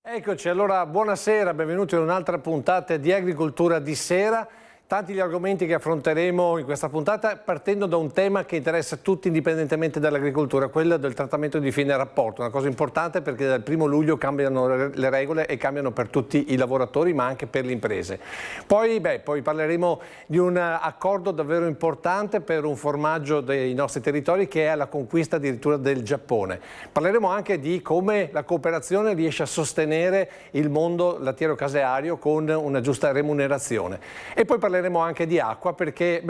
Eccoci, allora buonasera, benvenuti in un'altra puntata di Agricoltura di Sera. Tanti gli argomenti che affronteremo in questa puntata partendo da un tema che interessa tutti indipendentemente dall'agricoltura, quello del trattamento di fine rapporto, una cosa importante perché dal 1° luglio cambiano le regole e cambiano per tutti i lavoratori ma anche per le imprese. Poi parleremo di un accordo davvero importante per un formaggio dei nostri territori che è la conquista addirittura del Giappone. Parleremo anche di come la cooperazione riesce a sostenere il mondo lattiero-caseario con una giusta remunerazione. E poi parleremo anche di acqua perché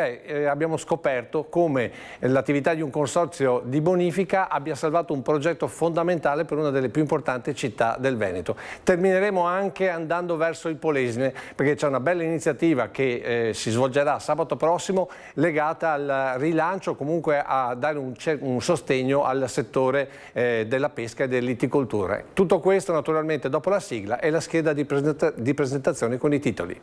abbiamo scoperto come l'attività di un consorzio di bonifica abbia salvato un progetto fondamentale per una delle più importanti città del Veneto. Termineremo anche andando verso il Polesine perché c'è una bella iniziativa che si svolgerà sabato prossimo legata al rilancio, comunque a dare un sostegno al settore della pesca e dell'itticoltura. Tutto questo naturalmente dopo la sigla e la scheda di presentazione con i titoli.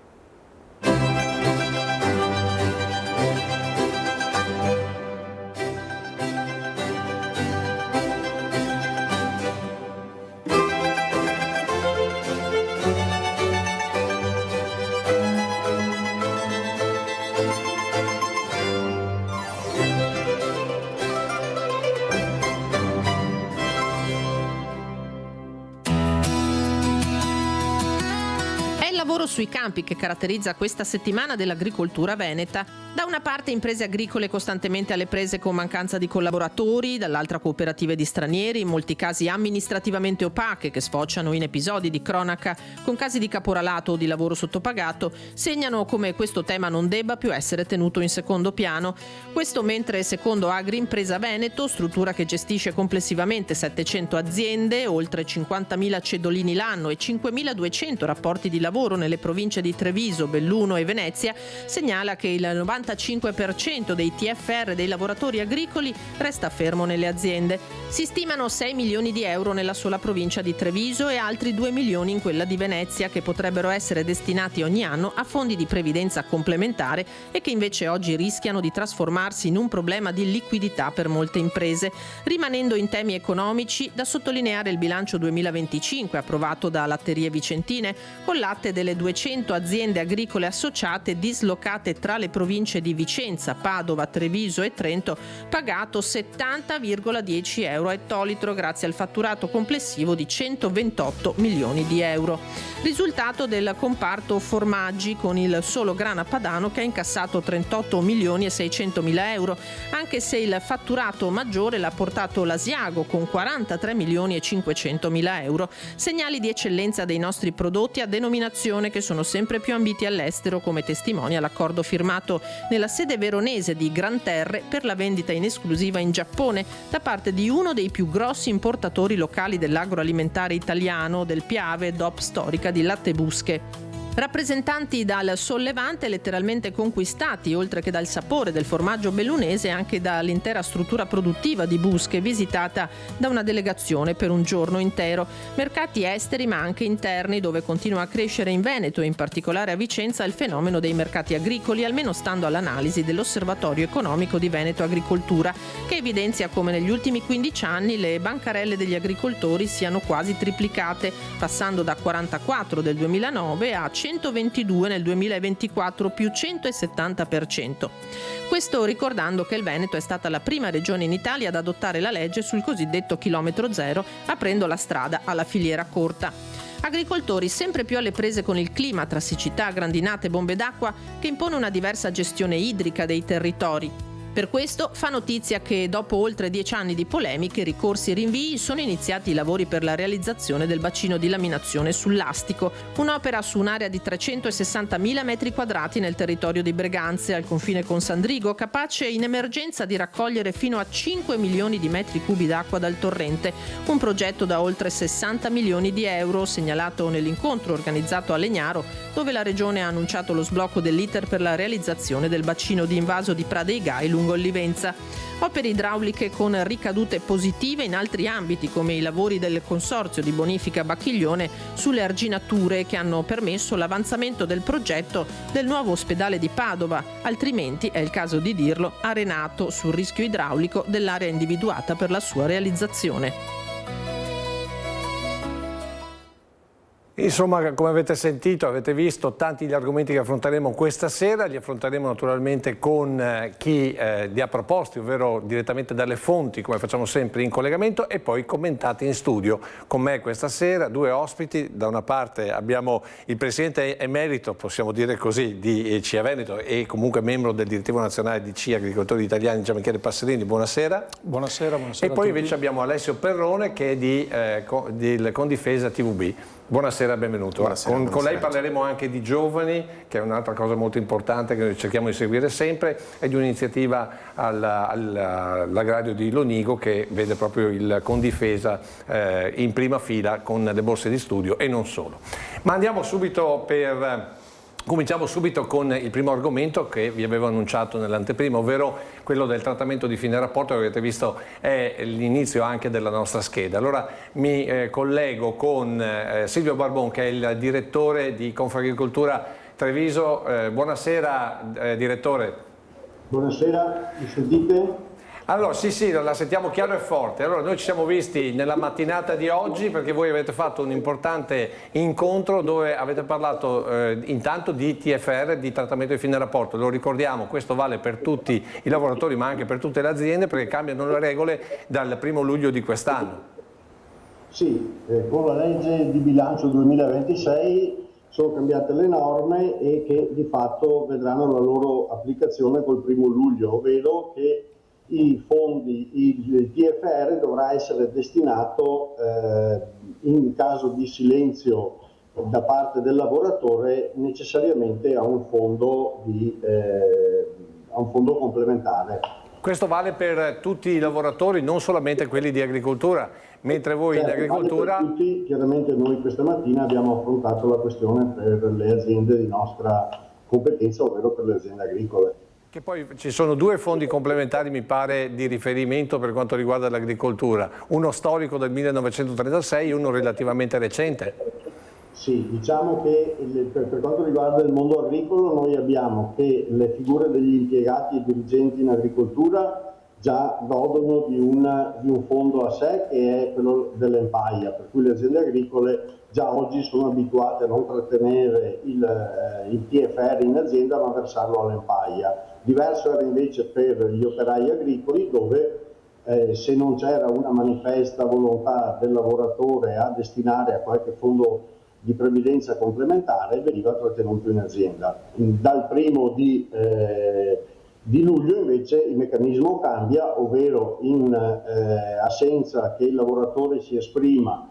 Sui campi che caratterizza questa settimana dell'agricoltura veneta. Da una parte imprese agricole costantemente alle prese con mancanza di collaboratori, dall'altra cooperative di stranieri, in molti casi amministrativamente opache che sfociano in episodi di cronaca con casi di caporalato o di lavoro sottopagato, segnano come questo tema non debba più essere tenuto in secondo piano. Questo mentre secondo Agriimpresa Veneto, struttura che gestisce complessivamente 700 aziende, oltre 50.000 cedolini l'anno e 5.200 rapporti di lavoro nelle province di Treviso, Belluno e Venezia, segnala che il 95% dei TFR dei lavoratori agricoli resta fermo nelle aziende. Si stimano 6 milioni di euro nella sola provincia di Treviso e altri 2 milioni in quella di Venezia che potrebbero essere destinati ogni anno a fondi di previdenza complementare e che invece oggi rischiano di trasformarsi in un problema di liquidità per molte imprese. Rimanendo in temi economici, da sottolineare il bilancio 2025 approvato da Latterie Vicentine con latte delle 200 aziende agricole associate dislocate tra le province di Vicenza, Padova, Treviso e Trento, pagato 70,10 euro a ettolitro grazie al fatturato complessivo di 128 milioni di euro. Risultato del comparto formaggi con il solo Grana Padano che ha incassato 38 milioni e 600 mila euro, anche se il fatturato maggiore l'ha portato l'Asiago con 43 milioni e 500 mila euro. Segnali di eccellenza dei nostri prodotti a denominazione che sono sempre più ambiti all'estero, come testimonia l'accordo firmato nella sede veronese di Gran Terre per la vendita in esclusiva in Giappone da parte di uno dei più grossi importatori locali dell'agroalimentare italiano, del Piave, DOP storica di Latte Busche. Rappresentanti dal Sollevante letteralmente conquistati, oltre che dal sapore del formaggio bellunese, anche dall'intera struttura produttiva di Busche, visitata da una delegazione per un giorno intero. Mercati esteri ma anche interni, dove continua a crescere in Veneto e in particolare a Vicenza il fenomeno dei mercati agricoli, almeno stando all'analisi dell'Osservatorio Economico di Veneto Agricoltura, che evidenzia come negli ultimi 15 anni le bancarelle degli agricoltori siano quasi triplicate, passando da 44 del 2009 a 122 nel 2024, più 170%. Questo ricordando che il Veneto è stata la prima regione in Italia ad adottare la legge sul cosiddetto chilometro zero, aprendo la strada alla filiera corta. Agricoltori sempre più alle prese con il clima tra siccità, grandinate e bombe d'acqua che impone una diversa gestione idrica dei territori. Per questo fa notizia che dopo oltre 10 anni di polemiche, ricorsi e rinvii sono iniziati i lavori per la realizzazione del bacino di laminazione sull'Astico, un'opera su un'area di 360.000 metri quadrati nel territorio di Breganze, al confine con Sandrigo, capace in emergenza di raccogliere fino a 5 milioni di metri cubi d'acqua dal torrente, un progetto da oltre 60 milioni di euro, segnalato nell'incontro organizzato a Legnaro, dove la Regione ha annunciato lo sblocco dell'iter per la realizzazione del bacino di invaso di Pra dei Gai lungo il Livenza. Opere idrauliche con ricadute positive in altri ambiti, come i lavori del Consorzio di Bonifica Bacchiglione sulle arginature che hanno permesso l'avanzamento del progetto del nuovo ospedale di Padova, altrimenti, è il caso di dirlo, arenato sul rischio idraulico dell'area individuata per la sua realizzazione. Insomma, come avete sentito, avete visto tanti gli argomenti che affronteremo questa sera, li affronteremo naturalmente con chi li ha proposti, ovvero direttamente dalle fonti, come facciamo sempre in collegamento, e poi commentati in studio. Con me questa sera due ospiti: da una parte abbiamo il presidente emerito, possiamo dire così, di CIA Veneto e comunque membro del direttivo nazionale di CIA Agricoltori Italiani, Gian Michele Passerini. Buonasera. Buonasera, buonasera. E poi invece abbiamo Alessio Perrone, che è di Condifesa TVB. Buonasera, benvenuto. Buonasera, Con lei parleremo anche di giovani, che è un'altra cosa molto importante che noi cerchiamo di seguire sempre, e di un'iniziativa all'agrario di Lonigo che vede proprio il Condifesa in prima fila con le borse di studio e non solo. Ma andiamo subito Cominciamo subito con il primo argomento che vi avevo annunciato nell'anteprima, ovvero quello del trattamento di fine rapporto, che avete visto è l'inizio anche della nostra scheda. Allora mi collego con Silvio Barbon, che è il direttore di Confagricoltura Treviso. Buonasera direttore. Buonasera, mi sentite? Allora, sì, la sentiamo chiaro e forte. Allora, noi ci siamo visti nella mattinata di oggi perché voi avete fatto un importante incontro dove avete parlato intanto di TFR, di trattamento di fine rapporto. Lo ricordiamo, questo vale per tutti i lavoratori ma anche per tutte le aziende, perché cambiano le regole dal 1° luglio di quest'anno. Sì, con la legge di bilancio 2026 sono cambiate le norme e che di fatto vedranno la loro applicazione col 1° luglio, ovvero che i fondi, il TFR dovrà essere destinato in caso di silenzio da parte del lavoratore necessariamente a un fondo complementare. Questo vale per tutti i lavoratori, non solamente quelli di agricoltura, mentre voi in agricoltura... Vale per tutti. Chiaramente noi questa mattina abbiamo affrontato la questione per le aziende di nostra competenza, ovvero per le aziende agricole. Che poi ci sono due fondi complementari, mi pare, di riferimento per quanto riguarda l'agricoltura, uno storico del 1936 e uno relativamente recente. Sì, diciamo che per quanto riguarda il mondo agricolo noi abbiamo che le figure degli impiegati e dirigenti in agricoltura già godono di un fondo a sé, che è quello dell'Empaia, per cui le aziende agricole già oggi sono abituate a non trattenere il TFR in azienda ma versarlo all'Empaia. Diverso era invece per gli operai agricoli, dove se non c'era una manifesta volontà del lavoratore a destinare a qualche fondo di previdenza complementare, veniva trattenuto in azienda. Dal 1° di luglio invece il meccanismo cambia, ovvero in assenza che il lavoratore si esprima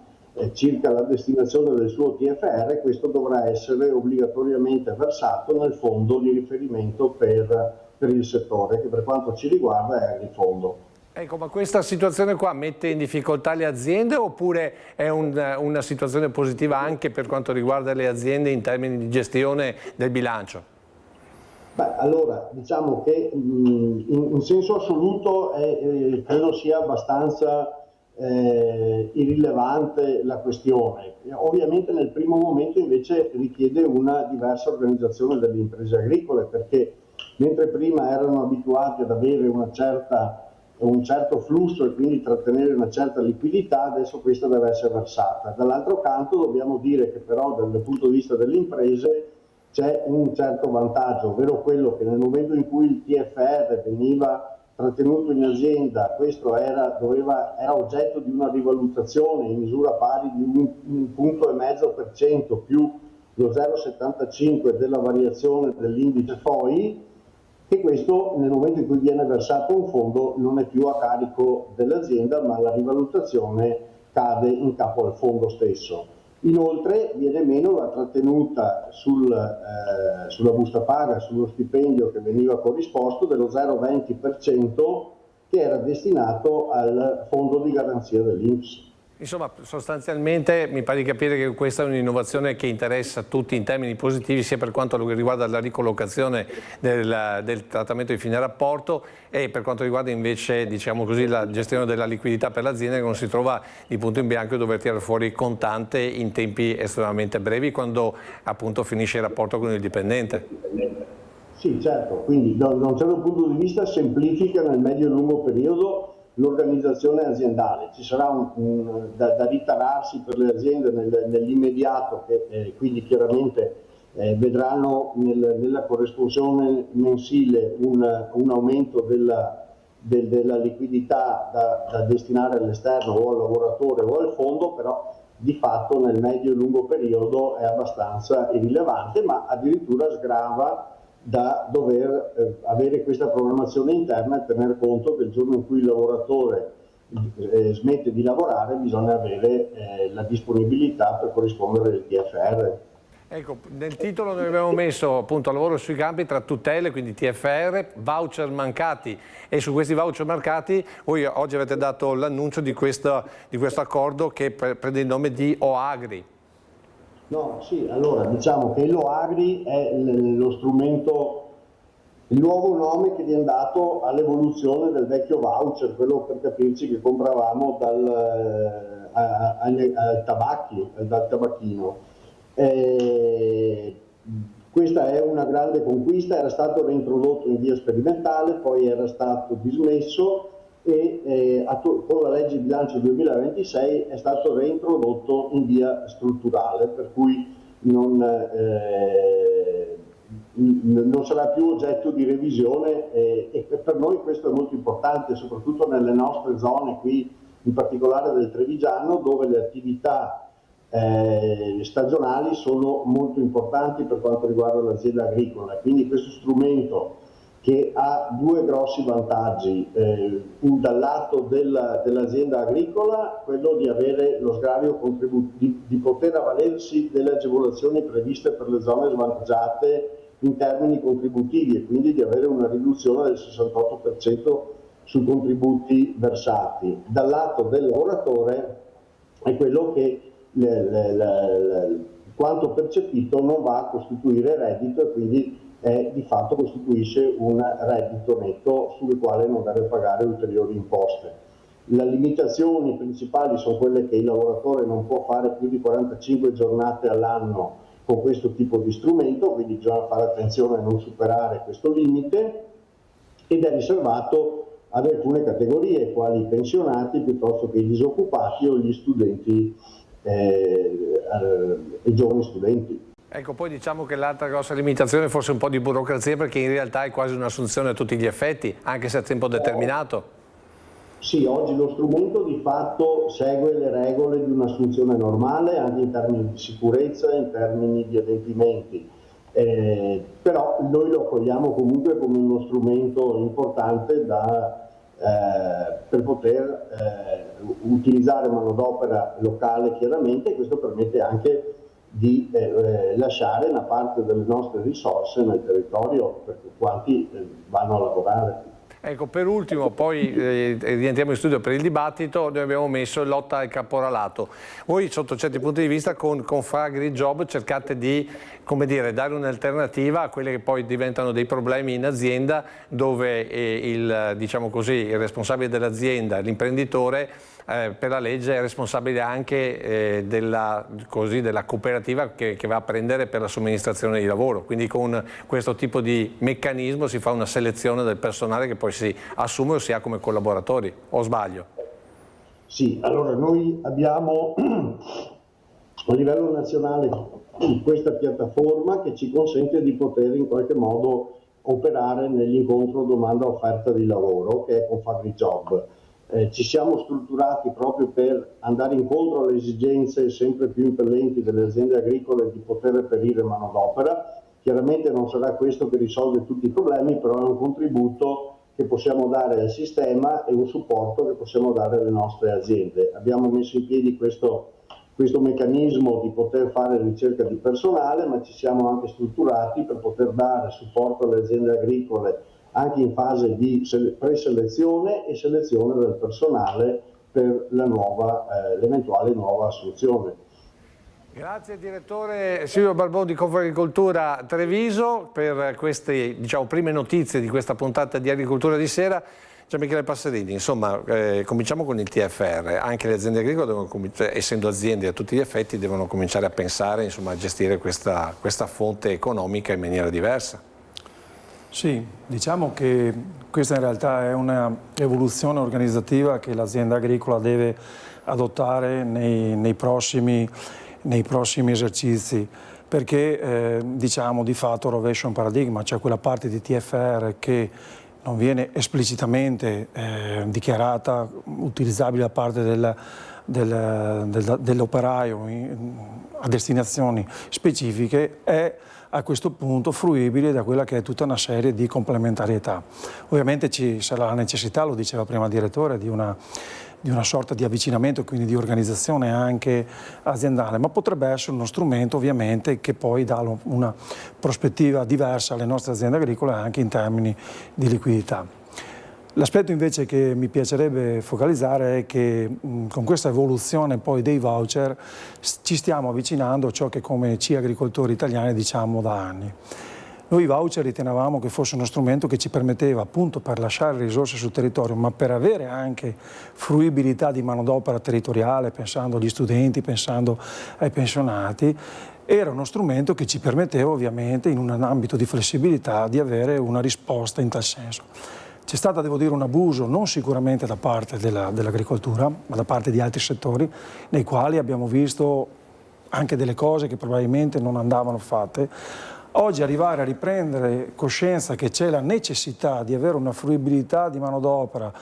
circa la destinazione del suo TFR, questo dovrà essere obbligatoriamente versato nel fondo di riferimento per il settore, che per quanto ci riguarda è Agrifondo. Ecco, ma questa situazione qua mette in difficoltà le aziende oppure è una situazione positiva anche per quanto riguarda le aziende in termini di gestione del bilancio? Beh, allora, diciamo che in senso assoluto credo sia abbastanza irrilevante la questione. Ovviamente nel primo momento invece richiede una diversa organizzazione delle imprese agricole, perché mentre prima erano abituati ad avere un certo flusso e quindi trattenere una certa liquidità, adesso questa deve essere versata. Dall'altro canto dobbiamo dire che però dal punto di vista delle imprese c'è un certo vantaggio, ovvero quello che nel momento in cui il TFR veniva trattenuto in azienda, questo era oggetto di una rivalutazione in misura pari di 1,5% più lo 0,75 della variazione dell'indice FOI, e questo nel momento in cui viene versato un fondo non è più a carico dell'azienda, ma la rivalutazione cade in capo al fondo stesso. Inoltre viene meno la trattenuta sulla busta paga, sullo stipendio che veniva corrisposto dello 0,20% che era destinato al fondo di garanzia dell'INPS. Insomma, sostanzialmente mi pare di capire che questa è un'innovazione che interessa tutti in termini positivi, sia per quanto riguarda la ricollocazione del trattamento di fine rapporto e per quanto riguarda invece, diciamo così, la gestione della liquidità per l'azienda, che non si trova di punto in bianco e dover tirare fuori il contante in tempi estremamente brevi quando appunto finisce il rapporto con il dipendente. Sì, certo, quindi da un certo punto di vista semplifica nel medio e lungo periodo l'organizzazione aziendale. Ci sarà da ritararsi per le aziende nell'immediato, che quindi chiaramente vedranno nella corresponsione mensile un aumento della liquidità da destinare all'esterno o al lavoratore o al fondo, però di fatto nel medio e lungo periodo è abbastanza irrilevante, ma addirittura sgrava da dover avere questa programmazione interna e tener conto che il giorno in cui il lavoratore smette di lavorare bisogna avere la disponibilità per corrispondere al TFR. Ecco, nel titolo noi abbiamo messo appunto lavoro sui campi tra tutele, quindi TFR, voucher mancati, e su questi voucher mancati voi oggi avete dato l'annuncio di questo accordo che prende il nome di OAGRI. No, sì, allora diciamo che l'OAGRI è lo strumento, il nuovo nome che viene dato all'evoluzione del vecchio voucher, quello per capirci che compravamo dal tabacchino. Questa è una grande conquista, era stato reintrodotto in via sperimentale, poi era stato dismesso e con la legge di bilancio 2026 è stato reintrodotto in via strutturale, per cui non sarà più oggetto di revisione e per noi questo è molto importante, soprattutto nelle nostre zone qui, in particolare del Trevigiano, dove le attività stagionali sono molto importanti per quanto riguarda l'azienda agricola. Quindi questo strumento, che ha due grossi vantaggi, dal lato dell'azienda agricola, quello di avere lo sgravio di poter avvalersi delle agevolazioni previste per le zone svantaggiate in termini contributivi e quindi di avere una riduzione del 68% sui contributi versati. Dal lato del lavoratore è quello che quanto percepito non va a costituire reddito e quindi di fatto costituisce un reddito netto sul quale non deve pagare ulteriori imposte. Le limitazioni principali sono quelle che il lavoratore non può fare più di 45 giornate all'anno con questo tipo di strumento, quindi bisogna fare attenzione a non superare questo limite, ed è riservato ad alcune categorie, quali i pensionati piuttosto che i disoccupati o gli studenti i giovani studenti. Ecco, poi diciamo che l'altra grossa limitazione è forse un po' di burocrazia, perché in realtà è quasi un'assunzione a tutti gli effetti, anche se a tempo determinato. Sì, oggi lo strumento di fatto segue le regole di un'assunzione normale, anche in termini di sicurezza, in termini di adempimenti, però noi lo cogliamo comunque come uno strumento importante per poter utilizzare manodopera locale chiaramente, e questo permette anche di lasciare una parte delle nostre risorse nel territorio per quanti vanno a lavorare. Ecco, per ultimo, poi rientriamo in studio per il dibattito, noi abbiamo messo lotta al caporalato. Voi sotto certi punti di vista con FragriJob cercate di, come dire, dare un'alternativa a quelle che poi diventano dei problemi in azienda, dove diciamo così, il responsabile dell'azienda, l'imprenditore, per la legge è responsabile anche della cooperativa che va a prendere per la somministrazione di lavoro. Quindi con questo tipo di meccanismo si fa una selezione del personale che poi si assume o si ha come collaboratori, o sbaglio? Sì, allora noi abbiamo a livello nazionale questa piattaforma che ci consente di poter in qualche modo operare nell'incontro domanda-offerta di lavoro, che è con FragriJob. Ci siamo strutturati proprio per andare incontro alle esigenze sempre più impellenti delle aziende agricole di poter reperire manodopera. Chiaramente non sarà questo che risolve tutti i problemi, però è un contributo che possiamo dare al sistema e un supporto che possiamo dare alle nostre aziende. Abbiamo messo in piedi questo meccanismo di poter fare ricerca di personale, ma ci siamo anche strutturati per poter dare supporto alle aziende agricole anche in fase di preselezione e selezione del personale per l'eventuale nuova assunzione. Grazie direttore Silvio Barbon di Confagricoltura Treviso per queste prime notizie di questa puntata di Agricoltura di Sera. Gian Michele Passerini, insomma, cominciamo con il TFR. Anche le aziende agricole, devono essendo aziende a tutti gli effetti, devono cominciare a pensare, insomma, a gestire questa fonte economica in maniera diversa. Sì, diciamo che questa in realtà è un'evoluzione organizzativa che l'azienda agricola deve adottare nei prossimi esercizi, perché diciamo di fatto rovescia un paradigma, cioè quella parte di TFR che non viene esplicitamente dichiarata utilizzabile da parte dell'operaio a destinazioni specifiche è a questo punto fruibile da quella che è tutta una serie di complementarietà. Ovviamente ci sarà la necessità, lo diceva prima il direttore, di una sorta di avvicinamento, quindi di organizzazione anche aziendale, ma potrebbe essere uno strumento ovviamente che poi dà una prospettiva diversa alle nostre aziende agricole anche in termini di liquidità. L'aspetto invece che mi piacerebbe focalizzare è che con questa evoluzione poi dei voucher ci stiamo avvicinando a ciò che come C agricoltori italiani diciamo da anni. Noi i voucher ritenevamo che fosse uno strumento che ci permetteva appunto per lasciare risorse sul territorio, ma per avere anche fruibilità di manodopera territoriale, pensando agli studenti, pensando ai pensionati, era uno strumento che ci permetteva ovviamente in un ambito di flessibilità di avere una risposta in tal senso. C'è stato, devo dire, un abuso non sicuramente da parte dell'agricoltura, ma da parte di altri settori, nei quali abbiamo visto anche delle cose che probabilmente non andavano fatte. Oggi arrivare a riprendere coscienza che c'è la necessità di avere una fruibilità di manodopera,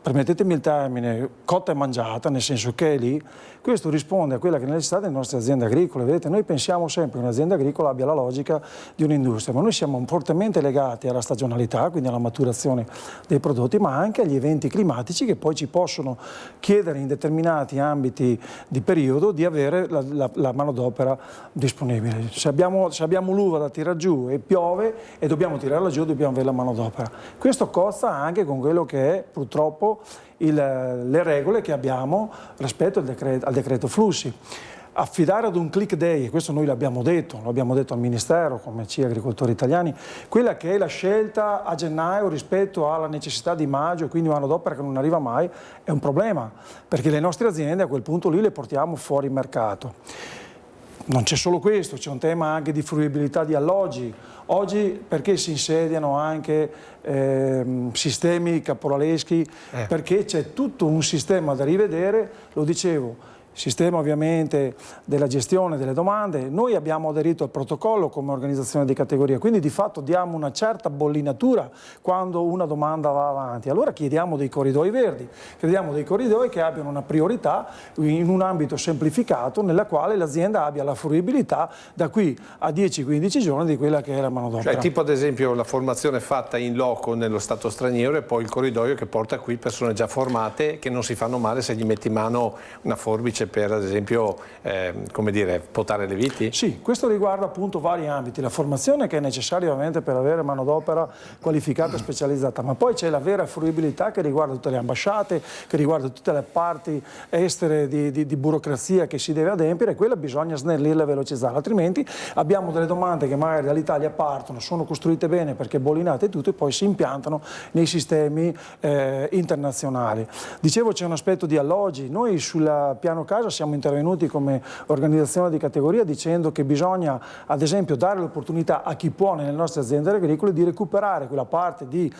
permettetemi il termine, cotta e mangiata, nel senso che è lì, questo risponde a quella che è la necessità delle nostre aziende agricole. Vedete, noi pensiamo sempre che un'azienda agricola abbia la logica di un'industria, ma noi siamo fortemente legati alla stagionalità, quindi alla maturazione dei prodotti, ma anche agli eventi climatici che poi ci possono chiedere in determinati ambiti di periodo di avere la manodopera disponibile. Se abbiamo l'uva da tirare giù e piove e dobbiamo tirarla giù, dobbiamo avere la manodopera. Questo cozza anche con quello che è purtroppo le regole che abbiamo rispetto al decreto flussi. Affidare ad un click day, e questo noi l'abbiamo detto al Ministero come C agricoltori italiani, quella che è la scelta a gennaio rispetto alla necessità di maggio e quindi manodopera che non arriva mai, è un problema, perché le nostre aziende a quel punto lì le portiamo fuori mercato. Non c'è solo questo, c'è un tema anche di fruibilità di alloggi. Oggi perché si insediano anche sistemi caporaleschi? Perché c'è tutto un sistema da rivedere, lo dicevo, sistema ovviamente della gestione delle domande. Noi abbiamo aderito al protocollo come organizzazione di categoria, quindi di fatto diamo una certa bollinatura quando una domanda va avanti. Allora chiediamo dei corridoi verdi, chiediamo dei corridoi che abbiano una priorità in un ambito semplificato nella quale l'azienda abbia la fruibilità da qui a 10-15 giorni di quella che è la manodopera. Cioè tipo ad esempio la formazione fatta in loco nello stato straniero e poi il corridoio che porta qui persone già formate che non si fanno male se gli metti in mano una forbice per ad esempio come dire, potare le viti? Sì, questo riguarda appunto vari ambiti, la formazione che è necessaria ovviamente per avere manodopera qualificata e specializzata, ma poi c'è la vera fruibilità che riguarda tutte le ambasciate, che riguarda tutte le parti estere di burocrazia che si deve adempiere, e quella bisogna snellirla e velocizzarla, altrimenti abbiamo delle domande che magari dall'Italia partono, sono costruite bene perché bollinate e tutto e poi si impiantano nei sistemi internazionali. Dicevo c'è un aspetto di alloggi, noi sul piano casa siamo intervenuti come organizzazione di categoria dicendo che bisogna ad esempio dare l'opportunità a chi può nelle nostre aziende agricole di recuperare quella parte di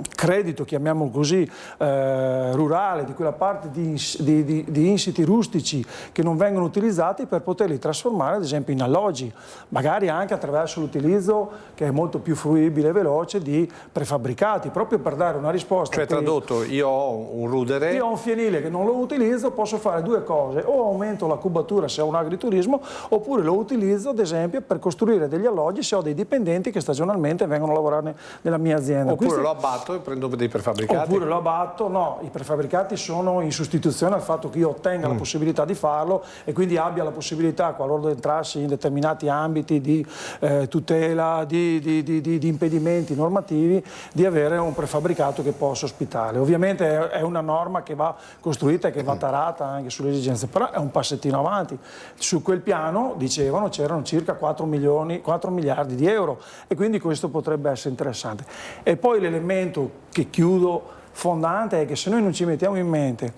credito, chiamiamolo così, rurale, di quella parte di insiti rustici che non vengono utilizzati per poterli trasformare ad esempio in alloggi, magari anche attraverso l'utilizzo che è molto più fruibile e veloce di prefabbricati, proprio per dare una risposta. Cioè tradotto, io ho un rudere, io ho un fienile che non lo utilizzo, posso fare due cose, o aumento la cubatura se ho un agriturismo, oppure lo utilizzo ad esempio per costruire degli alloggi se ho dei dipendenti che stagionalmente vengono a lavorare nella mia azienda. Oppure lo abbatto e prendo dei prefabbricati. Oppure lo abbatto, no, i prefabbricati sono in sostituzione al fatto che io ottenga la possibilità di farlo e quindi abbia la possibilità, qualora entrassi in determinati ambiti di tutela, di impedimenti normativi, di avere un prefabbricato che possa ospitare. Ovviamente è una norma che va costruita e che va tarata anche sulle esigenze, però è un passettino avanti. Su quel piano, dicevano, c'erano circa 4 miliardi di euro e quindi questo potrebbe essere interessante. E poi l'elemento che chiudo fondante è che se noi non ci mettiamo in mente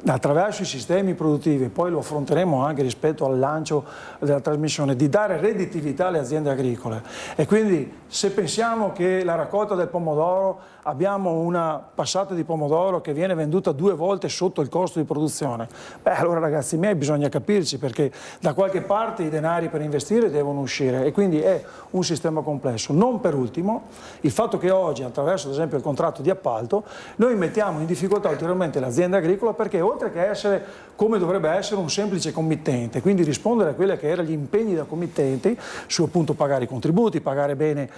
attraverso i sistemi produttivi, poi lo affronteremo anche rispetto al lancio della trasmissione, di dare redditività alle aziende agricole. E quindi se pensiamo che la raccolta del pomodoro, abbiamo una passata di pomodoro che viene venduta 2 volte sotto il costo di produzione, beh allora ragazzi miei bisogna capirci, perché da qualche parte i denari per investire devono uscire, e quindi è un sistema complesso. Non per ultimo il fatto che oggi, attraverso ad esempio il contratto di appalto, noi mettiamo in difficoltà ulteriormente l'azienda agricola, perché oltre che essere, come dovrebbe essere, un semplice committente, quindi rispondere a quelli che erano gli impegni da committenti su appunto pagare i contributi, pagare bene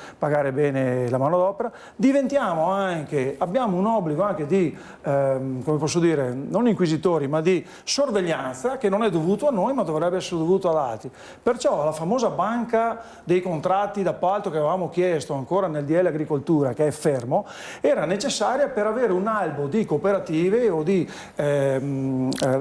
la manodopera, abbiamo un obbligo anche di, come posso dire, non inquisitori, ma di sorveglianza, che non è dovuto a noi ma dovrebbe essere dovuto ad altri. Perciò la famosa banca dei contratti d'appalto che avevamo chiesto ancora nel DL Agricoltura, che è fermo, era necessaria per avere un albo di cooperative o di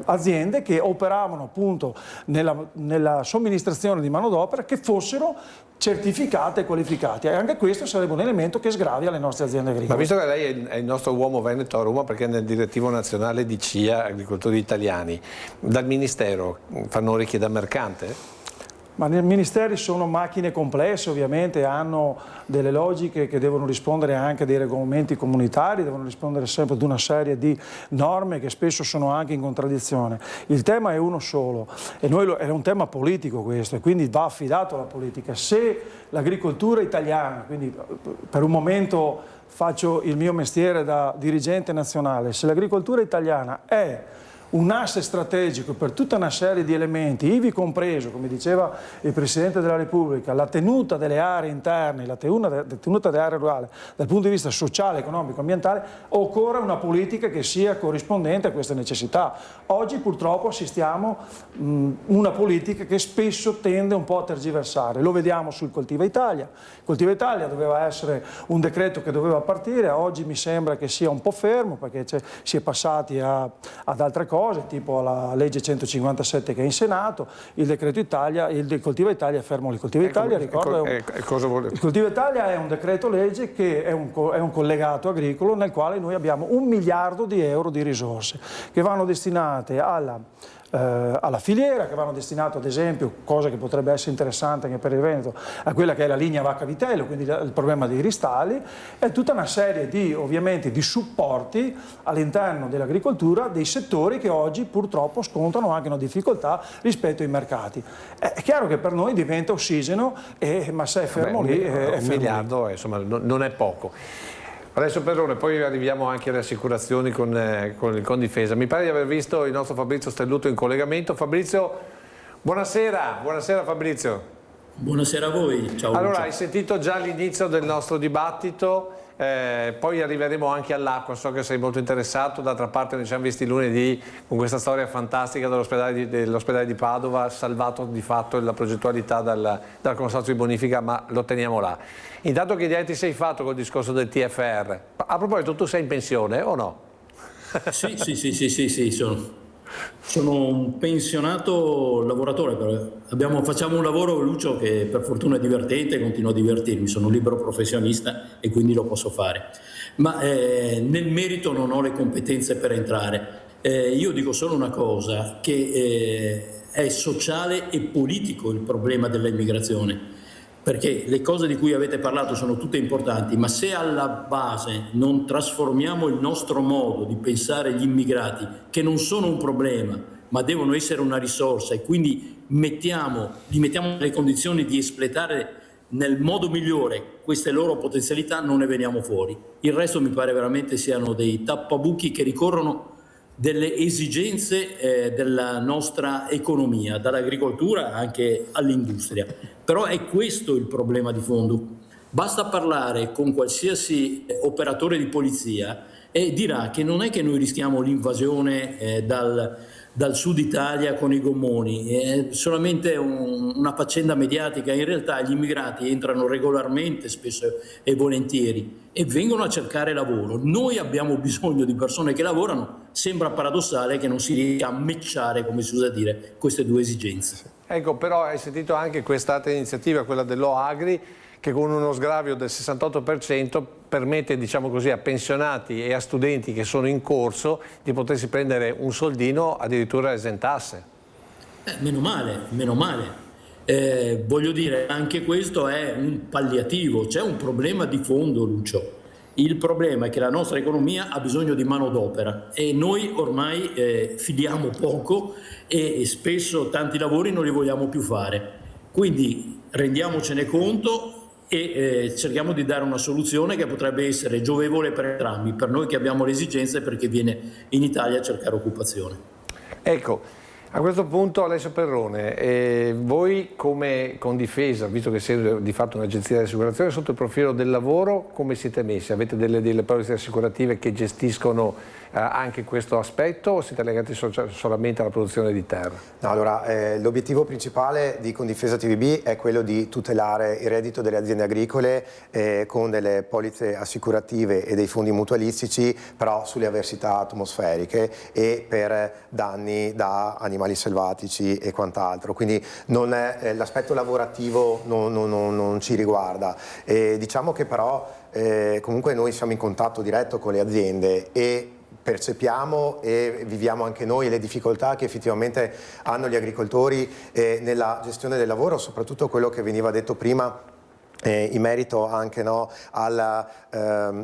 aziende che operavano appunto nella somministrazione di manodopera, che fossero certificate e qualificate. E anche questo sarebbe un elemento che sgravia le nostre aziende agricole. Ma visto che lei è il nostro uomo veneto a Roma, perché è nel direttivo nazionale di CIA Agricoltori Italiani, dal Ministero fanno richieda mercante? Ma nei ministeri sono macchine complesse, ovviamente hanno delle logiche che devono rispondere anche a dei regolamenti comunitari, devono rispondere sempre ad una serie di norme che spesso sono anche in contraddizione. Il tema è uno solo, e è un tema politico questo, e quindi va affidato alla politica. Se l'agricoltura italiana, quindi per un momento faccio il mio mestiere da dirigente nazionale, se l'agricoltura italiana è un asse strategico per tutta una serie di elementi, ivi compreso, come diceva il Presidente della Repubblica, la tenuta delle aree interne, la tenuta delle aree rurali dal punto di vista sociale, economico, ambientale, occorre una politica che sia corrispondente a queste necessità. Oggi purtroppo assistiamo a una politica che spesso tende un po' a tergiversare. Lo vediamo sul Coltiva Italia. Il Coltiva Italia doveva essere un decreto che doveva partire, oggi mi sembra che sia un po' fermo, perché si è passati ad altre cose, tipo la legge 157 che è in Senato, il decreto Italia, il Coltiva Italia è fermo. Il Coltiva Italia, ricordo, il Coltiva Italia è un decreto legge che è un collegato agricolo nel quale noi abbiamo 1 miliardo di euro di risorse che vanno destinate alla filiera, che vanno destinate ad esempio, cosa che potrebbe essere interessante anche per il Veneto, a quella che è la linea vacca-vitello, quindi il problema dei ristalli, e tutta una serie di, ovviamente, di supporti all'interno dell'agricoltura dei settori che oggi purtroppo scontano anche una difficoltà rispetto ai mercati. È chiaro che per noi diventa ossigeno, ma se è fermo lì è fermo. 1 miliardo insomma non è poco. Adesso Perrone, poi arriviamo anche alle assicurazioni con Difesa. Mi pare di aver visto il nostro Fabrizio Stelluto in collegamento. Fabrizio, buonasera Fabrizio. Buonasera a voi, ciao. Allora, Lucio. hai sentito già l'inizio del nostro dibattito, poi arriveremo anche all'acqua, so che sei molto interessato, d'altra parte noi ci siamo visti lunedì con questa storia fantastica dell'ospedale di Padova, salvato di fatto la progettualità dal consorzio di bonifica, ma lo teniamo là. Intanto che idea ti sei fatto col discorso del TFR? A proposito, tu sei in pensione o no? Sì, sono un pensionato lavoratore, facciamo un lavoro, Lucio, che per fortuna è divertente e continuo a divertirmi, sono un libero professionista e quindi lo posso fare, ma nel merito non ho le competenze per entrare. Io dico solo una cosa, che è sociale e politico il problema dell'immigrazione, perché le cose di cui avete parlato sono tutte importanti, ma se alla base non trasformiamo il nostro modo di pensare gli immigrati, che non sono un problema, ma devono essere una risorsa, e quindi li mettiamo nelle condizioni di espletare nel modo migliore queste loro potenzialità, non ne veniamo fuori. Il resto mi pare veramente siano dei tappabuchi che ricorrono delle esigenze della nostra economia, dall'agricoltura anche all'industria. Però è questo il problema di fondo. Basta parlare con qualsiasi operatore di polizia e dirà che non è che noi rischiamo l'invasione dal sud Italia con i gommoni, è solamente una faccenda mediatica. In realtà gli immigrati entrano regolarmente, spesso e volentieri, e vengono a cercare lavoro. Noi abbiamo bisogno di persone che lavorano. Sembra paradossale che non si riesca a matchare, come si usa dire, queste due esigenze. Ecco, però hai sentito anche quest'altra iniziativa, quella dell'OAgri, che con uno sgravio del 68% permette, diciamo così, a pensionati e a studenti che sono in corso di potersi prendere un soldino addirittura esentasse. Meno male, meno male. Voglio dire, anche questo è un palliativo, c'è un problema di fondo, Lucio. Il problema è che la nostra economia ha bisogno di manodopera e noi ormai fidiamo poco e spesso tanti lavori non li vogliamo più fare. Quindi rendiamocene conto e cerchiamo di dare una soluzione che potrebbe essere giovevole per entrambi, per noi che abbiamo le esigenze e per chi viene in Italia a cercare occupazione. Ecco, a questo punto Alessio Perrone, voi come Confindifesa, visto che siete di fatto un'agenzia di assicurazione, sotto il profilo del lavoro come siete messi? Avete delle polizze assicurative che gestiscono anche questo aspetto o siete legati solamente alla produzione di terra? No, allora, l'obiettivo principale di Confindifesa TVB è quello di tutelare il reddito delle aziende agricole con delle polizze assicurative e dei fondi mutualistici, però sulle avversità atmosferiche e per danni da animali selvatici e quant'altro, quindi l'aspetto lavorativo non ci riguarda. Diciamo che però comunque noi siamo in contatto diretto con le aziende e percepiamo e viviamo anche noi le difficoltà che effettivamente hanno gli agricoltori nella gestione del lavoro, soprattutto quello che veniva detto prima in merito anche alla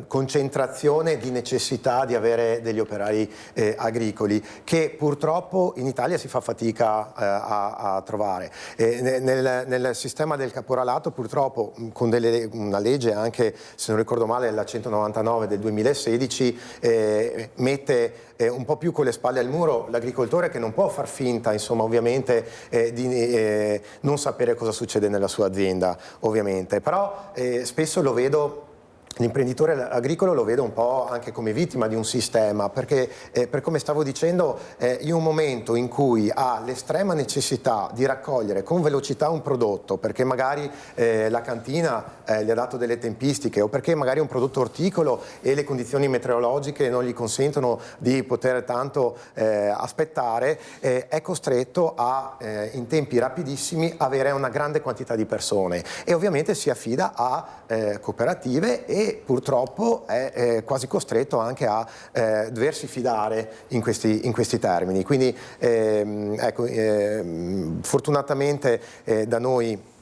concentrazione di necessità di avere degli operai agricoli che purtroppo in Italia si fa fatica a trovare. Nel sistema del caporalato purtroppo con una legge anche, se non ricordo male, la 199 del 2016 mette un po' più con le spalle al muro l'agricoltore, che non può far finta, insomma, ovviamente di non sapere cosa succede nella sua azienda, ovviamente. Però spesso lo vedo, l'imprenditore agricolo lo vedo un po' anche come vittima di un sistema, perché per come stavo dicendo, in un momento in cui ha l'estrema necessità di raccogliere con velocità un prodotto, perché magari la cantina gli ha dato delle tempistiche o perché magari è un prodotto orticolo e le condizioni meteorologiche non gli consentono di poter tanto aspettare, è costretto a in tempi rapidissimi avere una grande quantità di persone e ovviamente si affida a cooperative e purtroppo è quasi costretto anche a doversi fidare in questi termini. Quindi ecco, fortunatamente da noi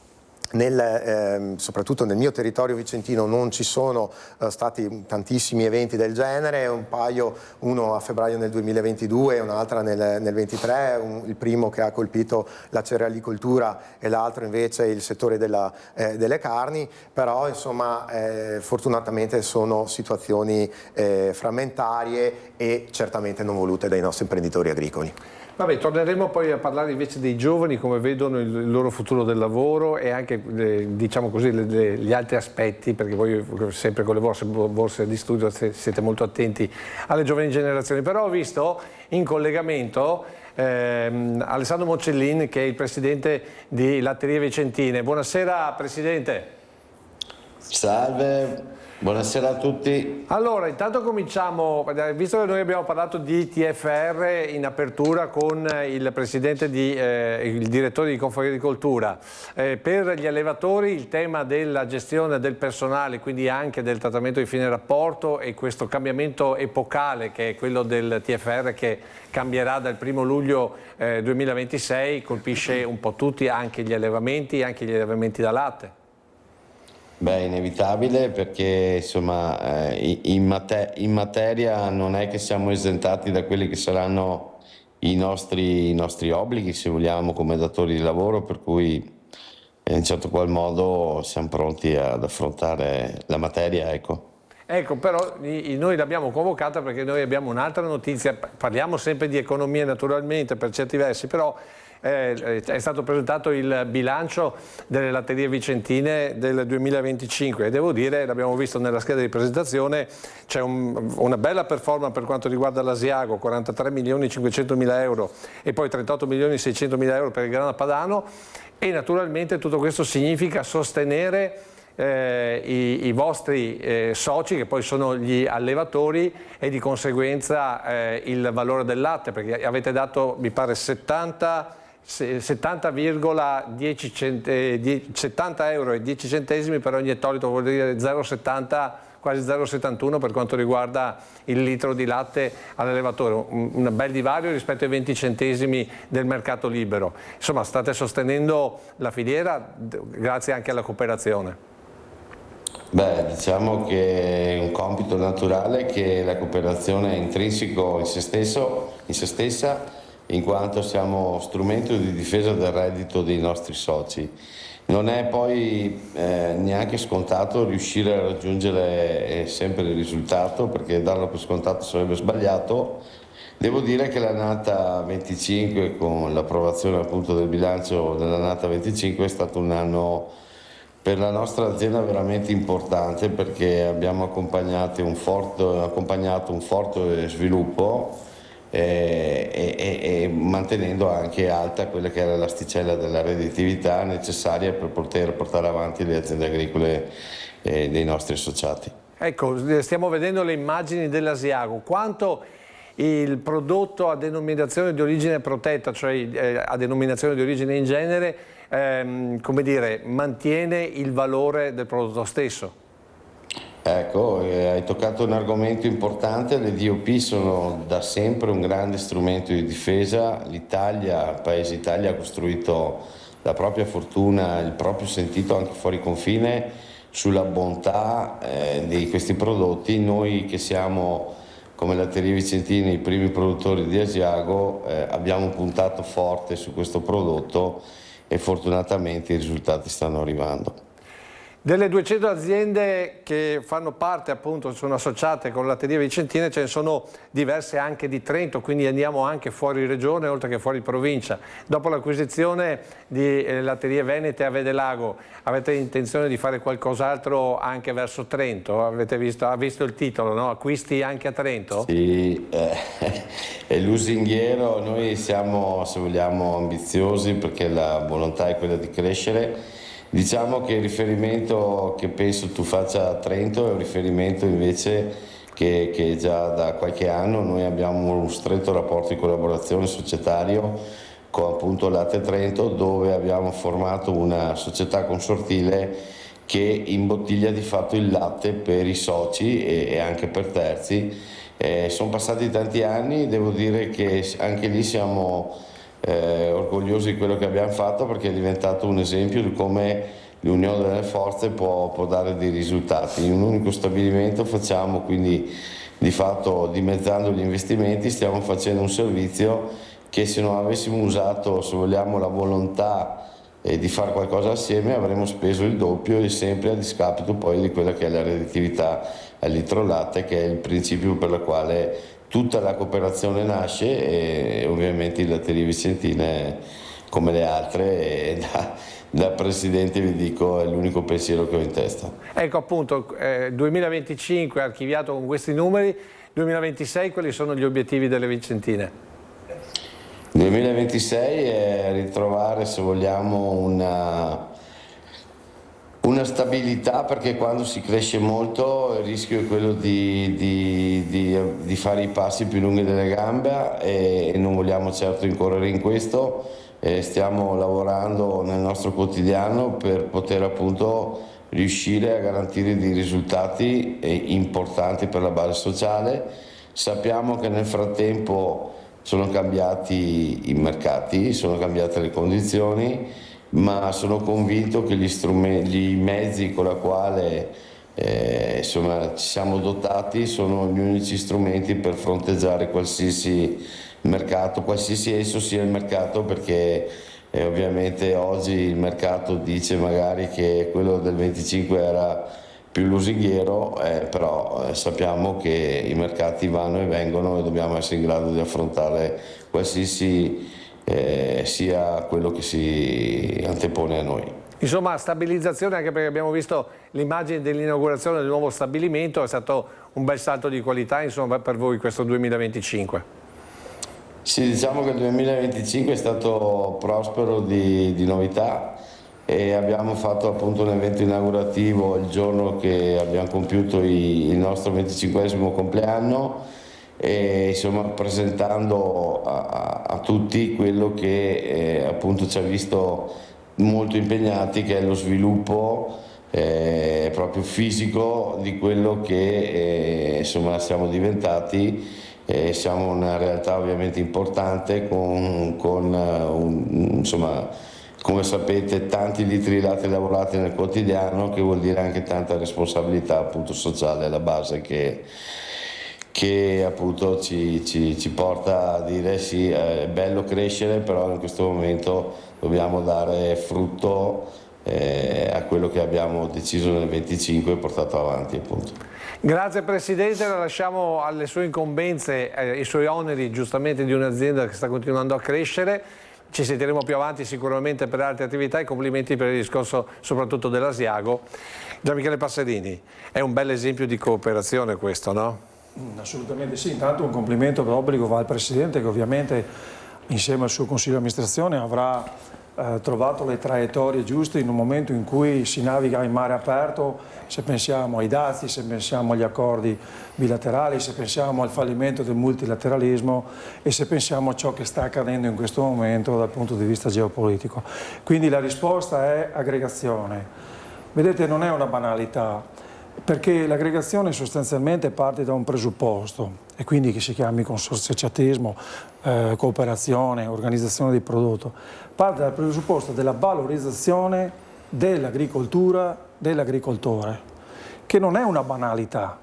soprattutto nel mio territorio vicentino non ci sono stati tantissimi eventi del genere, un paio, uno a febbraio nel 2022 e un'altra nel 2023, il primo che ha colpito la cerealicoltura e l'altro invece il settore delle carni, però insomma fortunatamente sono situazioni frammentarie e certamente non volute dai nostri imprenditori agricoli. Vabbè, torneremo poi a parlare invece dei giovani, come vedono il loro futuro del lavoro e anche, diciamo così, gli altri aspetti, perché voi sempre con le vostre borse di studio siete molto attenti alle giovani generazioni. Però ho visto in collegamento Alessandro Mocellin, che è il presidente di Latterie Vicentine. Buonasera Presidente. Salve. Buonasera a tutti. Allora, intanto cominciamo, visto che noi abbiamo parlato di TFR in apertura con il presidente il direttore di Confagricoltura, per gli allevatori il tema della gestione del personale, quindi anche del trattamento di fine rapporto e questo cambiamento epocale che è quello del TFR che cambierà dal 1° luglio 2026, colpisce un po' tutti, anche gli allevamenti da latte. Beh, inevitabile perché insomma in materia non è che siamo esentati da quelli che saranno i nostri obblighi, se vogliamo, come datori di lavoro, per cui in un certo qual modo siamo pronti ad affrontare la materia, ecco. Ecco, però noi l'abbiamo convocata perché noi abbiamo un'altra notizia, parliamo sempre di economia naturalmente per certi versi, però è stato presentato il bilancio delle latterie vicentine del 2025 e devo dire, l'abbiamo visto nella scheda di presentazione, c'è una bella performance per quanto riguarda l'Asiago, 43.500.000 euro e poi 38.600.000 euro per il grano padano e naturalmente tutto questo significa sostenere i vostri soci, che poi sono gli allevatori, e di conseguenza il valore del latte, perché avete dato, mi pare, 70 euro e 10 centesimi per ogni ettolitro, vuol dire 0,70, quasi 0,71 per quanto riguarda il litro di latte all'allevatore, un bel divario rispetto ai 20 centesimi del mercato libero. Insomma, state sostenendo la filiera grazie anche alla cooperazione. Beh, diciamo che è un compito naturale, che la cooperazione è intrinseco in se stessa, in quanto siamo strumento di difesa del reddito dei nostri soci. Non è poi neanche scontato riuscire a raggiungere sempre il risultato, perché darlo per scontato sarebbe sbagliato. Devo dire che l'annata 25, con l'approvazione appunto del bilancio dell'annata 25, è stato un anno per la nostra azienda veramente importante, perché abbiamo accompagnato un forte sviluppo e mantenendo anche alta quella che era l'asticella della redditività necessaria per poter portare avanti le aziende agricole dei nostri associati. Ecco, stiamo vedendo le immagini dell'Asiago. Quanto il prodotto a denominazione di origine protetta, cioè a denominazione di origine in genere, come dire, mantiene il valore del prodotto stesso? Ecco, hai toccato un argomento importante. Le DOP sono da sempre un grande strumento di difesa. L'Italia, il Paese Italia, ha costruito la propria fortuna, il proprio sentito anche fuori confine sulla bontà di questi prodotti. Noi che siamo, come Latterie Vicentine, i primi produttori di Asiago, abbiamo puntato forte su questo prodotto e fortunatamente i risultati stanno arrivando. Delle 200 aziende che fanno parte, appunto, sono associate con Latterie Vicentine, ce ne sono diverse anche di Trento, quindi andiamo anche fuori regione oltre che fuori provincia. Dopo l'acquisizione di Latterie Venete a Vedelago, avete intenzione di fare qualcos'altro anche verso Trento? Ha visto il titolo, no? Acquisti anche a Trento? Sì, è lusinghiero. Noi siamo, se vogliamo, ambiziosi, perché la volontà è quella di crescere. Diciamo che il riferimento che penso tu faccia a Trento è un riferimento invece che già da qualche anno noi abbiamo un stretto rapporto di collaborazione societario con appunto Latte Trento, dove abbiamo formato una società consortile che imbottiglia di fatto il latte per i soci e anche per terzi. Sono passati tanti anni, devo dire che anche lì siamo orgogliosi di quello che abbiamo fatto, perché è diventato un esempio di come l'unione delle forze può dare dei risultati. In un unico stabilimento facciamo, quindi di fatto dimezzando gli investimenti, stiamo facendo un servizio che, se non avessimo usato, se vogliamo, la volontà di fare qualcosa assieme, avremmo speso il doppio, e sempre a discapito poi di quella che è la redditività al litro latte, che è il principio per il quale tutta la cooperazione nasce. E ovviamente il Latterie Vicentine, come le altre, e da presidente vi dico, è l'unico pensiero che ho in testa. Ecco, appunto, 2025 archiviato con questi numeri, 2026 quali sono gli obiettivi delle Vicentine? 2026 è ritrovare, se vogliamo, una stabilità, perché quando si cresce molto il rischio è quello di fare i passi più lunghi delle gambe, e non vogliamo certo incorrere in questo. Stiamo lavorando nel nostro quotidiano per poter appunto riuscire a garantire dei risultati importanti per la base sociale. Sappiamo che nel frattempo sono cambiati i mercati, sono cambiate le condizioni, ma sono convinto che i mezzi con la quale insomma, ci siamo dotati sono gli unici strumenti per fronteggiare qualsiasi mercato, qualsiasi esso sia il mercato, perché ovviamente oggi il mercato dice magari che quello del 25 era più lusinghiero, però sappiamo che i mercati vanno e vengono e dobbiamo essere in grado di affrontare qualsiasi sia quello che si antepone a noi. Insomma, stabilizzazione, anche perché abbiamo visto l'immagine dell'inaugurazione del nuovo stabilimento, è stato un bel salto di qualità, insomma, per voi questo 2025. Sì, diciamo che il 2025 è stato prospero di novità, e abbiamo fatto appunto un evento inaugurativo il giorno che abbiamo compiuto il nostro 25esimo compleanno, insomma, presentando a tutti quello che appunto ci ha visto molto impegnati, che è lo sviluppo proprio fisico di quello che insomma siamo diventati. Siamo una realtà ovviamente importante insomma, come sapete, tanti litri di latte lavorati nel quotidiano, che vuol dire anche tanta responsabilità appunto sociale alla base, che appunto ci porta a dire sì, è bello crescere, però in questo momento dobbiamo dare frutto a quello che abbiamo deciso nel 25 e portato avanti appunto. Grazie Presidente, la lasciamo alle sue incombenze, ai suoi oneri giustamente di un'azienda che sta continuando a crescere. Ci sentiremo più avanti sicuramente per altre attività e complimenti per il discorso soprattutto dell'Asiago. Gian Michele Passerini, è un bel esempio di cooperazione questo, no? Assolutamente sì, intanto un complimento d'obbligo va al Presidente, che ovviamente insieme al suo Consiglio di amministrazione avrà trovato le traiettorie giuste in un momento in cui si naviga in mare aperto, se pensiamo ai dazi, se pensiamo agli accordi bilaterali, se pensiamo al fallimento del multilateralismo e se pensiamo a ciò che sta accadendo in questo momento dal punto di vista geopolitico. Quindi la risposta è aggregazione. Vedete, non è una banalità, perché l'aggregazione sostanzialmente parte da un presupposto, e quindi che si chiami consorziatismo, cooperazione, organizzazione di prodotto, parte dal presupposto della valorizzazione dell'agricoltura, dell'agricoltore, che non è una banalità,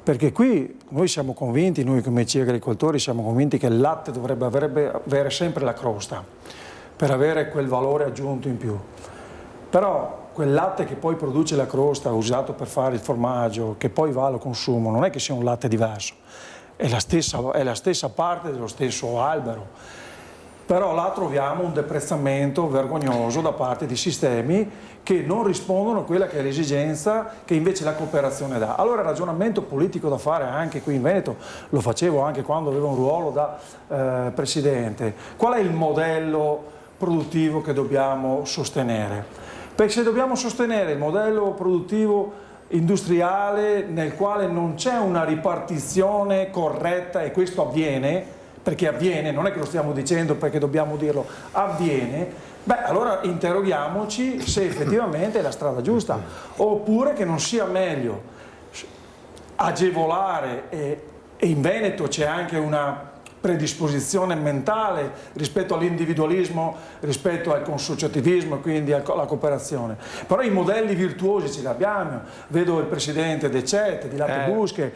perché qui noi siamo convinti, noi come CI agricoltori siamo convinti che il latte dovrebbe avere sempre la crosta, per avere quel valore aggiunto in più. Però quel latte che poi produce la crosta, usato per fare il formaggio, che poi va al consumo, non è che sia un latte diverso, è la stessa parte dello stesso albero. Però là troviamo un deprezzamento vergognoso da parte di sistemi che non rispondono a quella che è l'esigenza che invece la cooperazione dà. Allora il ragionamento politico da fare anche qui in Veneto, lo facevo anche quando avevo un ruolo da Presidente, qual è il modello produttivo che dobbiamo sostenere? Perché se dobbiamo sostenere il modello produttivo industriale nel quale non c'è una ripartizione corretta, e questo avviene, perché avviene, non è che lo stiamo dicendo perché dobbiamo dirlo, avviene, beh allora interroghiamoci se effettivamente è la strada giusta, oppure che non sia meglio agevolare, e in Veneto c'è anche una predisposizione mentale rispetto all'individualismo, rispetto al consociativismo, quindi alla cooperazione. Però i modelli virtuosi ce li abbiamo, vedo il Presidente De Cet, di Latte Busche,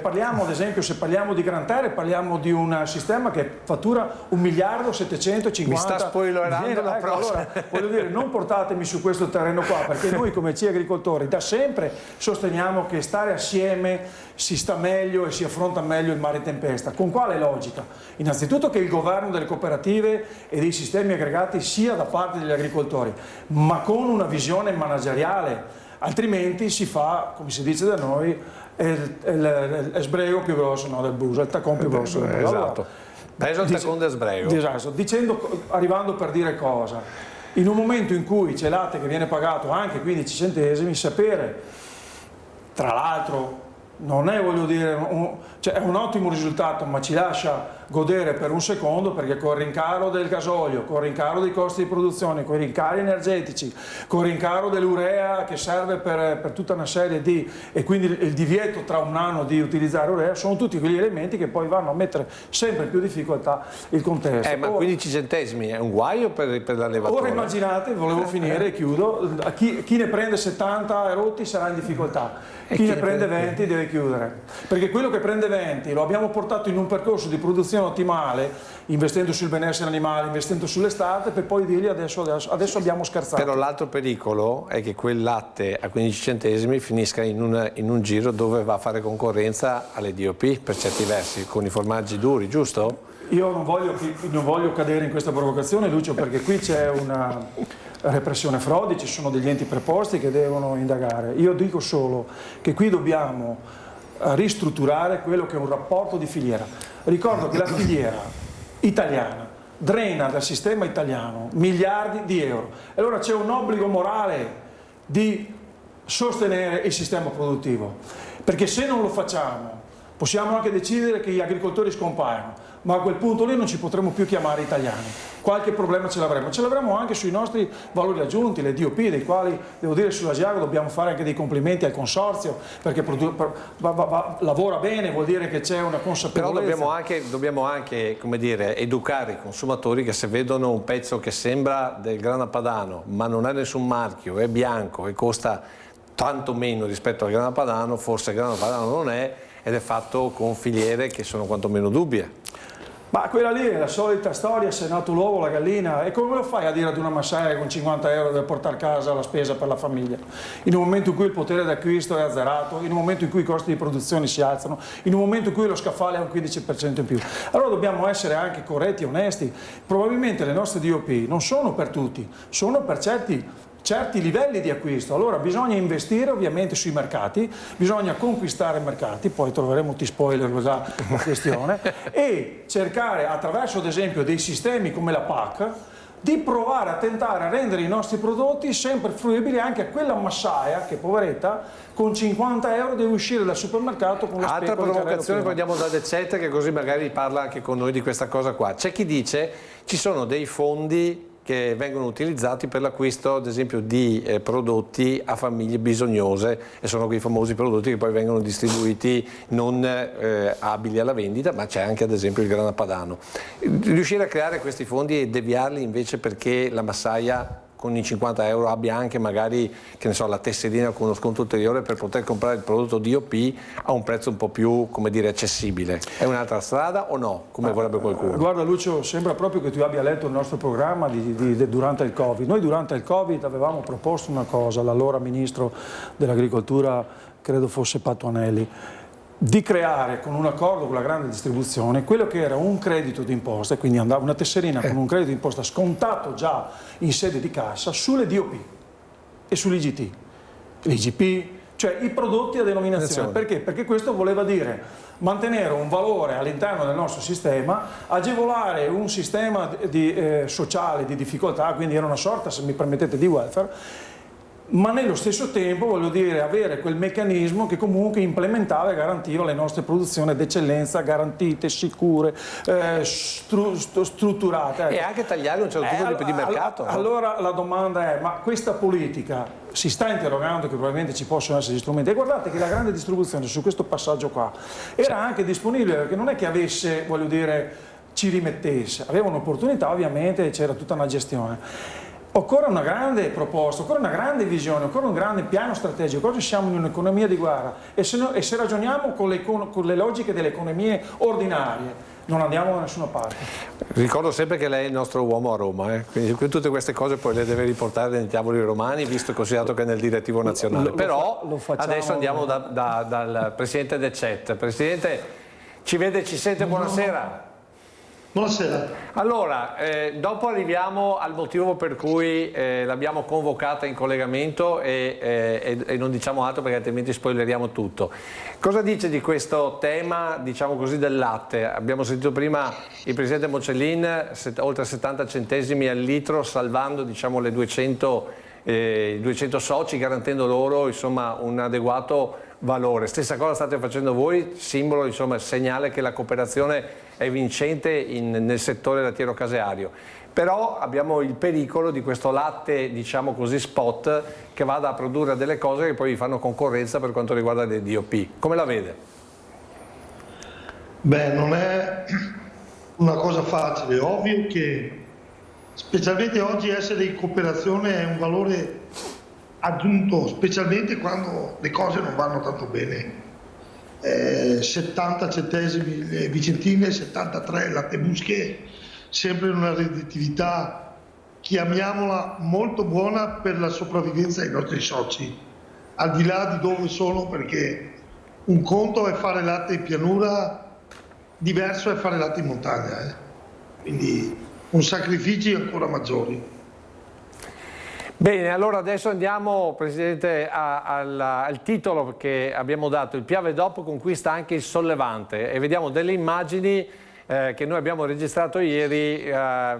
parliamo ad esempio, se parliamo di Gran Terre, parliamo di un sistema che fattura 1.750.000.000. Mi sta spoilerando la prossima. Allora, voglio dire, non portatemi su questo terreno qua, perché noi come CI agricoltori da sempre sosteniamo che stare assieme si sta meglio e si affronta meglio il mare tempesta. Con quale logica? Innanzitutto che il governo delle cooperative e dei sistemi aggregati sia da parte degli agricoltori, ma con una visione manageriale, altrimenti si fa, come si dice da noi, il sbrego più grosso, no, del buso, il taccone più grosso del buso. Esatto, peso il taccone del sbrego. Esatto, arrivando per dire cosa? In un momento in cui c'è latte che viene pagato anche 15 centesimi, sapere, tra l'altro, non è, voglio dire, è un ottimo risultato, ma ci lascia godere per un secondo, perché con il rincaro del gasolio, con il rincaro dei costi di produzione, con i rincari energetici, con il rincaro dell'urea che serve per tutta una serie di, e quindi il divieto tra un anno di utilizzare urea, sono tutti quegli elementi che poi vanno a mettere sempre in più difficoltà il contesto. Ma 15 centesimi è un guaio per l'allevatore? Ora immaginate, volevo finire e chiudo, chi ne prende 70 e rotti sarà in difficoltà. Chi ne prende 20 deve chiudere, perché quello che prende 20 lo abbiamo portato in un percorso di produzione ottimale, investendo sul benessere animale, investendo sull'estate, per poi dirgli adesso abbiamo scherzato. Però l'altro pericolo è che quel latte a 15 centesimi finisca in un giro dove va a fare concorrenza alle DOP per certi versi, con i formaggi duri, giusto? Io non voglio cadere in questa provocazione, Lucio, perché qui c'è una repressione frodi, ci sono degli enti preposti che devono indagare. Io dico solo che qui dobbiamo ristrutturare quello che è un rapporto di filiera. Ricordo che la filiera italiana drena dal sistema italiano miliardi di euro. E allora c'è un obbligo morale di sostenere il sistema produttivo, perché se non lo facciamo Possiamo anche decidere che gli agricoltori scompaiono, ma a quel punto lì non ci potremo più chiamare italiani. Qualche problema ce l'avremo anche sui nostri valori aggiunti, le DOP, dei quali, devo dire, sull'Asiago dobbiamo fare anche dei complimenti al consorzio, perché lavora bene, vuol dire che c'è una consapevolezza. Però dobbiamo anche come dire, educare i consumatori che se vedono un pezzo che sembra del grana padano, ma non ha nessun marchio, è bianco e costa tanto meno rispetto al grana padano, forse il grana padano non è, ed è fatto con filiere che sono quantomeno dubbie. Ma quella lì è la solita storia, se è nato l'uovo, la gallina, e come lo fai a dire ad una massaia che con 50 euro deve portare a casa la spesa per la famiglia? In un momento in cui il potere d'acquisto è azzerato, in un momento in cui i costi di produzione si alzano, in un momento in cui lo scaffale ha un 15% in più. Allora dobbiamo essere anche corretti e onesti. Probabilmente le nostre DOP non sono per tutti, sono per certi livelli di acquisto. Allora bisogna investire ovviamente sui mercati, bisogna conquistare mercati, poi troveremo, ti spoiler già la questione, e cercare attraverso ad esempio dei sistemi come la PAC di provare a tentare a rendere i nostri prodotti sempre fruibili anche a quella massaia che, poveretta, con 50 euro deve uscire dal supermercato con lo specchio. Altra provocazione, poi andiamo da De Cette, che così magari parla anche con noi di questa cosa qua. C'è chi dice ci sono dei fondi che vengono utilizzati per l'acquisto ad esempio di prodotti a famiglie bisognose, e sono quei famosi prodotti che poi vengono distribuiti non abili alla vendita, ma c'è anche ad esempio il grana padano. Riuscire a creare questi fondi e deviarli invece perché la massaia con i 50 euro abbia anche magari, che ne so, la tesserina con uno sconto ulteriore per poter comprare il prodotto DOP a un prezzo un po' più, come dire, accessibile. È un'altra strada o no, come vorrebbe qualcuno? Guarda Lucio, sembra proprio che tu abbia letto il nostro programma durante il Covid. Noi durante il Covid avevamo proposto una cosa all'allora Ministro dell'Agricoltura, credo fosse Patuanelli, di creare con un accordo con la grande distribuzione quello che era un credito d'imposta, quindi andava una tesserina con un credito d'imposta scontato già in sede di cassa sulle DOP e sull'IGT, l'IGP, cioè i prodotti a denominazione. Perché? Perché questo voleva dire mantenere un valore all'interno del nostro sistema, agevolare un sistema sociale di difficoltà, quindi era una sorta, se mi permettete, di welfare, ma nello stesso tempo, voglio dire, avere quel meccanismo che comunque implementava e garantiva le nostre produzioni d'eccellenza, garantite, sicure, strutturate. E anche tagliare un certo tipo di mercato. Allora la domanda è, ma questa politica si sta interrogando che probabilmente ci possono essere gli strumenti? E guardate che la grande distribuzione su questo passaggio qua era anche disponibile, perché non è che avesse, voglio dire, ci rimettesse, aveva un'opportunità ovviamente, c'era tutta una gestione. Occorre una grande proposta, occorre una grande visione, occorre un grande piano strategico. Oggi siamo in un'economia di guerra e se ragioniamo con le logiche delle economie ordinarie non andiamo da nessuna parte. Ricordo sempre che lei è il nostro uomo a Roma, quindi tutte queste cose poi le deve riportare nei tavoli romani, visto e considerato che è nel direttivo nazionale. Però adesso andiamo dal Presidente De Cette. Presidente, ci vede, ci sente, buonasera. Buonasera. Allora, dopo arriviamo al motivo per cui l'abbiamo convocata in collegamento e non diciamo altro perché altrimenti spoileriamo tutto. Cosa dice di questo tema, diciamo così, del latte? Abbiamo sentito prima il Presidente Mocellin, oltre 70 centesimi al litro, salvando, diciamo, le 200 soci, garantendo loro, insomma, un adeguato valore. Stessa cosa state facendo voi, simbolo, insomma, segnale che la cooperazione è vincente nel settore lattiero-caseario. Però abbiamo il pericolo di questo latte, diciamo così, spot, che vada a produrre delle cose che poi vi fanno concorrenza per quanto riguarda le DOP. Come la vede? Beh, non è una cosa facile. È ovvio che, specialmente oggi, essere in cooperazione è un valore aggiunto, specialmente quando le cose non vanno tanto bene. 70 centesimi le vicentine, 73 latte musche, sempre in una redditività, chiamiamola, molto buona per la sopravvivenza dei nostri soci, al di là di dove sono, perché un conto è fare latte in pianura, diverso è fare latte in montagna, quindi un sacrifici ancora maggiori. Bene, allora adesso andiamo, Presidente, al titolo che abbiamo dato. Il Piave DOP conquista anche il sollevante, e vediamo delle immagini che noi abbiamo registrato ieri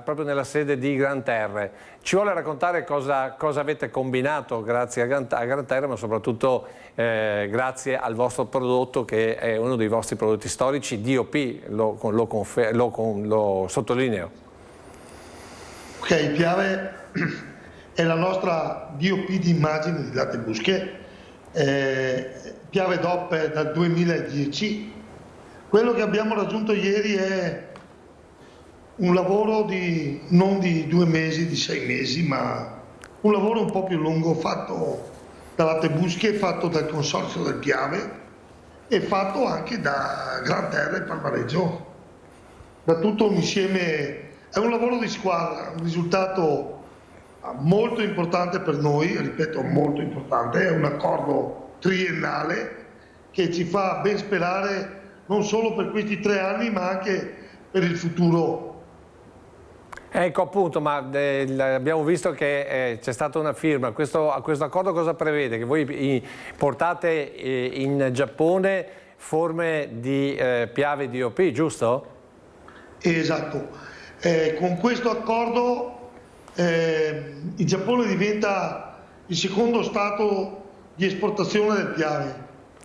proprio nella sede di Gran Terre. Ci vuole raccontare cosa avete combinato grazie a Gran Terre, ma soprattutto grazie al vostro prodotto, che è uno dei vostri prodotti storici, DOP, lo sottolineo. Ok, Piave è la nostra DOP di immagine di latte Busche, Piave DOP è dal 2010. Quello che abbiamo raggiunto ieri è un lavoro non di 2 mesi, di 6 mesi, ma un lavoro un po' più lungo, fatto da Latte Busche, fatto dal consorzio del Piave e fatto anche da Gran Terre e Palmareggio. Da tutto un insieme, è un lavoro di squadra, un risultato molto importante per noi, ripeto molto importante, è un accordo triennale che ci fa ben sperare non solo per questi 3 anni ma anche per il futuro. Ecco appunto, ma abbiamo visto che c'è stata una firma. Questo accordo cosa prevede? Che voi portate in Giappone forme di Piave DOP, giusto? Esatto. Con questo accordo il Giappone diventa il secondo stato di esportazione del Piave.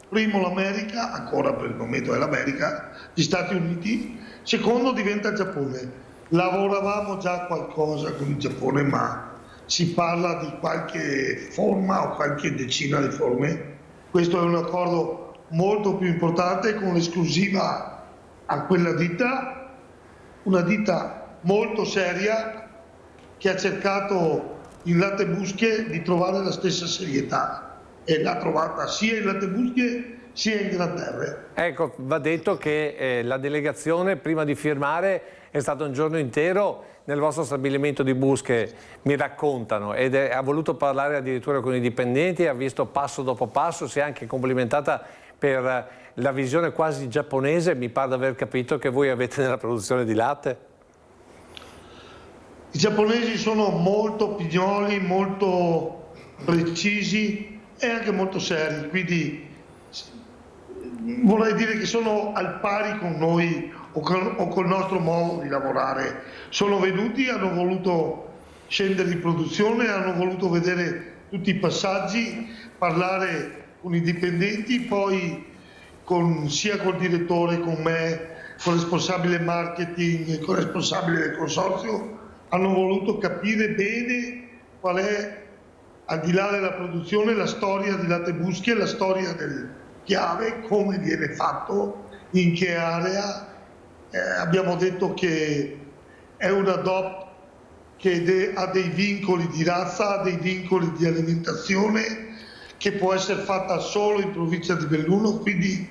Primo l'America, ancora per il momento è l'America, gli Stati Uniti, secondo diventa il Giappone. Lavoravamo già qualcosa con il Giappone, ma si parla di qualche forma o qualche decina di forme. Questo è un accordo molto più importante con l'esclusiva a quella ditta, una ditta molto seria che ha cercato in Latte Busche di trovare la stessa serietà e l'ha trovata sia in Latte Busche sia in Gran Terre. Ecco, va detto che la delegazione prima di firmare è stato un giorno intero nel vostro stabilimento di Busche, mi raccontano, ed ha voluto parlare addirittura con i dipendenti, ha visto passo dopo passo, si è anche complimentata per la visione quasi giapponese, mi pare di aver capito, che voi avete nella produzione di latte. I giapponesi sono molto pignoli, molto precisi e anche molto seri, quindi vorrei dire che sono al pari con noi o col nostro modo di lavorare. Sono venuti, hanno voluto scendere in produzione, hanno voluto vedere tutti i passaggi, parlare con i dipendenti, poi sia col direttore, con me, con il responsabile marketing, con il responsabile del consorzio, hanno voluto capire bene qual è, al di là della produzione, la storia di Latte Busche, la storia del Piave, come viene fatto, in che area. Abbiamo detto che è una DOP che ha dei vincoli di razza, ha dei vincoli di alimentazione, che può essere fatta solo in provincia di Belluno, quindi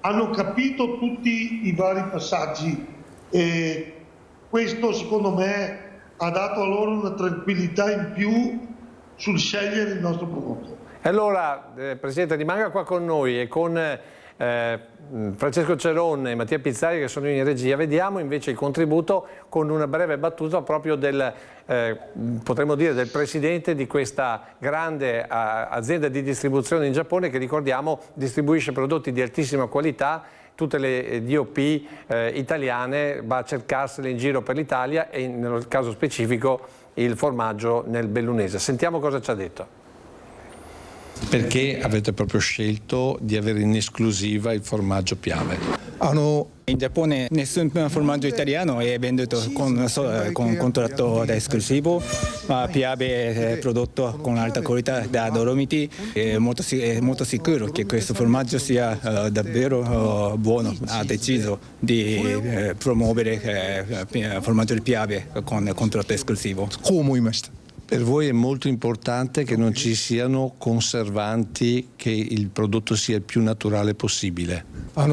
hanno capito tutti i vari passaggi e questo secondo me ha dato a loro una tranquillità in più sul scegliere il nostro prodotto. Allora, Presidente, rimanga qua con noi e con Francesco Ceron e Mattia Pizzari, che sono in regia. Vediamo invece il contributo con una breve battuta proprio potremmo dire, del presidente di questa grande azienda di distribuzione in Giappone, che, ricordiamo, distribuisce prodotti di altissima qualità, tutte le DOP italiane, va a cercarsele in giro per l'Italia e nel caso specifico il formaggio nel bellunese. Sentiamo cosa ci ha detto. Perché avete proprio scelto di avere in esclusiva il formaggio Piave? In Giappone nessun formaggio italiano è venduto con contratto esclusivo, ma Piave è prodotto con alta qualità da Dolomiti. È molto sicuro che questo formaggio sia davvero buono. Ha deciso di promuovere il formaggio di Piave con contratto esclusivo. Per voi è molto importante che non ci siano conservanti, che il prodotto sia il più naturale possibile. A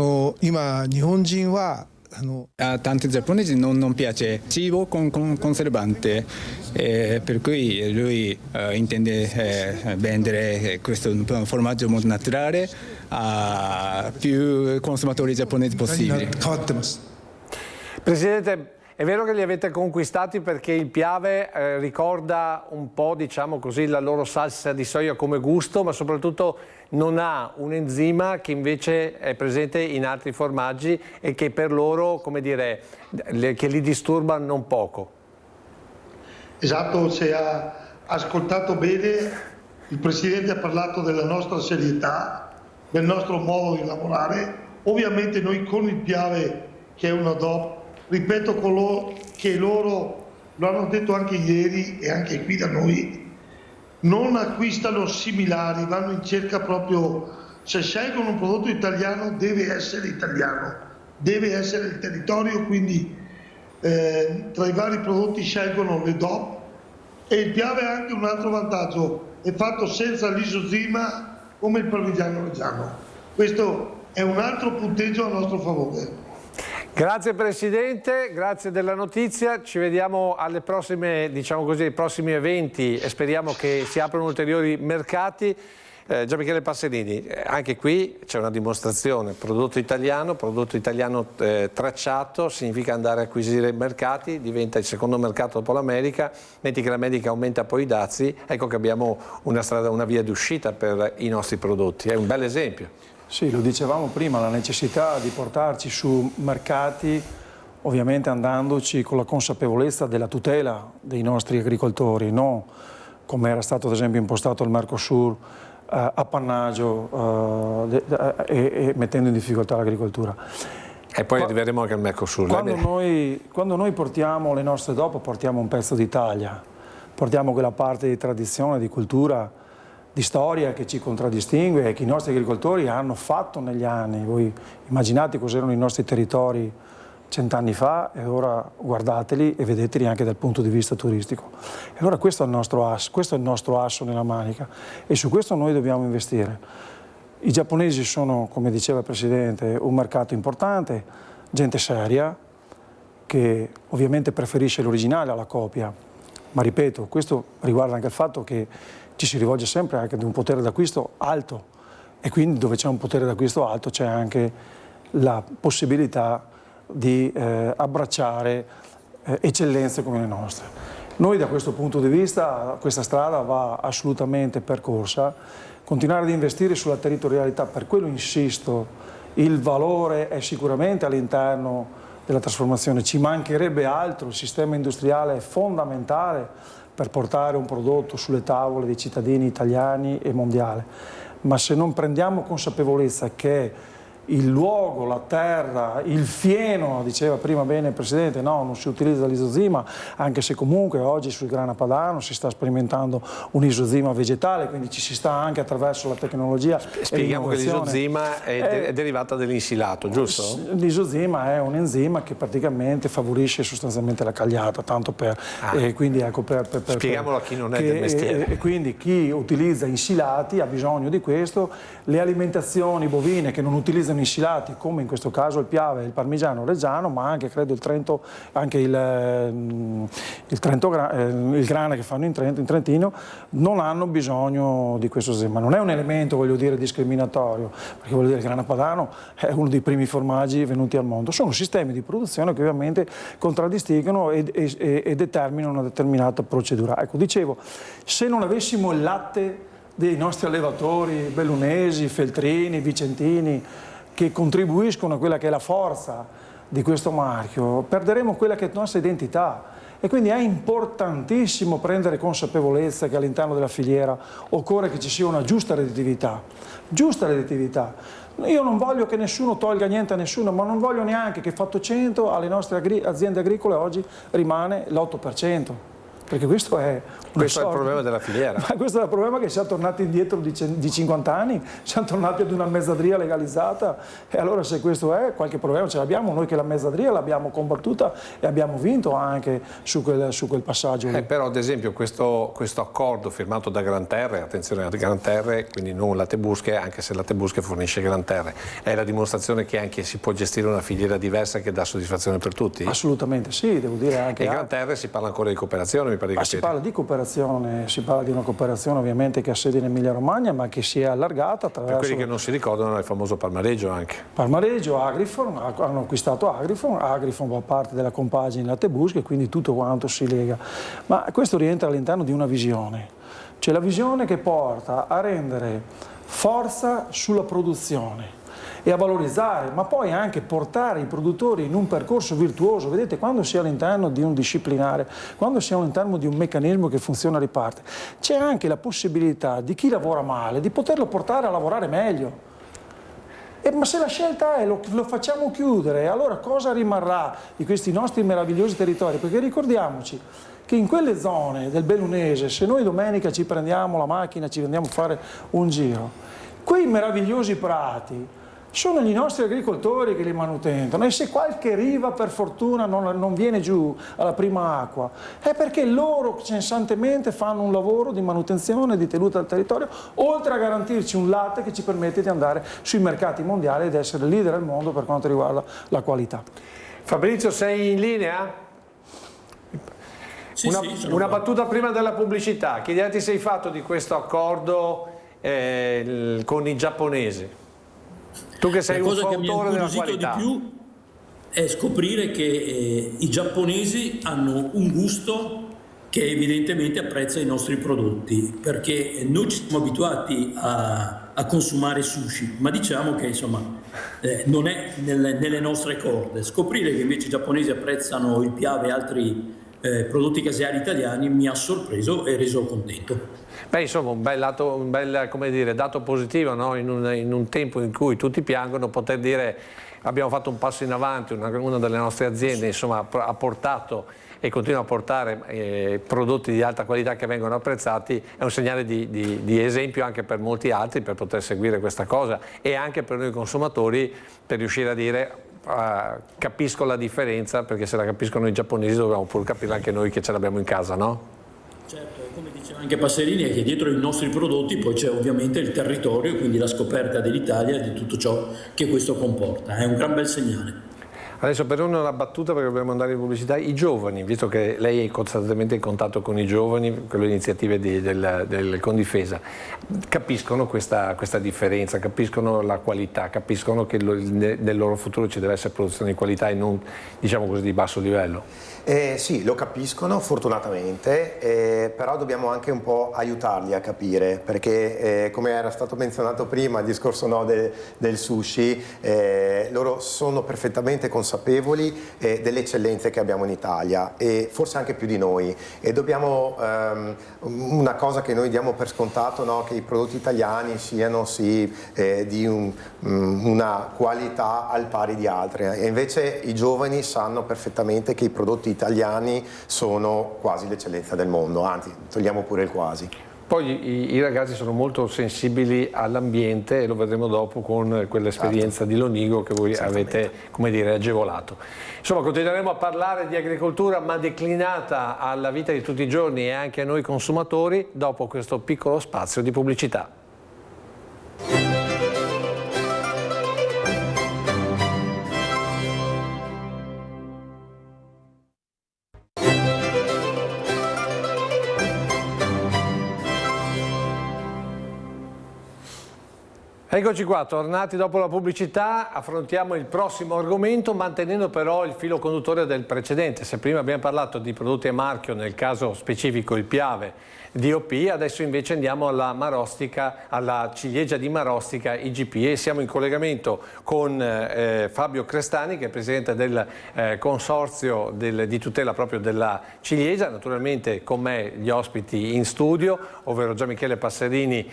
tanti giapponesi non piace cibo con conservante, per cui lui intende vendere questo formaggio molto naturale a più consumatori giapponesi possibili. Presidente, È vero che li avete conquistati perché il Piave ricorda un po', diciamo così, la loro salsa di soia come gusto, ma soprattutto non ha un enzima che invece è presente in altri formaggi e che per loro, come dire, che li disturba non poco. Esatto, se ha ascoltato bene, il Presidente ha parlato della nostra serietà, del nostro modo di lavorare. Ovviamente noi con il Piave, che è una DOP, ripeto che loro, lo hanno detto anche ieri e anche qui da noi, non acquistano similari, vanno in cerca proprio, se scelgono un prodotto italiano deve essere italiano, deve essere il territorio, quindi tra i vari prodotti scelgono le DOP, e il Piave ha anche un altro vantaggio, è fatto senza l'isozima come il parmigiano reggiano. Questo è un altro punteggio a nostro favore. Grazie Presidente, grazie della notizia, ci vediamo alle prossime, diciamo così, ai prossimi eventi e speriamo che si aprano ulteriori mercati. Gianmichele Passerini, anche qui c'è una dimostrazione, prodotto italiano tracciato, significa andare a acquisire mercati, diventa il secondo mercato dopo l'America, metti che l'America aumenta poi i dazi, ecco che abbiamo una strada, una via d'uscita per i nostri prodotti, è un bel esempio. Sì, lo dicevamo prima, la necessità di portarci su mercati, ovviamente andandoci con la consapevolezza della tutela dei nostri agricoltori, non come era stato ad esempio impostato il Mercosur, appannaggio e mettendo in difficoltà l'agricoltura. E poi arriveremo anche al Mercosur. Quando noi portiamo le nostre DOP, portiamo un pezzo d'Italia, portiamo quella parte di tradizione, di cultura, di storia che ci contraddistingue e che i nostri agricoltori hanno fatto negli anni. Voi immaginate cos'erano i nostri territori 100 anni fa e ora guardateli e vedeteli anche dal punto di vista turistico. E allora questo è il nostro asso nella manica e su questo noi dobbiamo investire. I giapponesi sono, come diceva il Presidente, un mercato importante, gente seria che ovviamente preferisce l'originale alla copia, ma ripeto, questo riguarda anche il fatto che ci si rivolge sempre anche ad un potere d'acquisto alto e quindi dove c'è un potere d'acquisto alto c'è anche la possibilità di abbracciare eccellenze come le nostre. Noi da questo punto di vista questa strada va assolutamente percorsa, continuare ad investire sulla territorialità, per quello insisto, il valore è sicuramente all'interno della trasformazione, ci mancherebbe altro, il sistema industriale è fondamentale per portare un prodotto sulle tavole dei cittadini italiani e mondiali, ma se non prendiamo consapevolezza che il luogo, la terra, il fieno, diceva prima bene il Presidente, no, non si utilizza l'isozima, anche se comunque oggi sul grana padano si sta sperimentando un isozima vegetale, quindi ci si sta anche attraverso la tecnologia. Spieghiamo che l'isozima è derivata dell'insilato, giusto? L'isozima è un enzima che praticamente favorisce sostanzialmente la cagliata, tanto per... quindi ecco, spieghiamolo a chi non è del mestiere. E quindi chi utilizza insilati ha bisogno di questo, le alimentazioni bovine che non utilizzano insilati, come in questo caso il Piave, il parmigiano reggiano, ma anche credo il Trento, anche il grana che fanno in Trentino, non hanno bisogno di questo sistema. Non è un elemento, voglio dire, discriminatorio, perché voglio dire il grana padano è uno dei primi formaggi venuti al mondo. Sono sistemi di produzione che ovviamente contraddistinguono e determinano una determinata procedura. Ecco, dicevo, se non avessimo il latte dei nostri allevatori bellunesi, feltrini, vicentini, che contribuiscono a quella che è la forza di questo marchio, perderemo quella che è la nostra identità. E quindi è importantissimo prendere consapevolezza che all'interno della filiera occorre che ci sia una giusta redditività. Giusta redditività. Io non voglio che nessuno tolga niente a nessuno, ma non voglio neanche che fatto 100 alle nostre aziende agricole oggi rimane l'8%. Perché questo è il problema della filiera. Ma questo è il problema, che siamo tornati indietro di 50 anni, siamo tornati ad una mezzadria legalizzata e allora se questo è, qualche problema ce l'abbiamo, noi che la mezzadria l'abbiamo combattuta e abbiamo vinto anche su quel passaggio. Però ad esempio questo accordo firmato da Gran Terre, attenzione, Gran Terre, quindi non Latte Busche, anche se Latte Busche fornisce Gran Terre, è la dimostrazione che anche si può gestire una filiera diversa che dà soddisfazione per tutti? Assolutamente sì, devo dire anche. E Gran Terre si parla ancora di cooperazione, mi pare di Ma capire. si parla di cooperazione, si parla di una cooperazione ovviamente che ha sede in Emilia Romagna, ma che si è allargata attraverso... Per quelli che non si ricordano, è il famoso palmareggio anche. Palmareggio, Agrifon, hanno acquistato Agrifon fa parte della compagine Lattebusche e quindi tutto quanto si lega. Ma questo rientra all'interno di una visione, cioè la visione che porta a rendere forza sulla produzione e a valorizzare, ma poi anche portare i produttori in un percorso virtuoso. Vedete, quando si è all'interno di un disciplinare, quando si è all'interno di un meccanismo che funziona a riparte, c'è anche la possibilità di chi lavora male di poterlo portare a lavorare meglio. Ma se la scelta è lo facciamo chiudere, allora cosa rimarrà di questi nostri meravigliosi territori? Perché ricordiamoci che in quelle zone del Bellunese, se noi domenica ci prendiamo la macchina, ci andiamo a fare un giro, quei meravigliosi prati sono i nostri agricoltori che li manutentano, e se qualche riva per fortuna non viene giù alla prima acqua è perché loro sensantemente fanno un lavoro di manutenzione, di tenuta del territorio, oltre a garantirci un latte che ci permette di andare sui mercati mondiali ed essere leader al mondo per quanto riguarda la qualità. Fabrizio, sei in linea? Sì, Una battuta prima della pubblicità. Che idea ti sei fatto di questo accordo con i giapponesi? Tu che sei un fautore della qualità. Di più è scoprire che i giapponesi hanno un gusto che evidentemente apprezza i nostri prodotti, perché noi ci siamo abituati a consumare sushi, ma diciamo che insomma non è nelle nostre corde. Scoprire che invece i giapponesi apprezzano il piave e altri prodotti caseari italiani mi ha sorpreso e reso contento. Beh, insomma, un bel come dire, dato positivo, no? In un tempo in cui tutti piangono, poter dire abbiamo fatto un passo in avanti, una delle nostre aziende insomma, ha portato e continua a portare prodotti di alta qualità che vengono apprezzati, è un segnale di esempio anche per molti altri per poter seguire questa cosa, e anche per noi consumatori per riuscire a dire capisco la differenza, perché se la capiscono i giapponesi dobbiamo pur capirla anche noi che ce l'abbiamo in casa, no? Certo, come diceva anche Passerini, è che dietro i nostri prodotti poi c'è ovviamente il territorio, quindi la scoperta dell'Italia e di tutto ciò che questo comporta. È un gran bel segnale. Adesso per una battuta, perché dobbiamo andare in pubblicità, i giovani, visto che lei è costantemente in contatto con i giovani, con le iniziative del Condifesa, capiscono questa differenza, capiscono la qualità, capiscono che nel loro futuro ci deve essere produzione di qualità e non, diciamo così, di basso livello? Sì, lo capiscono fortunatamente, però dobbiamo anche un po' aiutarli a capire, perché come era stato menzionato prima, il discorso del sushi, loro sono perfettamente consapevoli delle eccellenze che abbiamo in Italia, e forse anche più di noi, e dobbiamo, una cosa che noi diamo per scontato, no? Che i prodotti italiani siano sì di una qualità al pari di altri, e invece i giovani sanno perfettamente che i prodotti italiani sono quasi l'eccellenza del mondo, anzi togliamo pure il quasi. Poi i ragazzi sono molto sensibili all'ambiente, e lo vedremo dopo con quell'esperienza di Lonigo che voi avete, come dire, agevolato. Insomma, continueremo a parlare di agricoltura, ma declinata alla vita di tutti i giorni e anche a noi consumatori, dopo questo piccolo spazio di pubblicità. Eccoci qua, tornati dopo la pubblicità, affrontiamo il prossimo argomento mantenendo però il filo conduttore del precedente. Se prima abbiamo parlato di prodotti a marchio, nel caso specifico il Piave DOP, adesso invece andiamo alla marostica, alla ciliegia di Marostica IGP, e siamo in collegamento con Fabio Crestani, che è presidente del consorzio di tutela proprio della ciliegia. Naturalmente con me gli ospiti in studio, ovvero Gian Michele Passerini,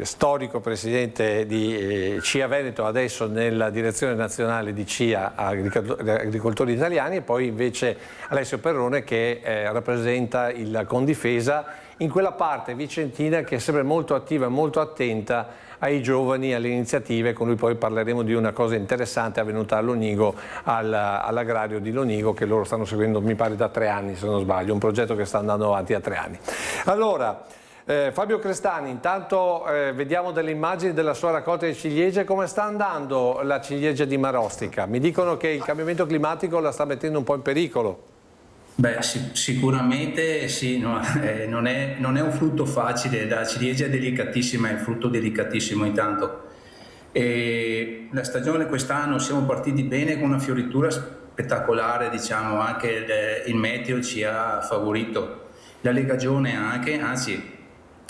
storico presidente di CIA Veneto, adesso nella direzione nazionale di CIA Agricoltori Italiani, e poi invece Alessio Perrone che rappresenta il Condifesa in quella parte vicentina che è sempre molto attiva e molto attenta ai giovani, alle iniziative. Con lui poi parleremo di una cosa interessante avvenuta a Lonigo, all'agrario di Lonigo, che loro stanno seguendo, mi pare, da 3 anni se non sbaglio, un progetto che sta andando avanti da 3 anni. Allora, Fabio Crestani, intanto vediamo delle immagini della sua raccolta di ciliegie. Come sta andando la ciliegia di Marostica? Mi dicono che il cambiamento climatico la sta mettendo un po' in pericolo. Beh, sicuramente sì, no, non è un frutto facile, la ciliegia è delicatissima, è un frutto delicatissimo intanto. E la stagione quest'anno siamo partiti bene con una fioritura spettacolare, diciamo, anche il meteo ci ha favorito, la legagione anche, anzi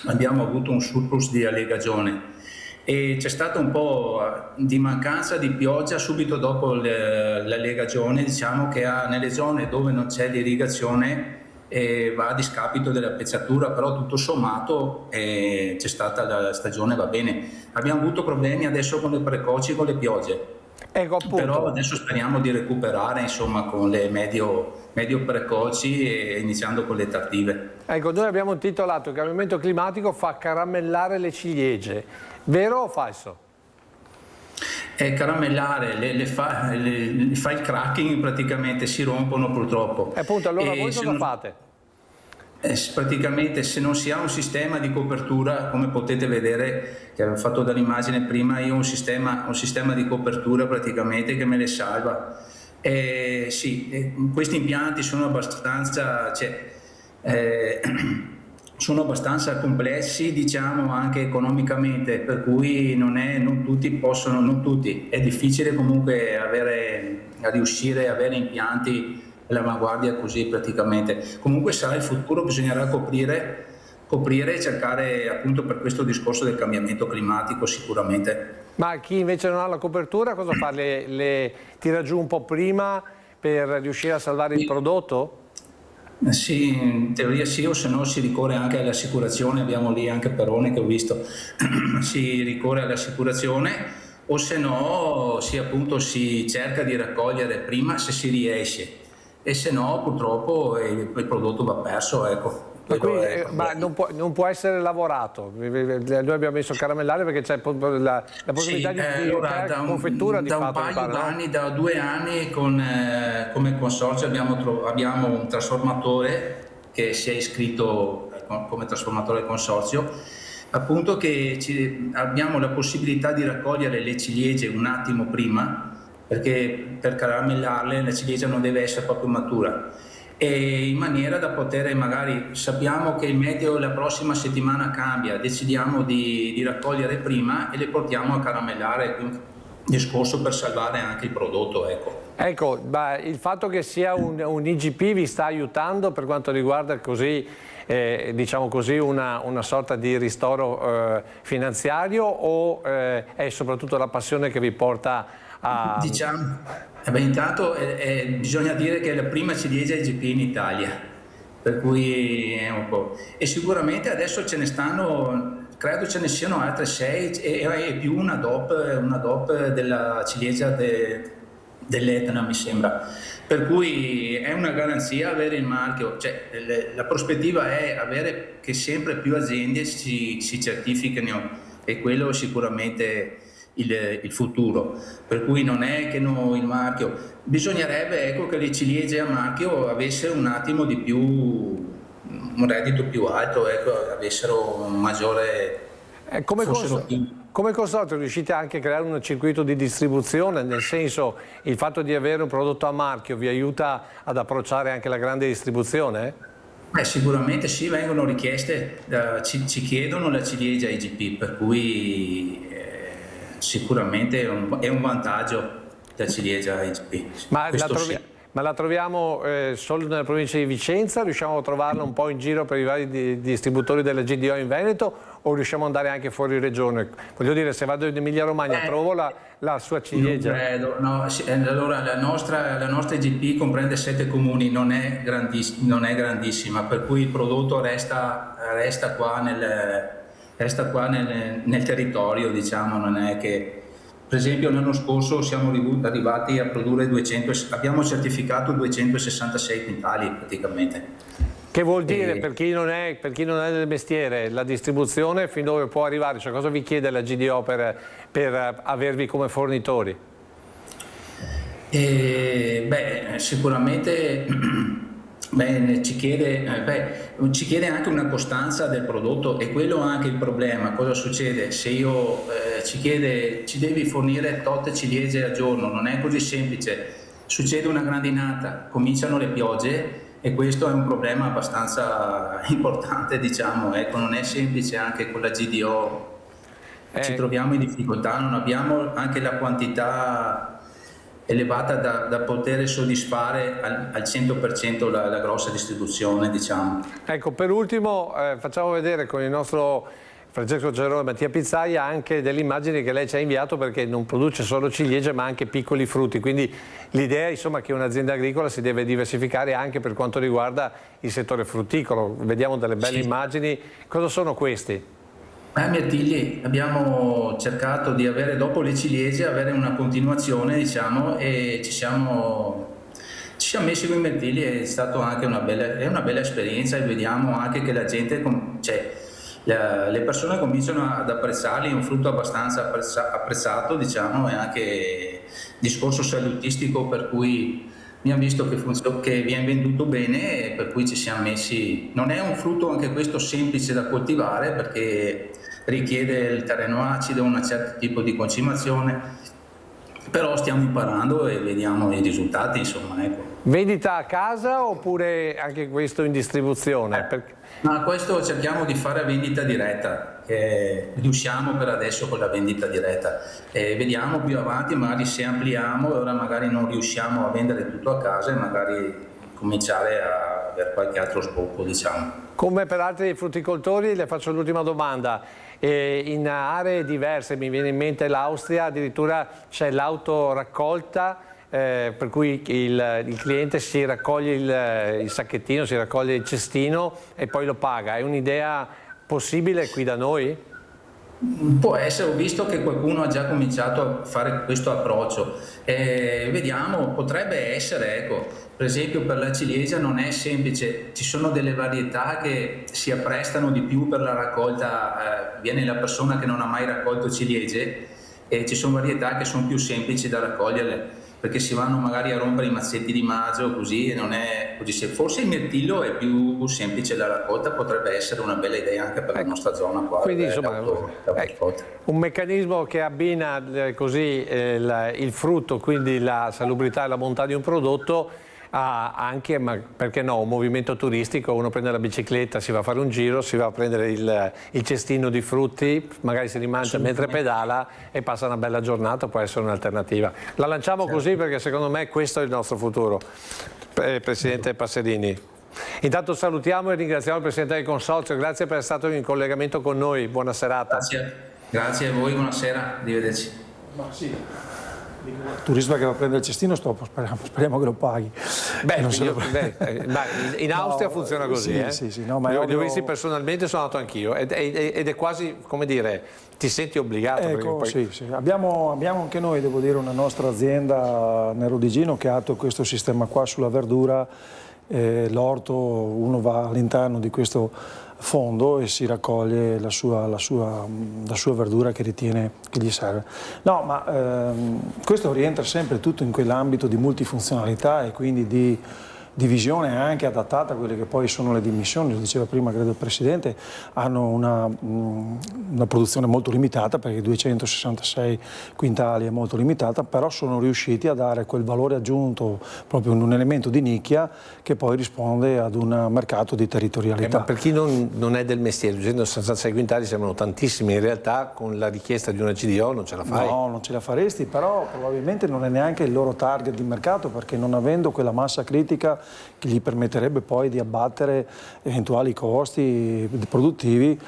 abbiamo avuto un surplus di allegagione. E c'è stata un po' di mancanza di pioggia subito dopo l'allegagione, diciamo che nelle zone dove non c'è l'irrigazione va a discapito della pezzatura, però tutto sommato c'è stata la stagione, va bene. Abbiamo avuto problemi adesso con le precoci, con le piogge, Ecco, appunto. però adesso speriamo di recuperare, insomma, con le medio precoci e iniziando con le tardive. Ecco, noi abbiamo intitolato: il cambiamento climatico fa caramellare le ciliegie. Vero o falso? Caramellare, le fa il cracking, praticamente si rompono purtroppo. Appunto, allora voi cosa fate? Praticamente se non si ha un sistema di copertura, come potete vedere che avevo fatto dall'immagine prima, io ho un sistema di copertura praticamente che me le salva. Sì, questi impianti sono abbastanza, sono abbastanza complessi, diciamo, anche economicamente, per cui non tutti, è difficile comunque riuscire a avere impianti all'avanguardia così praticamente. Comunque sarà il futuro, bisognerà coprire e cercare, appunto, per questo discorso del cambiamento climatico sicuramente. Ma chi invece non ha la copertura cosa fa? Le tira giù un po' prima per riuscire a salvare il prodotto? Sì, in teoria sì, o se no si ricorre anche all'assicurazione, abbiamo lì anche Perone che ho visto, si ricorre all'assicurazione, o se no si cerca di raccogliere prima se si riesce, e se no purtroppo il prodotto va perso, ecco. Ma non può essere lavorato. Noi abbiamo messo caramellare perché c'è la possibilità di confettura di fatto. Da 2 anni come consorzio abbiamo un trasformatore che si è iscritto come trasformatore consorzio, appunto, che abbiamo la possibilità di raccogliere le ciliegie un attimo prima, perché per caramellarle la ciliegia non deve essere proprio matura, e in maniera da poter, magari sappiamo che il meteo la prossima settimana cambia, decidiamo di raccogliere prima e le portiamo a caramellare, discorso per salvare anche il prodotto, Ecco, il fatto che sia un IGP vi sta aiutando per quanto riguarda così, diciamo così, una sorta di ristoro finanziario, o è soprattutto la passione che vi porta a... Diciamo, intanto bisogna dire che è la prima ciliegia IGP in Italia, per cui è un po'. E sicuramente adesso ce ne stanno, credo ce ne siano altre 6 e più una DOP della ciliegia dell'Etna, mi sembra. Per cui è una garanzia avere il marchio, la prospettiva è avere che sempre più aziende si certifichino, e quello sicuramente il futuro, per cui non è che il marchio, bisognerebbe che le ciliegie a marchio avessero un attimo di più, un reddito più alto, avessero un maggiore, come consorzio riuscite anche a creare un circuito di distribuzione, nel senso, il fatto di avere un prodotto a marchio vi aiuta ad approcciare anche la grande distribuzione? Sicuramente sì, vengono richieste, ci chiedono la ciliegia IGP, per cui sicuramente è un vantaggio la ciliegia IGP. Ma la troviamo solo nella provincia di Vicenza? Riusciamo a trovarla un po' in giro per i vari distributori della GDO in Veneto, o riusciamo ad andare anche fuori regione? Voglio dire, se vado in Emilia Romagna trovo la sua ciliegia? Non credo, no. Allora la nostra IGP comprende 7 comuni, non è grandissima, per cui il prodotto resta qua nel territorio, diciamo. Non è che, per esempio, l'anno scorso siamo arrivati a produrre abbiamo certificato 266 quintali praticamente. Che vuol dire, per chi non è del mestiere, la distribuzione fin dove può arrivare? Cioè, cosa vi chiede la GDO per avervi come fornitori? Sicuramente ci chiede anche una costanza del prodotto, e quello anche il problema. Cosa succede? Se io ci devi fornire tot ciliegie al giorno, non è così semplice. Succede una grandinata, cominciano le piogge e questo è un problema abbastanza importante, diciamo, ecco, non è semplice anche con la GDO, ci troviamo in difficoltà, non abbiamo anche la quantità elevata da poter soddisfare al 100% la grossa distribuzione, diciamo. Ecco, per ultimo facciamo vedere con il nostro Francesco Gerone e Mattia Pizzaia anche delle immagini che lei ci ha inviato, perché non produce solo ciliegie ma anche piccoli frutti, quindi l'idea insomma che un'azienda agricola si deve diversificare anche per quanto riguarda il settore frutticolo. Vediamo delle belle immagini. Cosa sono questi? Mirtilli, abbiamo cercato di avere dopo le ciliegie avere una continuazione, diciamo, e ci siamo messi con i mirtilli, è stata anche una bella esperienza, e vediamo anche che la gente, le persone cominciano ad apprezzarli, è un frutto abbastanza apprezzato, diciamo, e anche discorso salutistico, per cui abbiamo visto che viene venduto bene, e per cui ci siamo messi. Non è un frutto anche questo semplice da coltivare, perché richiede il terreno acido, un certo tipo di concimazione, però stiamo imparando e vediamo i risultati, insomma, ecco. Vendita a casa oppure anche questo in distribuzione? Ma questo cerchiamo di fare a vendita diretta, riusciamo per adesso con la vendita diretta, vediamo più avanti magari se ampliamo, ora magari non riusciamo a vendere tutto a casa e magari cominciare a avere qualche altro sbocco, diciamo. Come per altri frutticoltori, le faccio l'ultima domanda. In aree diverse, mi viene in mente l'Austria, addirittura c'è l'autoraccolta, per cui il cliente si raccoglie il sacchettino, si raccoglie il cestino e poi lo paga. È un'idea possibile qui da noi? Può essere, ho visto che qualcuno ha già cominciato a fare questo approccio, vediamo, potrebbe essere, ecco. Per esempio per la ciliegia non è semplice, ci sono delle varietà che si apprestano di più per la raccolta, viene la persona che non ha mai raccolto ciliegie, e ci sono varietà che sono più semplici da raccogliere, perché si vanno magari a rompere i mazzetti di maggio, così non è così. Se forse il mirtillo è più semplice la raccolta, potrebbe essere una bella idea anche per la nostra zona qua. Quindi insomma un meccanismo che abbina così il frutto, quindi la salubrità e la bontà di un prodotto, ha anche, ma perché no, un movimento turistico. Uno prende la bicicletta, si va a fare un giro, si va a prendere il cestino di frutti, magari si rimangia mentre pedala e passa una bella giornata, può essere un'alternativa. La lanciamo così perché secondo me questo è il nostro futuro. Presidente Passerini. Intanto salutiamo e ringraziamo il Presidente del Consorzio, grazie per essere stato in collegamento con noi, buona serata. Grazie a voi, buonasera, arrivederci. Il turista che va a prendere il cestino, speriamo che lo paghi. In Austria funziona così. Ma li ho visti personalmente, sono andato anch'io ed è quasi, come dire, ti senti obbligato. Ecco, poi... Abbiamo anche noi, devo dire, una nostra azienda nel Rodigino che ha atto questo sistema qua sulla verdura. L'orto, uno va all'interno di questo fondo e si raccoglie la sua verdura che ritiene che gli serve. No, ma questo rientra sempre tutto in quell'ambito di multifunzionalità e quindi di visione anche adattata a quelle che poi sono le dimensioni. Lo diceva prima, credo, il Presidente, hanno una produzione molto limitata, perché 266 quintali è molto limitata, però sono riusciti a dare quel valore aggiunto proprio in un elemento di nicchia che poi risponde ad un mercato di territorialità. Ma per chi non è del mestiere, 266 quintali sembrano tantissimi, in realtà con la richiesta di una GDO non ce la fai. No, non ce la faresti, però probabilmente non è neanche il loro target di mercato, perché non avendo quella massa critica che gli permetterebbe poi di abbattere eventuali costi produttivi,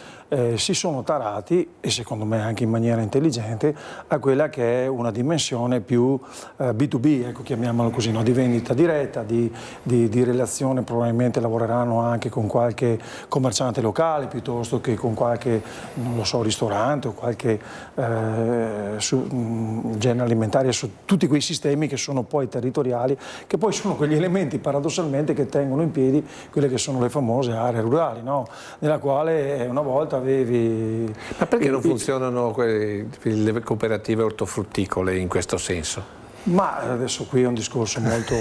si sono tarati, e secondo me anche in maniera intelligente, a quella che è una dimensione più B2B, ecco, chiamiamolo così, no? Di vendita diretta, di relazione. Probabilmente lavoreranno anche con qualche commerciante locale piuttosto che con qualche, non lo so, ristorante o qualche genere alimentare, tutti quei sistemi che sono poi territoriali, che poi sono quegli elementi paradossalmente che tengono in piedi quelle che sono le famose aree rurali, no? Nella quale una volta avevi... Ma perché non funzionano le cooperative ortofrutticole in questo senso? Ma adesso qui è un discorso molto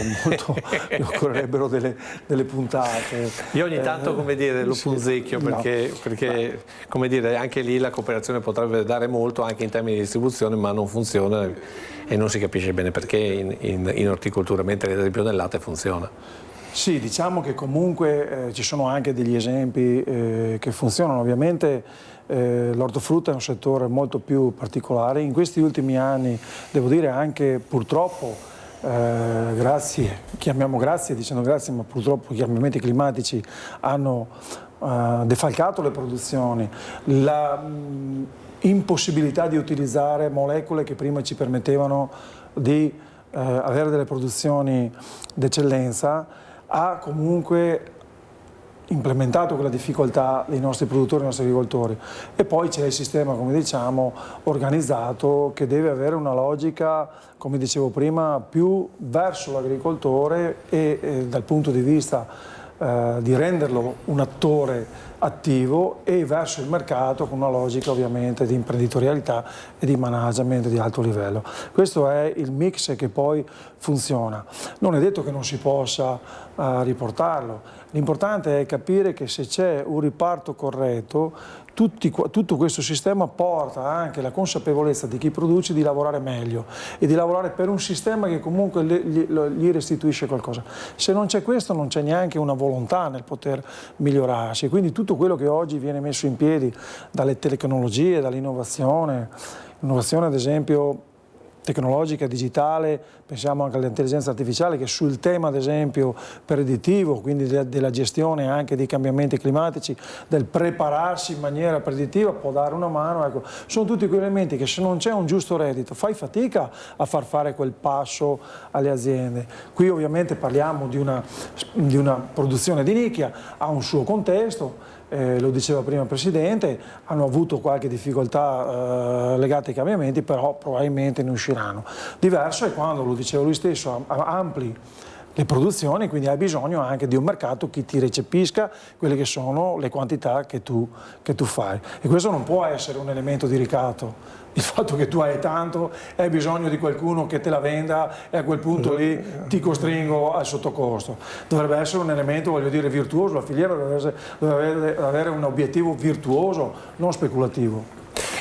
occorrerebbero delle puntate. Io ogni tanto, come dire, lo punzecchio perché come dire, anche lì la cooperazione potrebbe dare molto anche in termini di distribuzione, ma non funziona e non si capisce bene perché in orticoltura, mentre ad esempio nel latte funziona. Sì, diciamo che comunque ci sono anche degli esempi che funzionano. Ovviamente l'ortofrutta è un settore molto più particolare. In questi ultimi anni, devo dire anche purtroppo, chiamiamo grazie dicendo grazie, ma purtroppo i cambiamenti climatici hanno defalcato le produzioni. La impossibilità di utilizzare molecole che prima ci permettevano di avere delle produzioni d'eccellenza ha comunque implementato quella difficoltà dei nostri produttori, dei nostri agricoltori. E poi c'è il sistema, come diciamo, organizzato, che deve avere una logica, come dicevo prima, più verso l'agricoltore e dal punto di vista di renderlo un attore attivo, e verso il mercato con una logica ovviamente di imprenditorialità e di management di alto livello. Questo è il mix che poi funziona. Non è detto che non si possa riportarlo, l'importante è capire che se c'è un riparto corretto, tutto questo sistema porta anche la consapevolezza di chi produce di lavorare meglio e di lavorare per un sistema che comunque gli restituisce qualcosa. Se non c'è questo, non c'è neanche una volontà nel poter migliorarsi. Quindi tutto quello che oggi viene messo in piedi dalle tecnologie, dall'innovazione, ad esempio tecnologica, digitale, pensiamo anche all'intelligenza artificiale, che sul tema ad esempio predittivo, quindi della gestione anche dei cambiamenti climatici, del prepararsi in maniera predittiva, può dare una mano. Ecco, sono tutti quegli elementi che, se non c'è un giusto reddito, fai fatica a far fare quel passo alle aziende. Qui ovviamente parliamo di una produzione di nicchia, ha un suo contesto. Lo diceva prima il Presidente, hanno avuto qualche difficoltà legate ai cambiamenti, però probabilmente ne usciranno. Diverso è quando, lo diceva lui stesso, ampli le produzioni, quindi hai bisogno anche di un mercato che ti recepisca quelle che sono le quantità che tu fai. E questo non può essere un elemento di ricatto. Il fatto che tu hai tanto e hai bisogno di qualcuno che te la venda, e a quel punto lì ti costringo al sottocosto. Dovrebbe essere un elemento, voglio dire, virtuoso. La filiera deve avere un obiettivo virtuoso, non speculativo.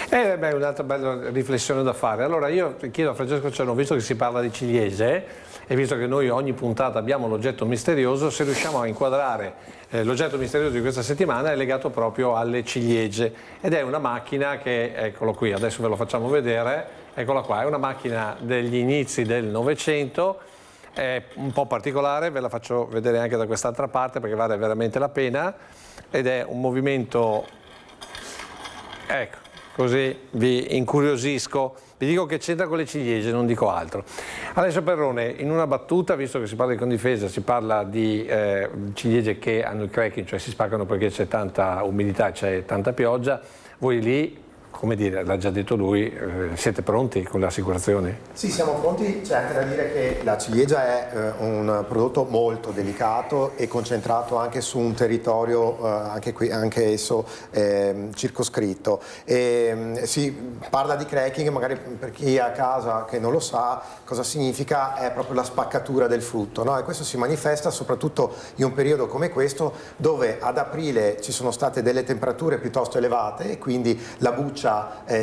Un'altra bella riflessione da fare. Allora io chiedo a Francesco Cerno, visto che si parla di ciliegie e visto che noi ogni puntata abbiamo l'oggetto misterioso, se riusciamo a inquadrare l'oggetto misterioso di questa settimana è legato proprio alle ciliegie, ed è una macchina che, eccolo qui, adesso ve lo facciamo vedere, eccola qua, è una macchina degli inizi del Novecento, è un po' particolare, ve la faccio vedere anche da quest'altra parte perché vale veramente la pena, ed è un movimento, ecco, così vi incuriosisco. Vi dico che c'entra con le ciliegie, non dico altro. Alessio Perrone, in una battuta, visto che si parla di condifesa, si parla di ciliegie che hanno il cracking, cioè si spaccano perché c'è tanta umidità, c'è tanta pioggia, voi lì, come dire, l'ha già detto lui, siete pronti con le assicurazioni? Sì, siamo pronti. C'è anche da dire che la ciliegia è un prodotto molto delicato e concentrato anche su un territorio anche esso circoscritto. Si parla di cracking, magari per chi è a casa che non lo sa cosa significa, è proprio la spaccatura del frutto, no? E questo si manifesta soprattutto in un periodo come questo, dove ad aprile ci sono state delle temperature piuttosto elevate e quindi la buccia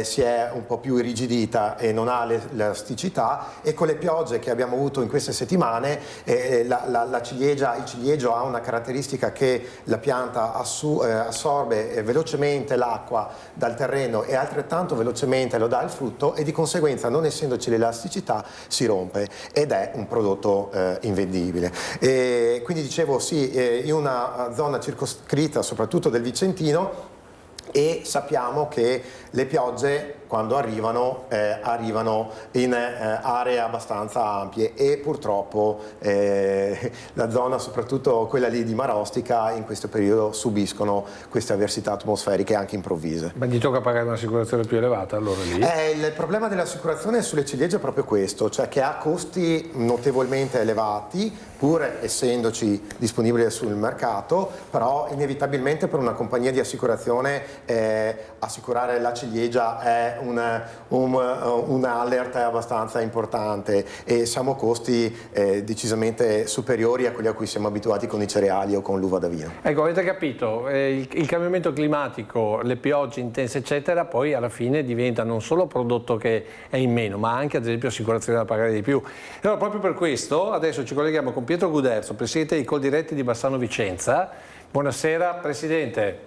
si è un po' più irrigidita e non ha l'elasticità, e con le piogge che abbiamo avuto in queste settimane il ciliegio ha una caratteristica che la pianta assorbe velocemente l'acqua dal terreno e altrettanto velocemente lo dà al frutto, e di conseguenza, non essendoci l'elasticità, si rompe ed è un prodotto invendibile. Quindi dicevo sì, in una zona circoscritta soprattutto del Vicentino, e sappiamo che le piogge, quando arrivano in aree abbastanza ampie, e purtroppo la zona, soprattutto quella lì di Marostica, in questo periodo subiscono queste avversità atmosferiche anche improvvise. Ma gli tocca pagare un'assicurazione più elevata allora lì? Il problema dell'assicurazione sulle ciliegie è proprio questo, cioè che ha costi notevolmente elevati, pur essendoci disponibile sul mercato, però inevitabilmente per una compagnia di assicurazione assicurare la ciliegia è è un alert abbastanza importante e siamo a costi decisamente superiori a quelli a cui siamo abituati con i cereali o con l'uva da vino. Ecco, avete capito, il cambiamento climatico, le piogge intense eccetera, poi alla fine diventa non solo prodotto che è in meno, ma anche ad esempio assicurazione da pagare di più. Allora proprio per questo adesso ci colleghiamo con Pietro Guderzo, presidente di Coldiretti di Bassano Vicenza. Buonasera Presidente.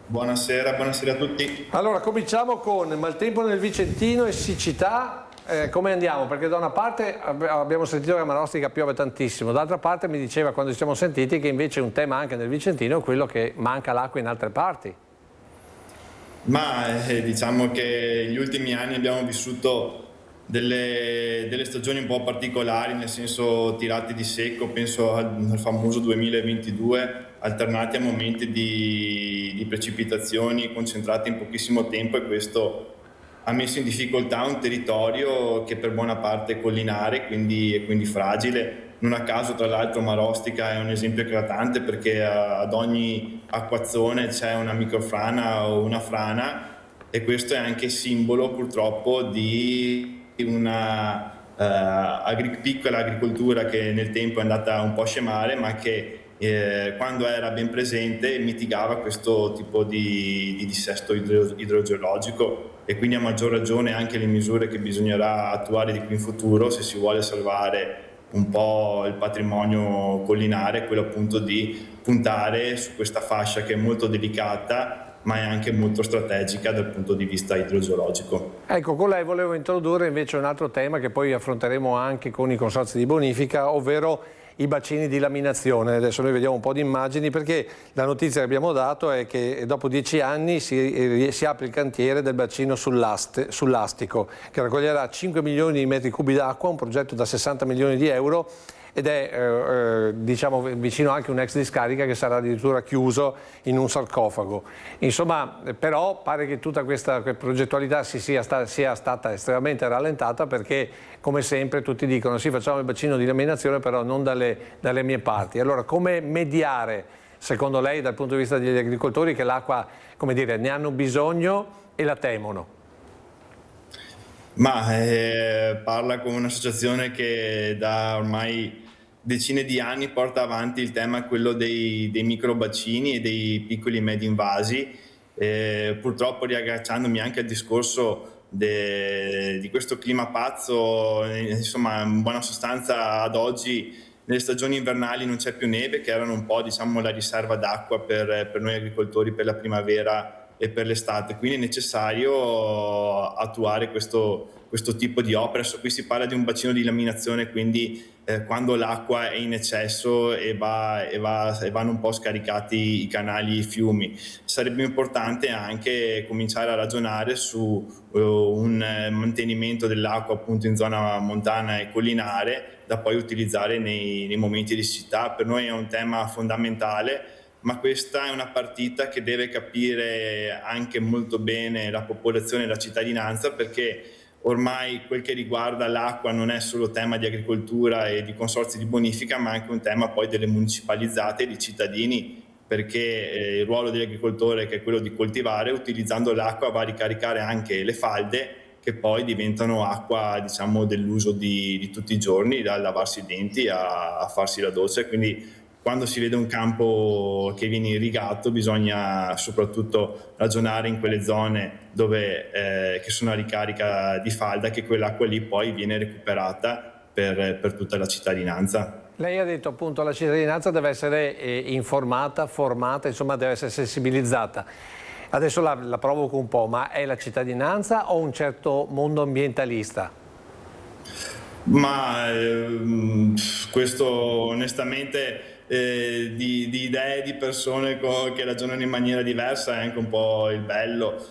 Buonasera a tutti. Allora cominciamo con maltempo nel Vicentino e siccità. Come andiamo? Perché da una parte abbiamo sentito che a Marostica piove tantissimo, dall'altra parte mi diceva quando ci siamo sentiti che invece un tema anche nel Vicentino è quello che manca l'acqua in altre parti. Ma diciamo che negli ultimi anni abbiamo vissuto delle stagioni un po' particolari, nel senso tirati di secco, penso al famoso 2022, alternati a momenti di precipitazioni concentrate in pochissimo tempo, e questo ha messo in difficoltà un territorio che per buona parte è collinare e quindi fragile. Non a caso, tra l'altro, Marostica è un esempio eclatante, perché ad ogni acquazzone c'è una microfrana o una frana, e questo è anche simbolo purtroppo di una piccola agricoltura che nel tempo è andata un po' a scemare, ma che quando era ben presente mitigava questo tipo di dissesto idrogeologico, e quindi a maggior ragione anche le misure che bisognerà attuare di qui in futuro, se si vuole salvare un po' il patrimonio collinare, quello appunto di puntare su questa fascia che è molto delicata ma è anche molto strategica dal punto di vista idrogeologico. Ecco, con lei volevo introdurre invece un altro tema che poi affronteremo anche con i consorzi di bonifica, ovvero i bacini di laminazione. Adesso noi vediamo un po' di immagini, perché la notizia che abbiamo dato è che dopo 10 anni si apre il cantiere del bacino sull'Astico, che raccoglierà 5 milioni di metri cubi d'acqua, un progetto da 60 milioni di euro, ed è diciamo vicino anche un'ex discarica che sarà addirittura chiuso in un sarcofago. Insomma, però pare che tutta questa progettualità sia stata estremamente rallentata, perché come sempre tutti dicono sì, facciamo il bacino di laminazione, però non dalle mie parti. Allora, come mediare secondo lei dal punto di vista degli agricoltori che l'acqua, come dire, ne hanno bisogno e la temono? Ma parla con un'associazione che da ormai decine di anni porta avanti il tema, quello dei microbacini e dei piccoli e medi invasi. Purtroppo, riagganciandomi anche al discorso di questo clima pazzo, insomma, in buona sostanza ad oggi nelle stagioni invernali non c'è più neve, che erano un po', diciamo, la riserva d'acqua per noi agricoltori per la primavera e per l'estate, quindi è necessario attuare questo tipo di opera. Qui si parla di un bacino di laminazione, quindi quando l'acqua è in eccesso e vanno un po' scaricati i canali, i fiumi. Sarebbe importante anche cominciare a ragionare su un mantenimento dell'acqua appunto in zona montana e collinare, da poi utilizzare nei momenti di siccità. Per noi è un tema fondamentale, ma questa è una partita che deve capire anche molto bene la popolazione e la cittadinanza, perché ormai quel che riguarda l'acqua non è solo tema di agricoltura e di consorzi di bonifica, ma anche un tema poi delle municipalizzate e dei cittadini, perché il ruolo dell'agricoltore, che è quello di coltivare, utilizzando l'acqua va a ricaricare anche le falde, che poi diventano acqua, diciamo, dell'uso di tutti i giorni, da lavarsi i denti a farsi la doccia. Quindi quando si vede un campo che viene irrigato bisogna soprattutto ragionare in quelle zone dove che sono a ricarica di falda, che quell'acqua lì poi viene recuperata per tutta la cittadinanza. Lei ha detto appunto la cittadinanza deve essere informata, formata, insomma deve essere sensibilizzata. Adesso la provoco un po', ma è la cittadinanza o un certo mondo ambientalista? Ma questo onestamente di idee di persone che ragionano in maniera diversa è anche un po' il bello.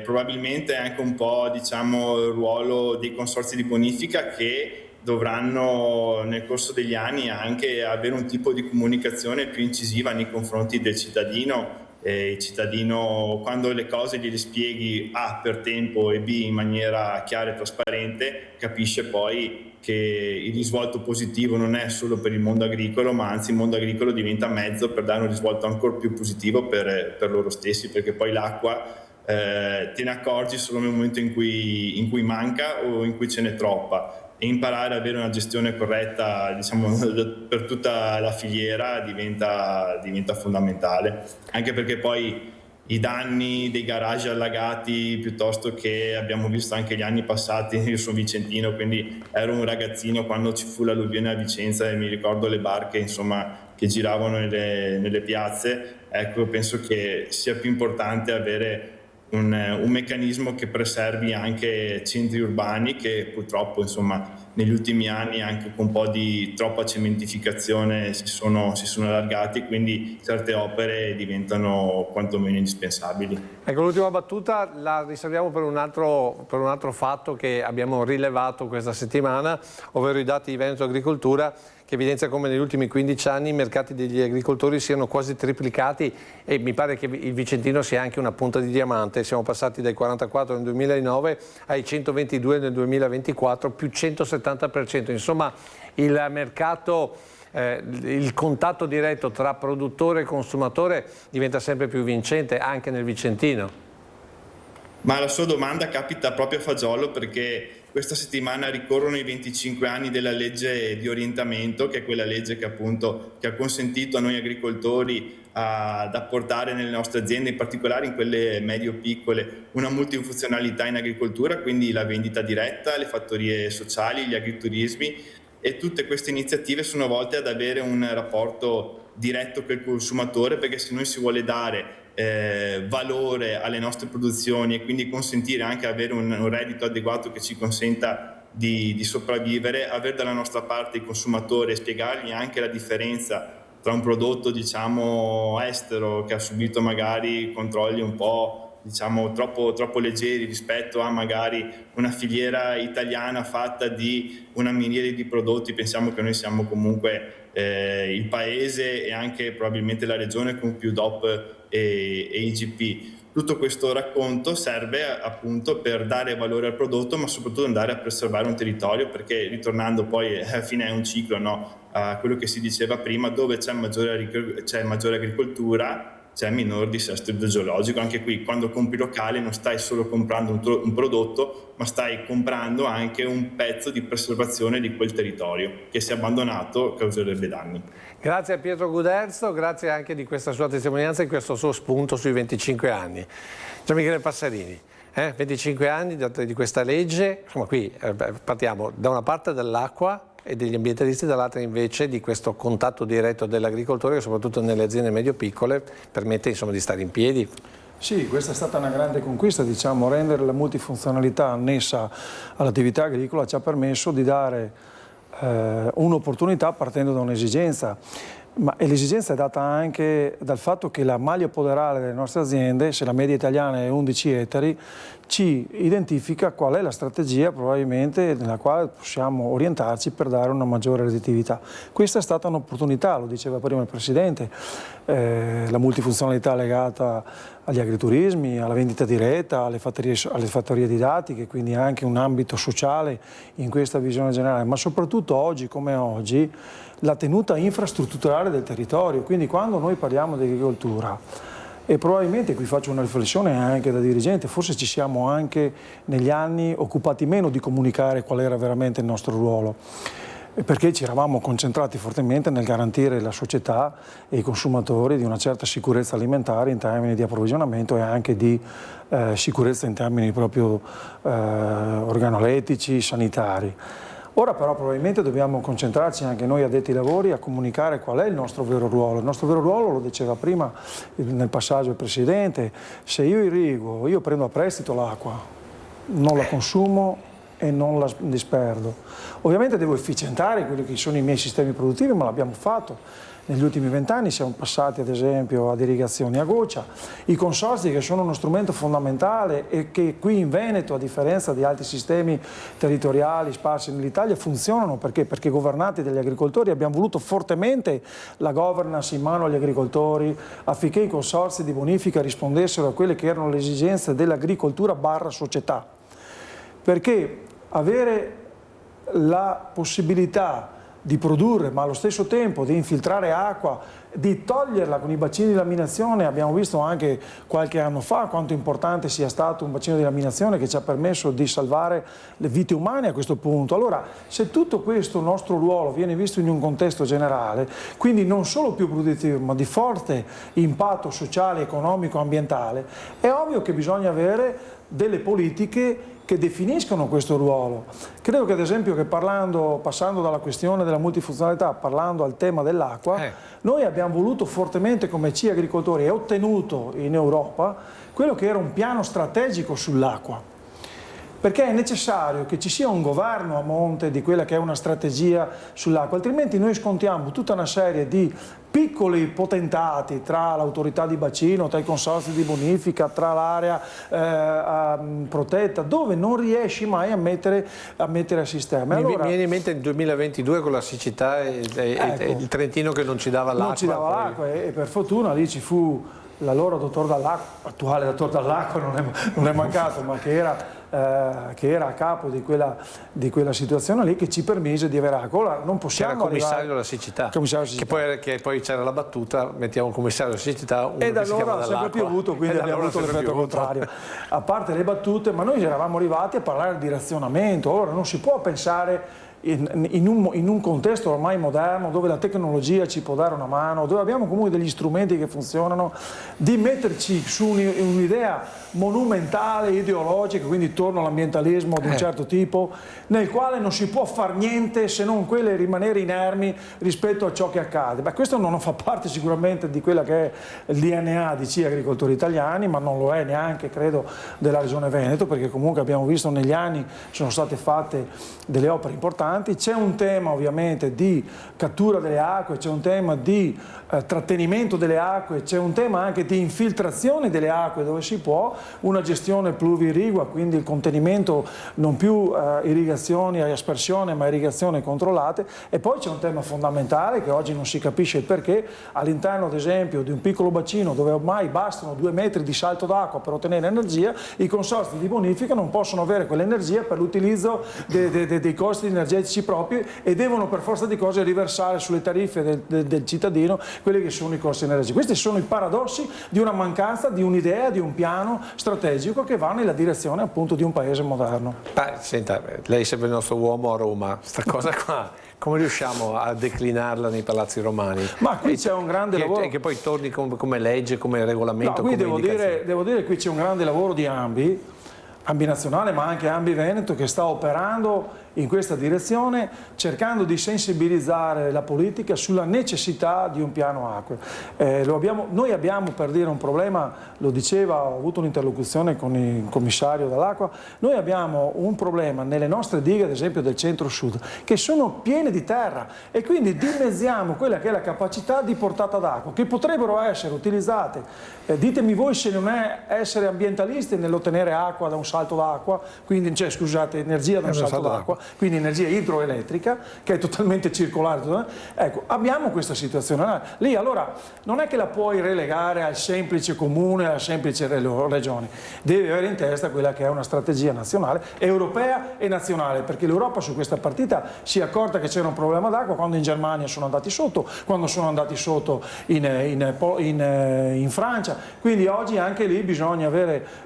Probabilmente è anche un po', diciamo, il ruolo dei consorzi di bonifica, che dovranno nel corso degli anni anche avere un tipo di comunicazione più incisiva nei confronti del cittadino. Il cittadino, quando le cose gliele spieghi A per tempo e B in maniera chiara e trasparente, capisce poi che il risvolto positivo non è solo per il mondo agricolo, ma anzi il mondo agricolo diventa mezzo per dare un risvolto ancora più positivo per loro stessi, perché poi l'acqua te ne accorgi solo nel momento in cui manca o in cui ce n'è troppa, e imparare ad avere una gestione corretta, diciamo, per tutta la filiera diventa fondamentale, anche perché poi i danni dei garage allagati, piuttosto che abbiamo visto anche gli anni passati, io sono vicentino, quindi ero un ragazzino quando ci fu l'alluvione a Vicenza e mi ricordo le barche, insomma, che giravano nelle piazze. Ecco, penso che sia più importante avere un meccanismo che preservi anche centri urbani che purtroppo, insomma, negli ultimi anni, anche con un po' di troppa cementificazione, si sono allargati, quindi certe opere diventano quantomeno indispensabili. Ecco, l'ultima battuta la riserviamo per un altro fatto che abbiamo rilevato questa settimana, ovvero i dati di Veneto Agricoltura, che evidenzia come negli ultimi 15 anni i mercati degli agricoltori siano quasi triplicati, e mi pare che il Vicentino sia anche una punta di diamante. Siamo passati dai 44 nel 2009 ai 122 nel 2024, più 170%. Insomma, il mercato, il contatto diretto tra produttore e consumatore diventa sempre più vincente anche nel Vicentino. Ma la sua domanda capita proprio a fagiolo, perché questa settimana ricorrono i 25 anni della legge di orientamento, che è quella legge che appunto ha consentito a noi agricoltori ad apportare nelle nostre aziende, in particolare in quelle medio-piccole, una multifunzionalità in agricoltura, quindi la vendita diretta, le fattorie sociali, gli agriturismi, e tutte queste iniziative sono volte ad avere un rapporto diretto con il consumatore, perché se noi si vuole dare valore alle nostre produzioni e quindi consentire anche avere un reddito adeguato che ci consenta di sopravvivere, avere dalla nostra parte i consumatori e spiegargli anche la differenza tra un prodotto, diciamo, estero, che ha subito magari controlli un po', diciamo, troppo leggeri rispetto a magari una filiera italiana fatta di una miriade di prodotti. Pensiamo che noi siamo comunque il paese e anche probabilmente la regione con più DOP e IGP. Tutto questo racconto serve appunto per dare valore al prodotto, ma soprattutto andare a preservare un territorio, perché ritornando poi alla fine è un ciclo, no? A quello che si diceva prima, dove c'è maggiore agricoltura c'è minor dissesto idrogeologico. Anche qui, quando compri locale, non stai solo comprando un prodotto, ma stai comprando anche un pezzo di preservazione di quel territorio che, se abbandonato, causerebbe danni. Grazie a Pietro Guderzo, grazie anche di questa sua testimonianza e questo suo spunto sui 25 anni. Gian Michele Passerini, 25 anni di questa legge, insomma qui partiamo da una parte dall'acqua e degli ambientalisti, dall'altra invece di questo contatto diretto dell'agricoltore, che soprattutto nelle aziende medio-piccole permette, insomma, di stare in piedi. Sì, questa è stata una grande conquista, diciamo, rendere la multifunzionalità annessa all'attività agricola ci ha permesso di dare un'opportunità partendo da un'esigenza, e l'esigenza è data anche dal fatto che la maglia poderale delle nostre aziende, se la media italiana è 11 ettari, ci identifica qual è la strategia probabilmente nella quale possiamo orientarci per dare una maggiore redditività. Questa è stata un'opportunità, lo diceva prima il Presidente, la multifunzionalità legata agli agriturismi, alla vendita diretta, alle fattorie didattiche, quindi anche un ambito sociale in questa visione generale, ma soprattutto oggi come oggi la tenuta infrastrutturale del territorio. Quindi quando noi parliamo di agricoltura, e probabilmente qui faccio una riflessione anche da dirigente, forse ci siamo anche negli anni occupati meno di comunicare qual era veramente il nostro ruolo, perché ci eravamo concentrati fortemente nel garantire la società e i consumatori di una certa sicurezza alimentare in termini di approvvigionamento e anche di sicurezza in termini proprio organolettici, sanitari. Ora però probabilmente dobbiamo concentrarci anche noi addetti ai lavori a comunicare qual è il nostro vero ruolo. Il nostro vero ruolo, lo diceva prima nel passaggio il Presidente, se io irrigo, io prendo a prestito l'acqua, non la consumo e non la disperdo. Ovviamente devo efficientare quelli che sono i miei sistemi produttivi, ma l'abbiamo fatto. Negli ultimi 20 anni siamo passati ad esempio ad irrigazioni a goccia, i consorzi che sono uno strumento fondamentale e che qui in Veneto, a differenza di altri sistemi territoriali sparsi nell'Italia, funzionano perché governati dagli agricoltori. Abbiamo voluto fortemente la governance in mano agli agricoltori affinché i consorzi di bonifica rispondessero a quelle che erano le esigenze dell'agricoltura / società, perché avere la possibilità di produrre, ma allo stesso tempo di infiltrare acqua, di toglierla con i bacini di laminazione. Abbiamo visto anche qualche anno fa quanto importante sia stato un bacino di laminazione che ci ha permesso di salvare le vite umane a questo punto. Allora, se tutto questo nostro ruolo viene visto in un contesto generale, quindi non solo più produttivo, ma di forte impatto sociale, economico, ambientale, è ovvio che bisogna avere delle politiche che definiscono questo ruolo. Credo che ad esempio che passando dalla questione della multifunzionalità, parlando al tema dell'acqua, noi abbiamo voluto fortemente come CI Agricoltori e ottenuto in Europa quello che era un piano strategico sull'acqua. Perché è necessario che ci sia un governo a monte di quella che è una strategia sull'acqua, altrimenti noi scontiamo tutta una serie di piccoli potentati tra l'autorità di bacino, tra i consorzi di bonifica, tra l'area protetta, dove non riesci mai a mettere a sistema. Mi viene in mente il 2022 con la siccità e il Trentino che non ci dava l'acqua. Non ci dava l'acqua e per fortuna lì ci fu l'allora dottor Dall'Acqua, attuale dottor Dall'Acqua non è mancato, ma che era a capo di quella situazione lì, che ci permise di avere acqua. Ora non possiamo era commissario della siccità, che poi c'era la battuta, mettiamo il commissario della siccità, uno e da che si chiama allora ha sempre piovuto, quindi abbiamo avuto l'effetto contrario. A parte le battute, ma noi eravamo arrivati a parlare di razionamento. Ora non si può pensare in un contesto ormai moderno, dove la tecnologia ci può dare una mano, dove abbiamo comunque degli strumenti che funzionano, di metterci su un'idea monumentale, ideologica, quindi torno all'ambientalismo di un certo tipo, nel quale non si può far niente se non rimanere inermi rispetto a ciò che accade. Beh, questo non fa parte sicuramente di quella che è il DNA di CI Agricoltori Italiani, ma non lo è neanche, credo, della Regione Veneto, perché comunque abbiamo visto negli anni sono state fatte delle opere importanti. C'è un tema ovviamente di cattura delle acque, c'è un tema di trattenimento delle acque, c'è un tema anche di infiltrazione delle acque dove si può, una gestione pluvio-irrigua, quindi il contenimento non più irrigazioni a aspersione ma irrigazioni controllate. E poi c'è un tema fondamentale che oggi non si capisce il perché, all'interno ad esempio di un piccolo bacino dove ormai bastano 2 metri di salto d'acqua per ottenere energia, i consorzi di bonifica non possono avere quell'energia per l'utilizzo dei costi energetici propri e devono per forza di cose riversare sulle tariffe del cittadino quelli che sono i costi energetici. Questi sono i paradossi di una mancanza di un'idea, di un piano strategico che va nella direzione appunto di un paese moderno. Senta, lei è sempre il nostro uomo a Roma, sta cosa qua come riusciamo a declinarla nei palazzi romani? Ma qui c'è un grande lavoro. E che poi torni come legge, come regolamento, no, qui come devo dire che qui c'è un grande lavoro di ANBI nazionale, ma anche ANBI Veneto, che sta operando in questa direzione, cercando di sensibilizzare la politica sulla necessità di un piano acque. Noi abbiamo, per dire, un problema, lo diceva, ho avuto un'interlocuzione con il commissario dell'acqua, noi abbiamo un problema nelle nostre dighe, ad esempio del centro-sud, che sono piene di terra e quindi dimezziamo quella che è la capacità di portata d'acqua, che potrebbero essere utilizzate, ditemi voi se non è essere ambientalisti nell'ottenere acqua da un salto d'acqua, quindi scusate, energia da un salto d'acqua, quindi energia idroelettrica che è totalmente circolare. Ecco, abbiamo questa situazione lì. Allora non è che la puoi relegare al semplice comune, alla semplice regione, devi avere in testa quella che è una strategia nazionale, europea e nazionale, perché l'Europa su questa partita si è accorta che c'era un problema d'acqua quando in Germania sono andati sotto, quando sono andati sotto in Francia, quindi oggi anche lì bisogna avere,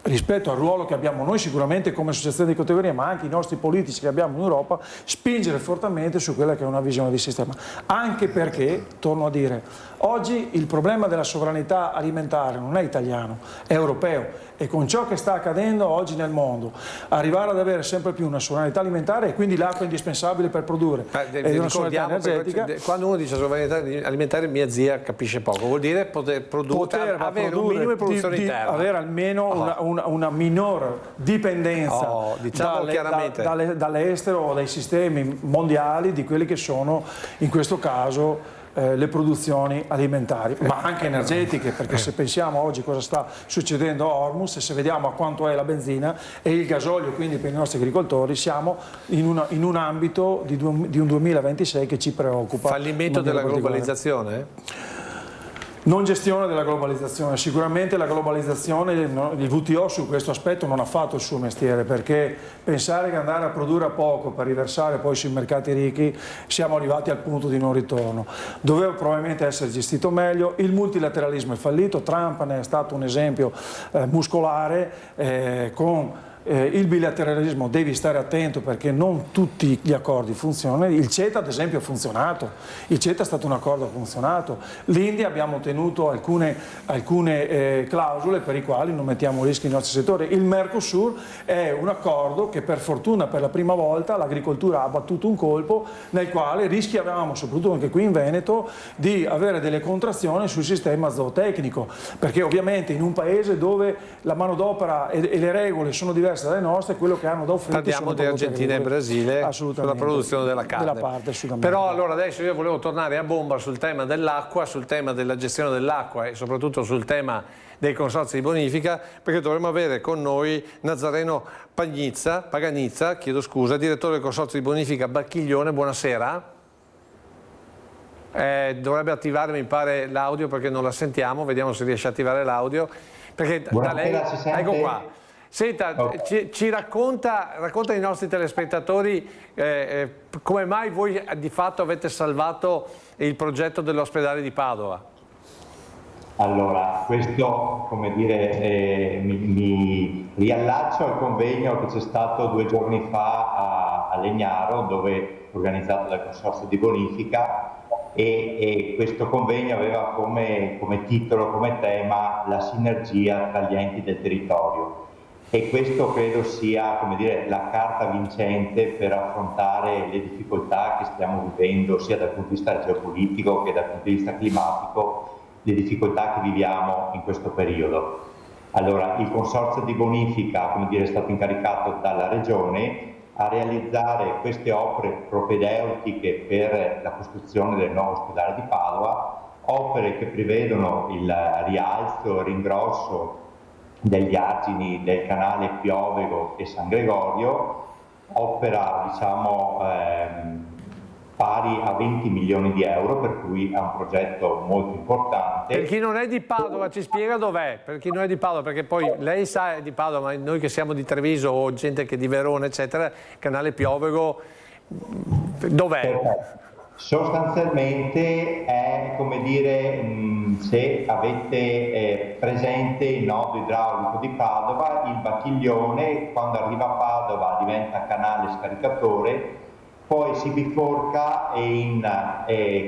rispetto al ruolo che abbiamo noi sicuramente come associazione di categoria, ma anche i nostri politici che abbiamo in Europa, spingere fortemente su quella che è una visione di sistema. Anche perché, torno a dire, oggi il problema della sovranità alimentare non è italiano, è europeo, e con ciò che sta accadendo oggi nel mondo, arrivare ad avere sempre più una sovranità alimentare e quindi l'acqua è indispensabile per produrre e una sovranità energetica. Quando uno dice sovranità alimentare, mia zia capisce poco, vuol dire poter avere un minimo di produzione interna, avere almeno una minor dipendenza dall'estero o dai sistemi mondiali di quelli che sono in questo caso le produzioni alimentari, ma anche energetiche, perché se pensiamo oggi cosa sta succedendo a Hormuz e se vediamo a quanto è la benzina e il gasolio, quindi per i nostri agricoltori siamo in un ambito di un 2026 che ci preoccupa. Fallimento della globalizzazione? Non gestione della globalizzazione, sicuramente la globalizzazione, il WTO su questo aspetto non ha fatto il suo mestiere, perché pensare che andare a produrre a poco per riversare poi sui mercati ricchi, siamo arrivati al punto di non ritorno. Doveva probabilmente essere gestito meglio, il multilateralismo è fallito, Trump ne è stato un esempio muscolare con il bilateralismo. Devi stare attento perché non tutti gli accordi funzionano. Il CETA ad esempio ha funzionato, il CETA è stato un accordo funzionato, l'India abbiamo ottenuto alcune clausole per i quali non mettiamo a rischio i nostri settori, il Mercosur è un accordo che per fortuna per la prima volta l'agricoltura ha battuto un colpo nel quale rischiavamo, soprattutto anche qui in Veneto, di avere delle contrazioni sul sistema zootecnico, perché ovviamente in un paese dove la manodopera e le regole sono diverse dalle nostre, quello che hanno da offrire. Parliamo di Argentina e Brasile sulla produzione della carne. Della parte sudamericana. Però allora adesso io volevo tornare a bomba sul tema dell'acqua, sul tema della gestione dell'acqua e soprattutto sul tema dei consorzi di bonifica, perché dovremmo avere con noi Nazareno Paganizza, direttore del consorzio di bonifica Bacchiglione. Buonasera. Dovrebbe attivare, mi pare, l'audio perché non la sentiamo, vediamo se riesce a attivare l'audio. Perché da lei, ecco qua. Senta, ci racconta ai nostri telespettatori come mai voi di fatto avete salvato il progetto dell'ospedale di Padova. Allora, questo, come dire, mi riallaccio al convegno che c'è stato 2 giorni fa a Legnaro, dove organizzato dal Consorzio di Bonifica, e questo convegno aveva come titolo, come tema, la sinergia tra gli enti del territorio. E questo credo sia, come dire, la carta vincente per affrontare le difficoltà che stiamo vivendo sia dal punto di vista geopolitico che dal punto di vista climatico, le difficoltà che viviamo in questo periodo. Allora, il Consorzio di Bonifica, come dire, è stato incaricato dalla Regione a realizzare queste opere propedeutiche per la costruzione del nuovo ospedale di Padova, opere che prevedono il rialzo, il ringrosso degli argini del canale Piovego e San Gregorio, opera diciamo pari a 20 milioni di euro, per cui è un progetto molto importante. Per chi non è di Padova ci spiega dov'è, per chi non è di Padova, perché poi lei sa è di Padova, ma noi che siamo di Treviso o gente che è di Verona eccetera, canale Piovego dov'è? Sostanzialmente è, come dire, se avete presente il nodo idraulico di Padova, il Bacchiglione quando arriva a Padova diventa canale scaricatore, poi si biforca in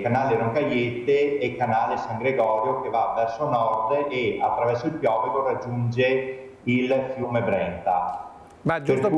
canale Roncaiette e canale San Gregorio che va verso nord e attraverso il Piovego raggiunge il fiume Brenta. Ma giusto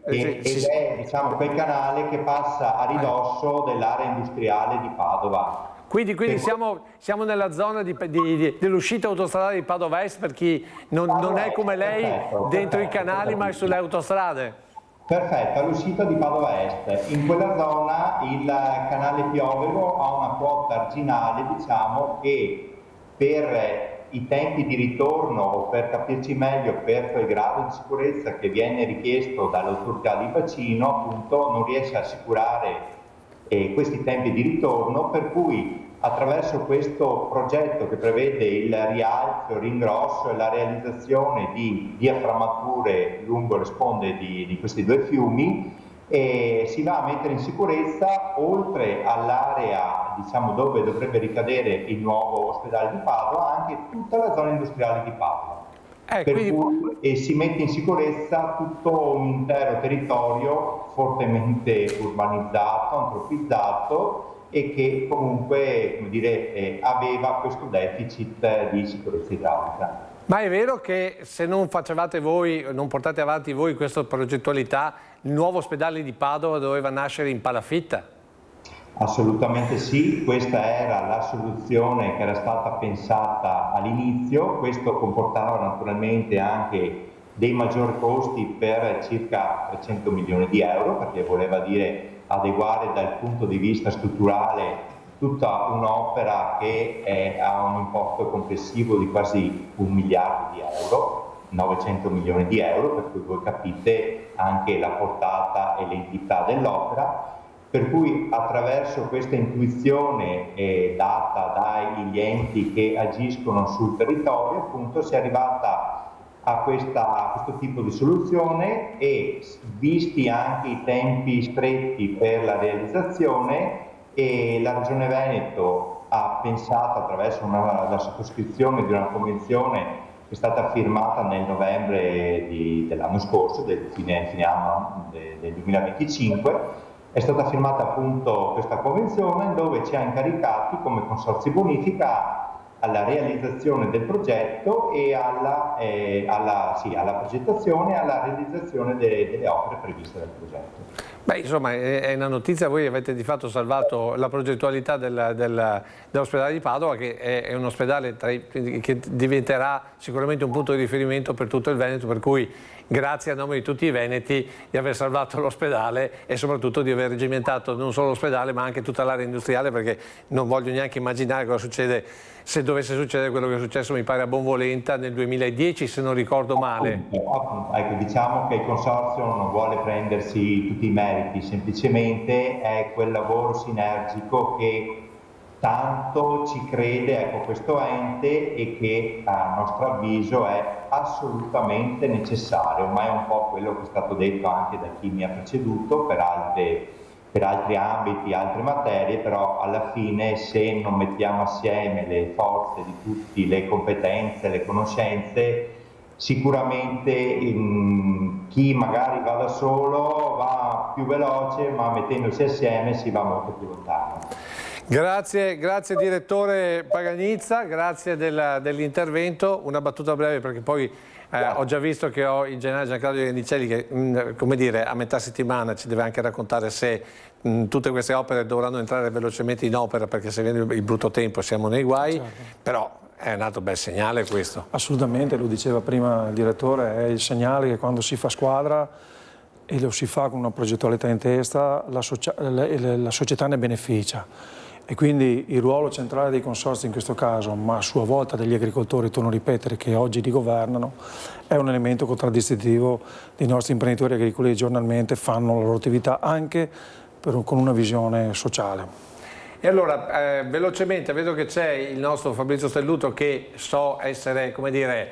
ed è diciamo quel canale che passa a ridosso dell'area industriale di Padova. Quindi siamo nella zona dell'uscita autostradale di Padova Est, per chi non è come lei dentro i canali ma è sulle autostrade. Perfetto, all'uscita di Padova Est. In quella zona il canale Piovego ha una quota arginale, diciamo, che per i tempi di ritorno, o per capirci meglio, per quel grado di sicurezza che viene richiesto dall'autorità di bacino, appunto non riesce a assicurare questi tempi di ritorno, per cui attraverso questo progetto che prevede il rialzo, il ringrosso e la realizzazione di diaframmature lungo le sponde di questi 2 fiumi, si va a mettere in sicurezza, oltre all'area diciamo dove dovrebbe ricadere il nuovo ospedale di Padova, anche tutta la zona industriale di Padova. E si mette in sicurezza tutto un intero territorio fortemente urbanizzato, antropizzato, e che comunque, come dire, aveva questo deficit di sicurezza idraulica. Ma è vero che se non facevate voi, non portate avanti voi questa progettualità, il nuovo ospedale di Padova doveva nascere in palafitta? Assolutamente sì, questa era la soluzione che era stata pensata all'inizio. Questo comportava naturalmente anche dei maggiori costi per circa 300 milioni di euro, perché voleva dire adeguare dal punto di vista strutturale tutta un'opera che ha un importo complessivo di quasi 1 miliardo di euro, 900 milioni di euro, per cui voi capite anche la portata e l'entità dell'opera. per cui attraverso questa intuizione data dagli enti che agiscono sul territorio, appunto, si è arrivata a questo tipo di soluzione, e visti anche i tempi stretti per la realizzazione, la Regione Veneto ha pensato, attraverso la sottoscrizione di una convenzione che è stata firmata nel novembre dell'anno scorso, fine anno del 2025, è stata firmata appunto questa convenzione, dove ci ha incaricati come Consorzio Bonifica alla realizzazione del progetto e alla progettazione e alla realizzazione delle opere previste dal progetto. Beh, insomma, è una notizia. Voi avete di fatto salvato la progettualità dell'ospedale di Padova, che è un ospedale che diventerà sicuramente un punto di riferimento per tutto il Veneto, per cui grazie a nome di tutti i veneti di aver salvato l'ospedale e soprattutto di aver regimentato non solo l'ospedale ma anche tutta l'area industriale, perché non voglio neanche immaginare cosa succede se dovesse succedere quello che è successo, mi pare, a Bonvolenta nel 2010, se non ricordo male. Ecco, diciamo che il Consorzio non vuole prendersi tutti i meriti, semplicemente è quel lavoro sinergico che tanto ci crede, ecco, questo ente, e che a nostro avviso è assolutamente necessario, ma è un po' quello che è stato detto anche da chi mi ha preceduto per altri ambiti, altre materie, però alla fine, se non mettiamo assieme le forze di tutti, le competenze, le conoscenze, sicuramente chi magari va da solo va più veloce, ma mettendosi assieme si va molto più lontano. Grazie direttore Paganizza, grazie dell'intervento. Una battuta breve, perché poi ho già visto che ho il generale Giancarlo Iannicelli che, come dire, a metà settimana ci deve anche raccontare se tutte queste opere dovranno entrare velocemente in opera, perché se viene il brutto tempo siamo nei guai, certo. Però è un altro bel segnale questo. Assolutamente, lo diceva prima il direttore, è il segnale che quando si fa squadra e lo si fa con una progettualità in testa, la società ne beneficia. E quindi il ruolo centrale dei consorzi in questo caso, ma a sua volta degli agricoltori, torno a ripetere, che oggi li governano, è un elemento contraddistintivo dei nostri imprenditori agricoli che giornalmente fanno la loro attività anche con una visione sociale. E allora, velocemente, vedo che c'è il nostro Fabrizio Stelluto, che so essere, come dire,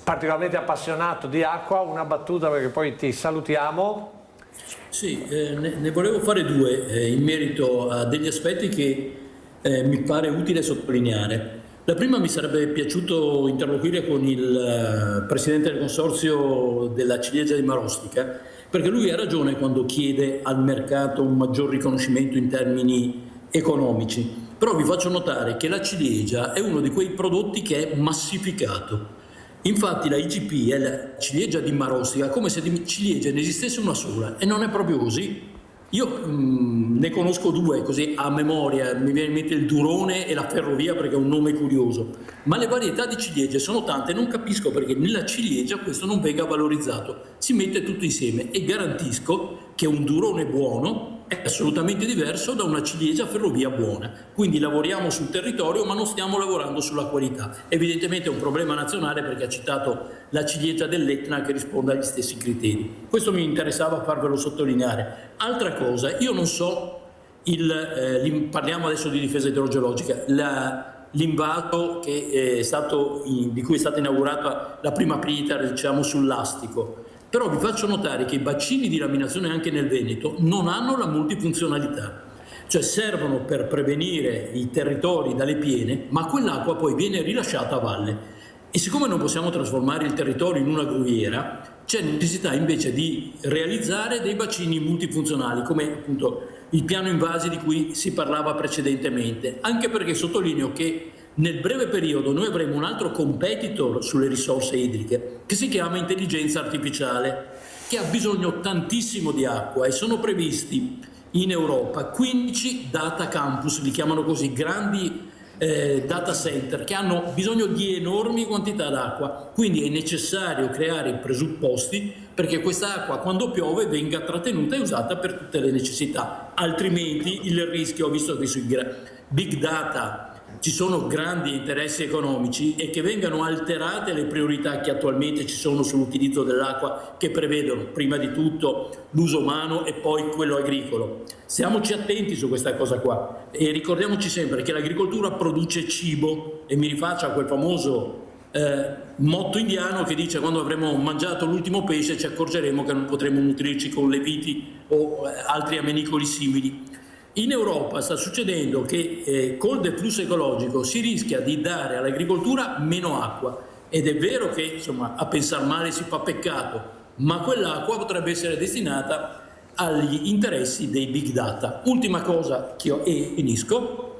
particolarmente appassionato di acqua. Una battuta, perché poi ti salutiamo. Sì, ne volevo fare due in merito a degli aspetti che mi pare utile sottolineare. La prima, mi sarebbe piaciuto interloquire con il presidente del consorzio della ciliegia di Marostica, perché lui ha ragione quando chiede al mercato un maggior riconoscimento in termini economici. Però vi faccio notare che la ciliegia è uno di quei prodotti che è massificato. Infatti la IGP è la ciliegia di Marostica, come se di ciliegia ne esistesse una sola, e non è proprio così. Io ne conosco due, così a memoria, mi viene in mente il Durone e la Ferrovia, perché è un nome curioso, ma le varietà di ciliegie sono tante, non capisco perché nella ciliegia questo non venga valorizzato. Si mette tutto insieme e garantisco che un Durone buono è assolutamente diverso da una ciliegia Ferrovia buona. Quindi lavoriamo sul territorio, ma non stiamo lavorando sulla qualità. Evidentemente è un problema nazionale, perché ha citato la ciliegia dell'Etna che risponde agli stessi criteri. Questo mi interessava farvelo sottolineare. Altra cosa, io non so, parliamo adesso di difesa idrogeologica, l'invaso che è stato, di cui è stata inaugurata la prima pietra, diciamo, sull'Astico. Però vi faccio notare che i bacini di laminazione anche nel Veneto non hanno la multifunzionalità, cioè servono per prevenire i territori dalle piene, ma quell'acqua poi viene rilasciata a valle. E siccome non possiamo trasformare il territorio in una gruviera, c'è necessità invece di realizzare dei bacini multifunzionali, come appunto il piano invasi di cui si parlava precedentemente, anche perché sottolineo che nel breve periodo noi avremo un altro competitor sulle risorse idriche che si chiama intelligenza artificiale, che ha bisogno tantissimo di acqua, e sono previsti in Europa 15 data campus, li chiamano così, grandi data center, che hanno bisogno di enormi quantità d'acqua. Quindi è necessario creare i presupposti perché questa acqua, quando piove, venga trattenuta e usata per tutte le necessità, altrimenti il rischio, visto che sui big data ci sono grandi interessi economici e che vengano alterate le priorità che attualmente ci sono sull'utilizzo dell'acqua, che prevedono prima di tutto l'uso umano e poi quello agricolo. Stiamoci attenti su questa cosa qua e ricordiamoci sempre che l'agricoltura produce cibo, e mi rifaccio a quel famoso motto indiano che dice: quando avremo mangiato l'ultimo pesce ci accorgeremo che non potremo nutrirci con le viti o altri amenicoli simili. In Europa sta succedendo che col deflusso ecologico si rischia di dare all'agricoltura meno acqua, ed è vero che insomma a pensar male si fa peccato, ma quell'acqua potrebbe essere destinata agli interessi dei big data. Ultima cosa e finisco.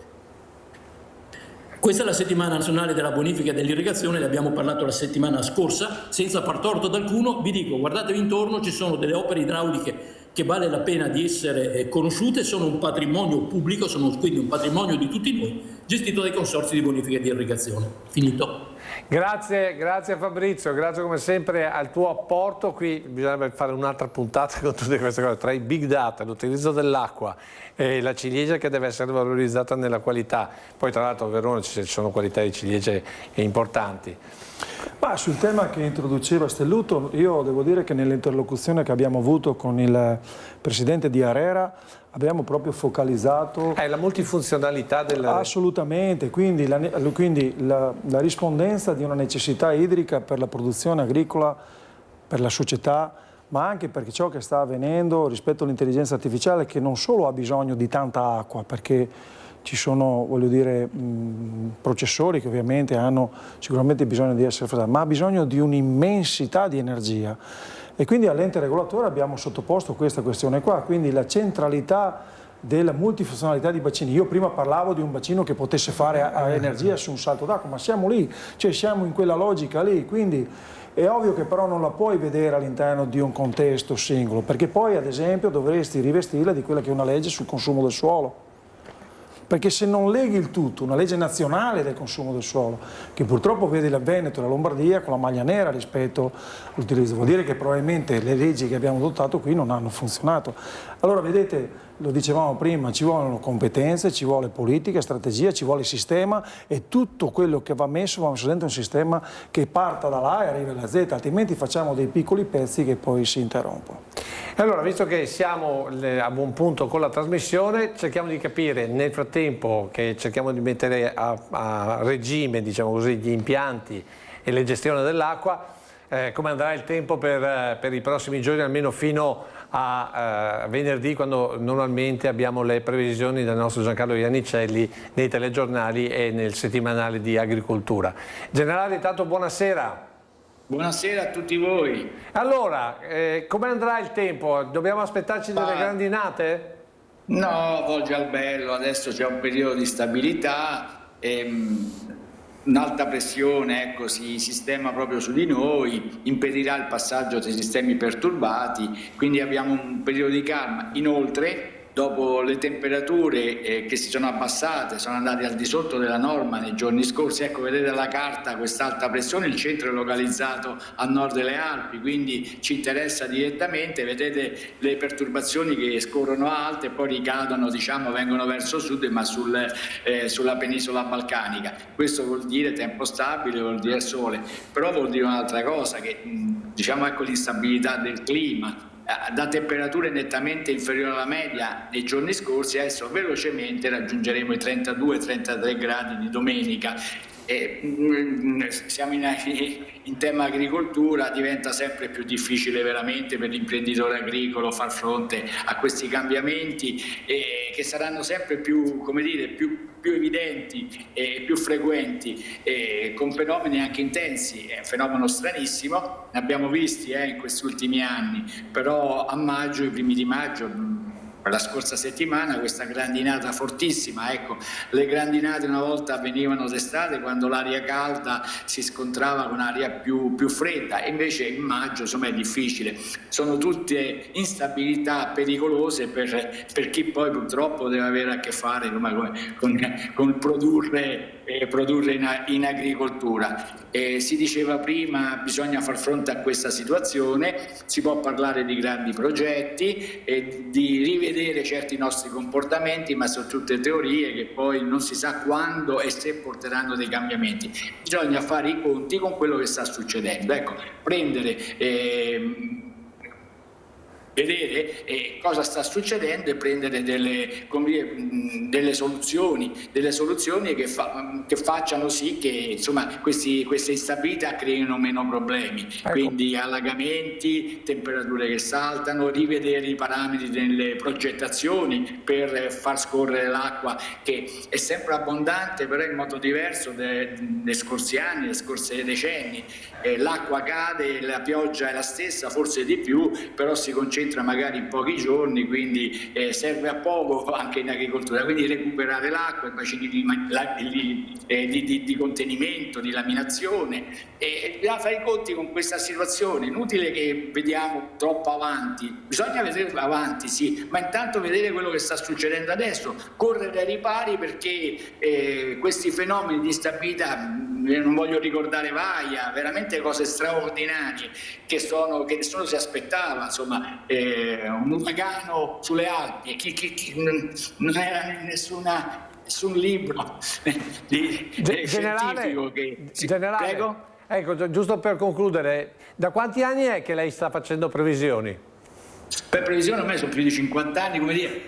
Questa è la settimana nazionale della bonifica e dell'irrigazione, ne abbiamo parlato la settimana scorsa, senza far torto ad alcuno. Vi dico, guardatevi intorno, ci sono delle opere idrauliche che vale la pena di essere conosciute, sono un patrimonio pubblico, sono quindi un patrimonio di tutti noi, gestito dai consorzi di bonifica e di irrigazione. Finito. Grazie Fabrizio, grazie come sempre al tuo apporto. Qui bisognerebbe fare un'altra puntata con tutte queste cose, tra i big data, l'utilizzo dell'acqua e la ciliegia che deve essere valorizzata nella qualità. Poi tra l'altro a Verona ci sono qualità di ciliegie importanti. Ma sul tema che introduceva Stelluto, io devo dire che nell'interlocuzione che abbiamo avuto con il presidente di ARERA abbiamo proprio focalizzato la multifunzionalità del... Assolutamente, quindi la rispondenza di una necessità idrica per la produzione agricola, per la società, ma anche perché ciò che sta avvenendo rispetto all'intelligenza artificiale, che non solo ha bisogno di tanta acqua, perché ci sono, voglio dire, processori che ovviamente hanno sicuramente bisogno di essere freddati, ma ha bisogno di un'immensità di energia. E quindi all'ente regolatore abbiamo sottoposto questa questione qua, quindi la centralità della multifunzionalità di bacini. Io prima parlavo di un bacino che potesse fare energia su un salto d'acqua, ma siamo lì, cioè siamo in quella logica lì, quindi è ovvio che però non la puoi vedere all'interno di un contesto singolo, perché poi ad esempio dovresti rivestirla di quella che è una legge sul consumo del suolo. Perché se non leghi il tutto, una legge nazionale del consumo del suolo, che purtroppo vede il Veneto e la Lombardia con la maglia nera rispetto all'utilizzo, vuol dire che probabilmente le leggi che abbiamo adottato qui non hanno funzionato. Allora vedete, lo dicevamo prima, ci vogliono competenze, ci vuole politica, strategia, ci vuole sistema, e tutto quello che va messo dentro un sistema che parta da là e arriva alla Z, altrimenti facciamo dei piccoli pezzi che poi si interrompono. Allora, visto che siamo a buon punto con la trasmissione, cerchiamo di capire nel frattempo che cerchiamo di mettere a regime, diciamo così, gli impianti e le gestioni dell'acqua, come andrà il tempo per i prossimi giorni, almeno fino a venerdì, quando normalmente abbiamo le previsioni del nostro Giancarlo Iannicelli nei telegiornali e nel settimanale di agricoltura. Generale, intanto buonasera. Buonasera a tutti voi. Allora, come andrà il tempo? Dobbiamo aspettarci delle grandinate? No, volge al bello, adesso c'è un periodo di stabilità, un'alta pressione, ecco, si sistema proprio su di noi, impedirà il passaggio dei sistemi perturbati, quindi abbiamo un periodo di calma. Inoltre, dopo le temperature che si sono abbassate, sono andate al di sotto della norma nei giorni scorsi, ecco, vedete alla carta quest'alta pressione, il centro è localizzato a nord delle Alpi, quindi ci interessa direttamente, vedete le perturbazioni che scorrono alte e poi ricadono, diciamo, vengono verso sud, ma sulla penisola balcanica. Questo vuol dire tempo stabile, vuol dire sole, però vuol dire un'altra cosa, che diciamo, ecco, l'instabilità del clima. Da temperature nettamente inferiori alla media nei giorni scorsi, adesso velocemente raggiungeremo i 32-33 gradi di domenica. Siamo in tema agricoltura, diventa sempre più difficile veramente per l'imprenditore agricolo far fronte a questi cambiamenti che saranno sempre più, come dire, più evidenti e più frequenti, con fenomeni anche intensi. È un fenomeno stranissimo, ne abbiamo visti in questi ultimi anni, però a maggio, i primi di maggio, la scorsa settimana, questa grandinata fortissima, ecco, le grandinate una volta avvenivano d'estate quando l'aria calda si scontrava con aria più fredda, e invece in maggio, insomma, è difficile. Sono tutte instabilità pericolose per chi poi purtroppo deve avere a che fare con produrre produrre in agricoltura. Si diceva prima, bisogna far fronte a questa situazione, si può parlare di grandi progetti, di rivedere certi nostri comportamenti, ma sono tutte teorie che poi non si sa quando e se porteranno dei cambiamenti. Bisogna fare i conti con quello che sta succedendo. Ecco, vedere cosa sta succedendo e prendere delle soluzioni che facciano sì che insomma queste instabilità creino meno problemi. Ecco. Quindi allagamenti, temperature che saltano, rivedere i parametri delle progettazioni per far scorrere l'acqua, che è sempre abbondante, però in modo diverso dei scorsi anni, dei scorsi decenni. L'acqua cade, la pioggia è la stessa, forse di più, però si concentra magari in pochi giorni, quindi serve a poco anche in agricoltura. Quindi recuperare l'acqua, i bacini di contenimento, di laminazione, e bisogna fare i conti con questa situazione. Inutile che vediamo troppo avanti, bisogna vedere avanti, sì, ma intanto vedere quello che sta succedendo adesso, correre ai ripari, perché questi fenomeni di instabilità, non voglio ricordare Vaia, veramente cose straordinarie che nessuno si aspettava, insomma, un uragano sulle Alpi, non era nessun libro scientifico che... Generale, prego? Ecco, giusto per concludere, da quanti anni è che lei sta facendo previsioni? Per previsione a me sono più di 50 anni, come dire,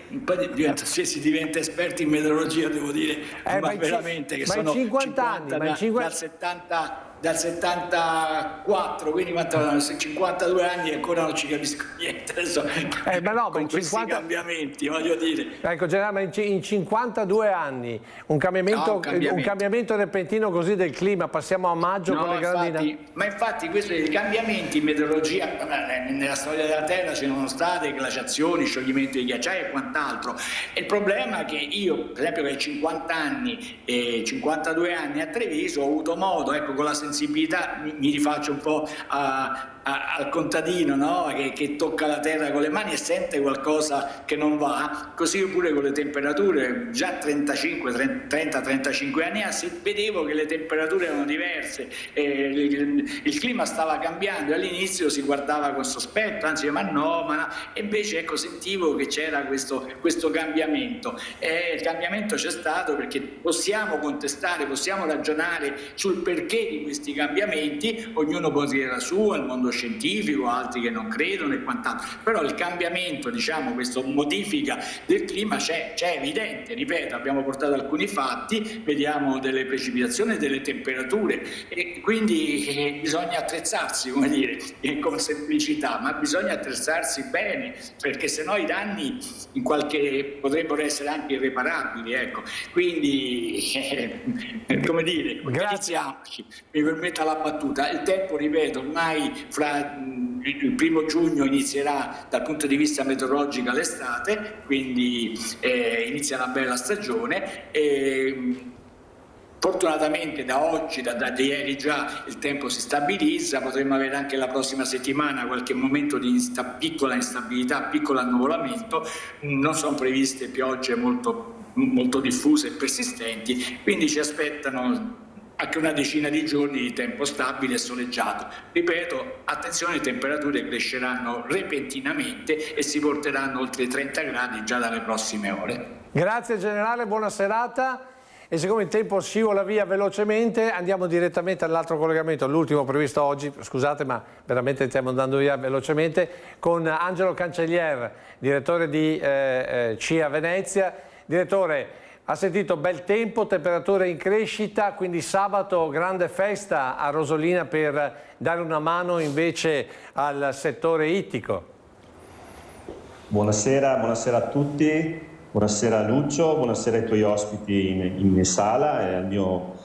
se si diventa esperti in meteorologia, devo dire, ma veramente che sono 50 dal 74, quindi 52 anni e ancora non ci capisco niente adesso, con questi cambiamenti, voglio dire. Ecco, generale, ma in 52 anni un cambiamento repentino così del clima, passiamo a maggio con le grandi... Ma infatti questi cambiamenti in meteorologia, nella storia della Terra ci sono state glaciazioni, scioglimento di ghiacciai e quant'altro, e il problema è che io, per esempio, che ho 50 anni e 52 anni a Treviso, ho avuto modo, ecco, con la sensibilità, mi rifaccio un po' al contadino, no? che tocca la terra con le mani e sente qualcosa che non va, così pure con le temperature. Già 30-35 anni vedevo che le temperature erano diverse, il clima stava cambiando, e all'inizio si guardava con sospetto, anzi ma no, e invece ecco, sentivo che c'era questo cambiamento, e il cambiamento c'è stato perché possiamo contestare, possiamo ragionare sul perché di questi cambiamenti, ognuno può dire la sua, il mondo scientifico, altri che non credono e quant'altro, però il cambiamento, diciamo, questa modifica del clima c'è evidente, ripeto, abbiamo portato alcuni fatti, vediamo delle precipitazioni e delle temperature, e quindi bisogna attrezzarsi, come dire, con semplicità, ma bisogna attrezzarsi bene, perché sennò i danni potrebbero essere anche irreparabili, ecco. Quindi come dire, iniziamoci, mi permetta la battuta, il tempo, ripeto, ormai fra il 1° giugno inizierà dal punto di vista meteorologico l'estate, quindi inizia una bella stagione, fortunatamente da oggi, da ieri già, il tempo si stabilizza, potremmo avere anche la prossima settimana qualche momento di piccola instabilità, piccolo annuvolamento, non sono previste piogge molto diffuse e persistenti, quindi ci aspettano anche una decina di giorni di tempo stabile e soleggiato. Ripeto, attenzione, le temperature cresceranno repentinamente e si porteranno oltre i 30 gradi già dalle prossime ore. Grazie generale, buona serata. E siccome il tempo scivola via velocemente, andiamo direttamente all'altro collegamento, l'ultimo previsto oggi, scusate ma veramente stiamo andando via velocemente, con Angelo Cancellier, direttore di CIA Venezia. Direttore, ha sentito bel tempo, temperature in crescita, quindi sabato grande festa a Rosolina per dare una mano invece al settore ittico. Buonasera a tutti. Buonasera Lucio, buonasera ai tuoi ospiti in sala e al mio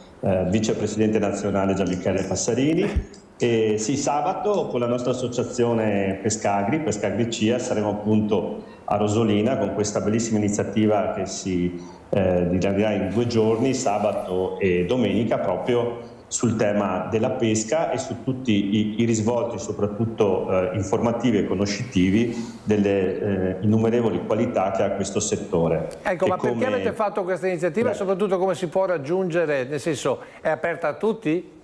vicepresidente nazionale Gianmichele Passarini. E sì, sabato con la nostra associazione Pescagri CIA, saremo appunto a Rosolina con questa bellissima iniziativa che si realizzerà in 2 giorni, sabato e domenica, proprio sul tema della pesca e su tutti i risvolti, soprattutto informativi e conoscitivi, delle innumerevoli qualità che ha questo settore. Ecco, ma perché avete fatto questa iniziativa e soprattutto come si può raggiungere, nel senso, è aperta a tutti?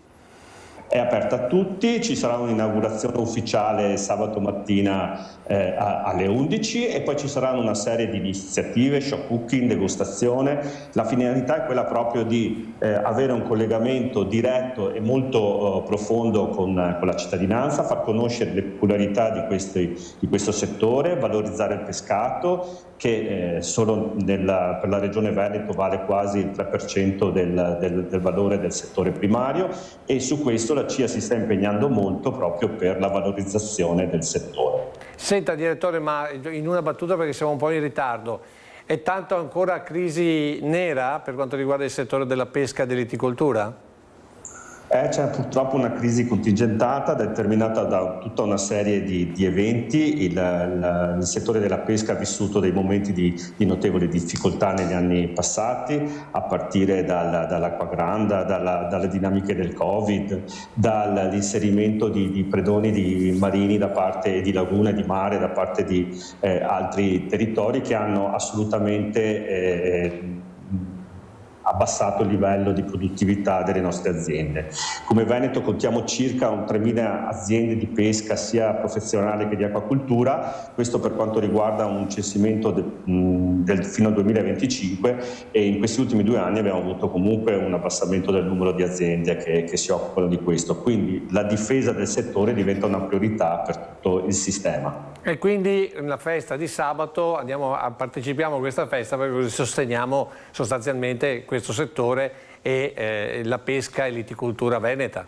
È aperta a tutti, ci sarà un'inaugurazione ufficiale sabato mattina alle 11 e poi ci saranno una serie di iniziative, shop cooking, degustazione. La finalità è quella proprio di avere un collegamento diretto e molto profondo con la cittadinanza, far conoscere le peculiarità di questo settore, valorizzare il pescato che solo per la regione Veneto vale quasi il 3% del valore del settore primario, e su questo la CIA si sta impegnando molto proprio per la valorizzazione del settore. Senta direttore, ma in una battuta perché siamo un po' in ritardo, è tanto ancora crisi nera per quanto riguarda il settore della pesca e dell'iticoltura? C'è purtroppo una crisi contingentata determinata da tutta una serie di eventi. Il settore della pesca ha vissuto dei momenti di notevole difficoltà negli anni passati, a partire dall'acquagranda, dalle dinamiche del Covid, dall'inserimento di predoni marini da parte di lagune, di mare, da parte di altri territori che hanno assolutamente abbassato il livello di produttività delle nostre aziende. Come Veneto contiamo circa 3.000 aziende di pesca sia professionale che di acquacoltura, questo per quanto riguarda un censimento fino al 2025, e in questi ultimi 2 anni abbiamo avuto comunque un abbassamento del numero di aziende che si occupano di questo, quindi la difesa del settore diventa una priorità per tutto il sistema. E quindi nella festa di sabato partecipiamo a questa festa perché sosteniamo sostanzialmente questo settore e la pesca e l'iticoltura veneta.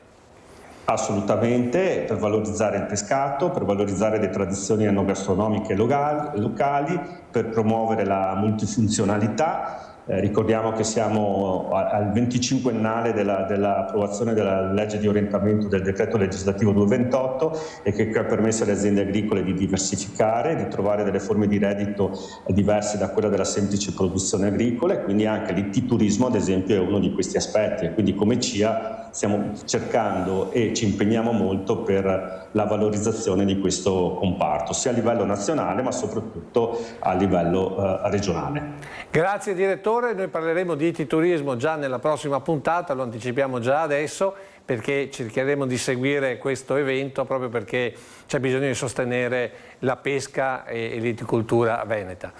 Assolutamente, per valorizzare il pescato, per valorizzare le tradizioni enogastronomiche locali, per promuovere la multifunzionalità. Ricordiamo che siamo al 25ennale dell'approvazione della legge di orientamento del decreto legislativo 228 e che ha permesso alle aziende agricole di diversificare, di trovare delle forme di reddito diverse da quella della semplice produzione agricola, e quindi anche l'ititurismo ad esempio è uno di questi aspetti, e quindi come CIA stiamo cercando e ci impegniamo molto per la valorizzazione di questo comparto, sia a livello nazionale ma soprattutto a livello regionale. Grazie direttore, noi parleremo di ititurismo già nella prossima puntata, lo anticipiamo già adesso perché cercheremo di seguire questo evento proprio perché c'è bisogno di sostenere la pesca e l'iticoltura veneta.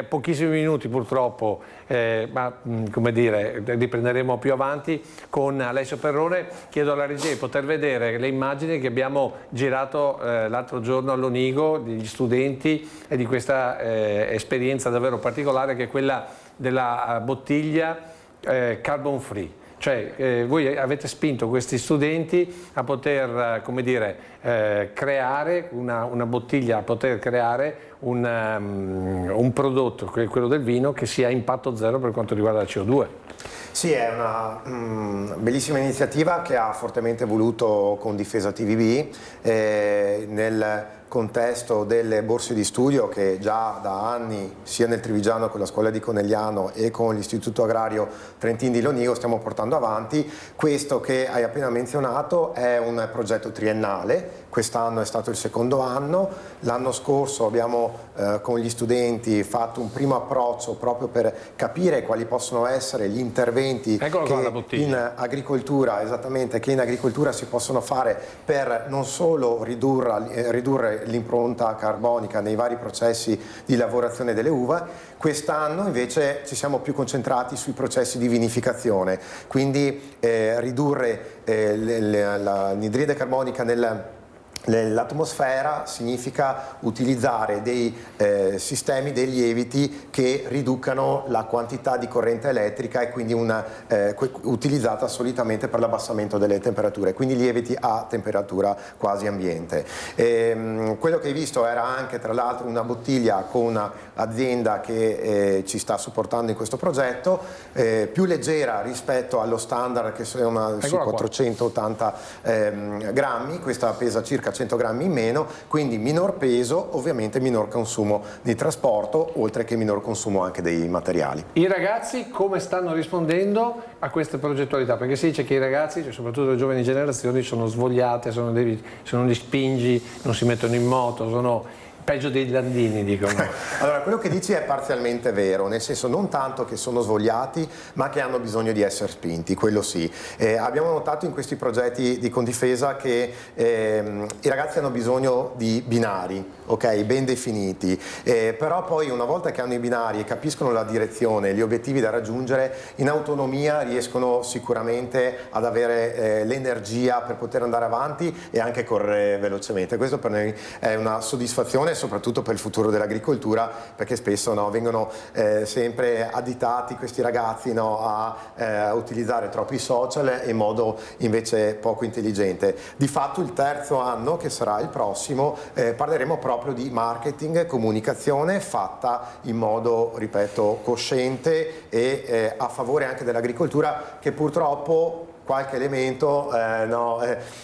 Pochissimi minuti purtroppo, ma come dire, riprenderemo più avanti con Alessio Perrone. Chiedo alla regia di poter vedere le immagini che abbiamo girato l'altro giorno all'Onigo degli studenti e di questa esperienza davvero particolare che è quella della bottiglia carbon free. Cioè voi avete spinto questi studenti a poter, come dire, creare una bottiglia, a poter creare un prodotto, quello del vino, che sia a impatto zero per quanto riguarda la CO2. Sì, è una bellissima iniziativa che ha fortemente voluto con Difesa TVB nel contesto delle borse di studio che già da anni sia nel Trivigiano con la scuola di Conegliano e con l'Istituto Agrario Trentin di Lonigo stiamo portando avanti. Questo che hai appena menzionato è un progetto triennale, quest'anno è stato il secondo anno, l'anno scorso abbiamo con gli studenti fatto un primo approccio proprio per capire quali possono essere gli interventi che in agricoltura, esattamente, che in agricoltura si possono fare per non solo ridurre l'impronta carbonica nei vari processi di lavorazione delle uva. Quest'anno invece ci siamo più concentrati sui processi di vinificazione, quindi ridurre l'anidride carbonica nell'atmosfera significa utilizzare dei sistemi, dei lieviti che riducano la quantità di corrente elettrica e quindi utilizzata solitamente per l'abbassamento delle temperature, quindi lieviti a temperatura quasi ambiente. Quello che hai visto era anche tra l'altro una bottiglia con un'azienda che ci sta supportando in questo progetto, più leggera rispetto allo standard che sono sui 480 grammi, questa pesa circa circa 100 grammi in meno, quindi minor peso, ovviamente minor consumo di trasporto, oltre che minor consumo anche dei materiali. I ragazzi come stanno rispondendo a queste progettualità? Perché si dice che i ragazzi, cioè soprattutto le giovani generazioni, sono svogliate, se non li spingi non si mettono in moto, sono peggio dei landini, dicono. Allora, quello che dici è parzialmente vero, nel senso non tanto che sono svogliati, ma che hanno bisogno di essere spinti, quello sì. Abbiamo notato in questi progetti di Confindifesa che i ragazzi hanno bisogno di binari, ok, ben definiti, però poi una volta che hanno i binari e capiscono la direzione, gli obiettivi da raggiungere, in autonomia riescono sicuramente ad avere l'energia per poter andare avanti e anche correre velocemente. Questo per noi è una soddisfazione, soprattutto per il futuro dell'agricoltura, perché spesso vengono sempre additati questi ragazzi a utilizzare troppi social in modo invece poco intelligente. Di fatto il terzo anno, che sarà il prossimo, parleremo proprio di marketing, comunicazione fatta in modo, ripeto, cosciente e a favore anche dell'agricoltura, che purtroppo qualche elemento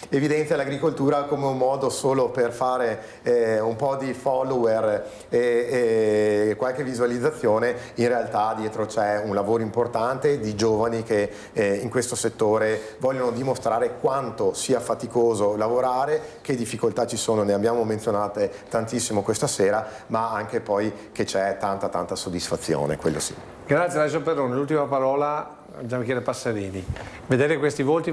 evidenzia l'agricoltura come un modo solo per fare un po' di follower e qualche visualizzazione. In realtà dietro c'è un lavoro importante di giovani che in questo settore vogliono dimostrare quanto sia faticoso lavorare, che difficoltà ci sono, ne abbiamo menzionate tantissimo questa sera, ma anche poi che c'è tanta soddisfazione, quello sì. Grazie Alessio Perrone, l'ultima parola Gian Michele Passerini. Vedere questi volti,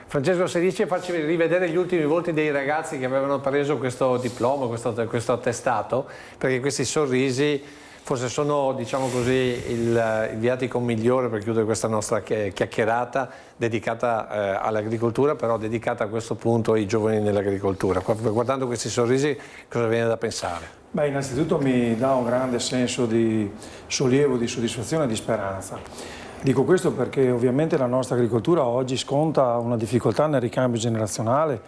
Francesco se dice farci rivedere gli ultimi volti dei ragazzi che avevano preso questo diploma, questo attestato, perché questi sorrisi forse sono, diciamo così, il viatico migliore per chiudere questa nostra chiacchierata dedicata all'agricoltura, però dedicata a questo punto ai giovani nell'agricoltura. Guardando questi sorrisi cosa viene da pensare? Beh, innanzitutto mi dà un grande senso di sollievo, di soddisfazione e di speranza. Dico questo perché ovviamente la nostra agricoltura oggi sconta una difficoltà nel ricambio generazionale,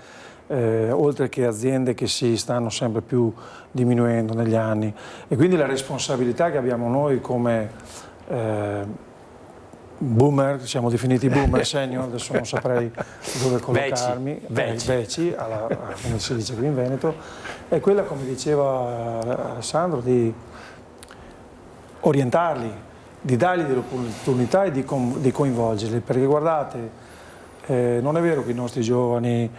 oltre che aziende che si stanno sempre più diminuendo negli anni, e quindi la responsabilità che abbiamo noi come boomer, siamo definiti boomer senior, adesso non saprei dove collocarmi, veci, come si dice qui in Veneto, è quella, come diceva Alessandro, di orientarli, di dargli delle opportunità e di coinvolgerli, perché guardate, non è vero che i nostri giovani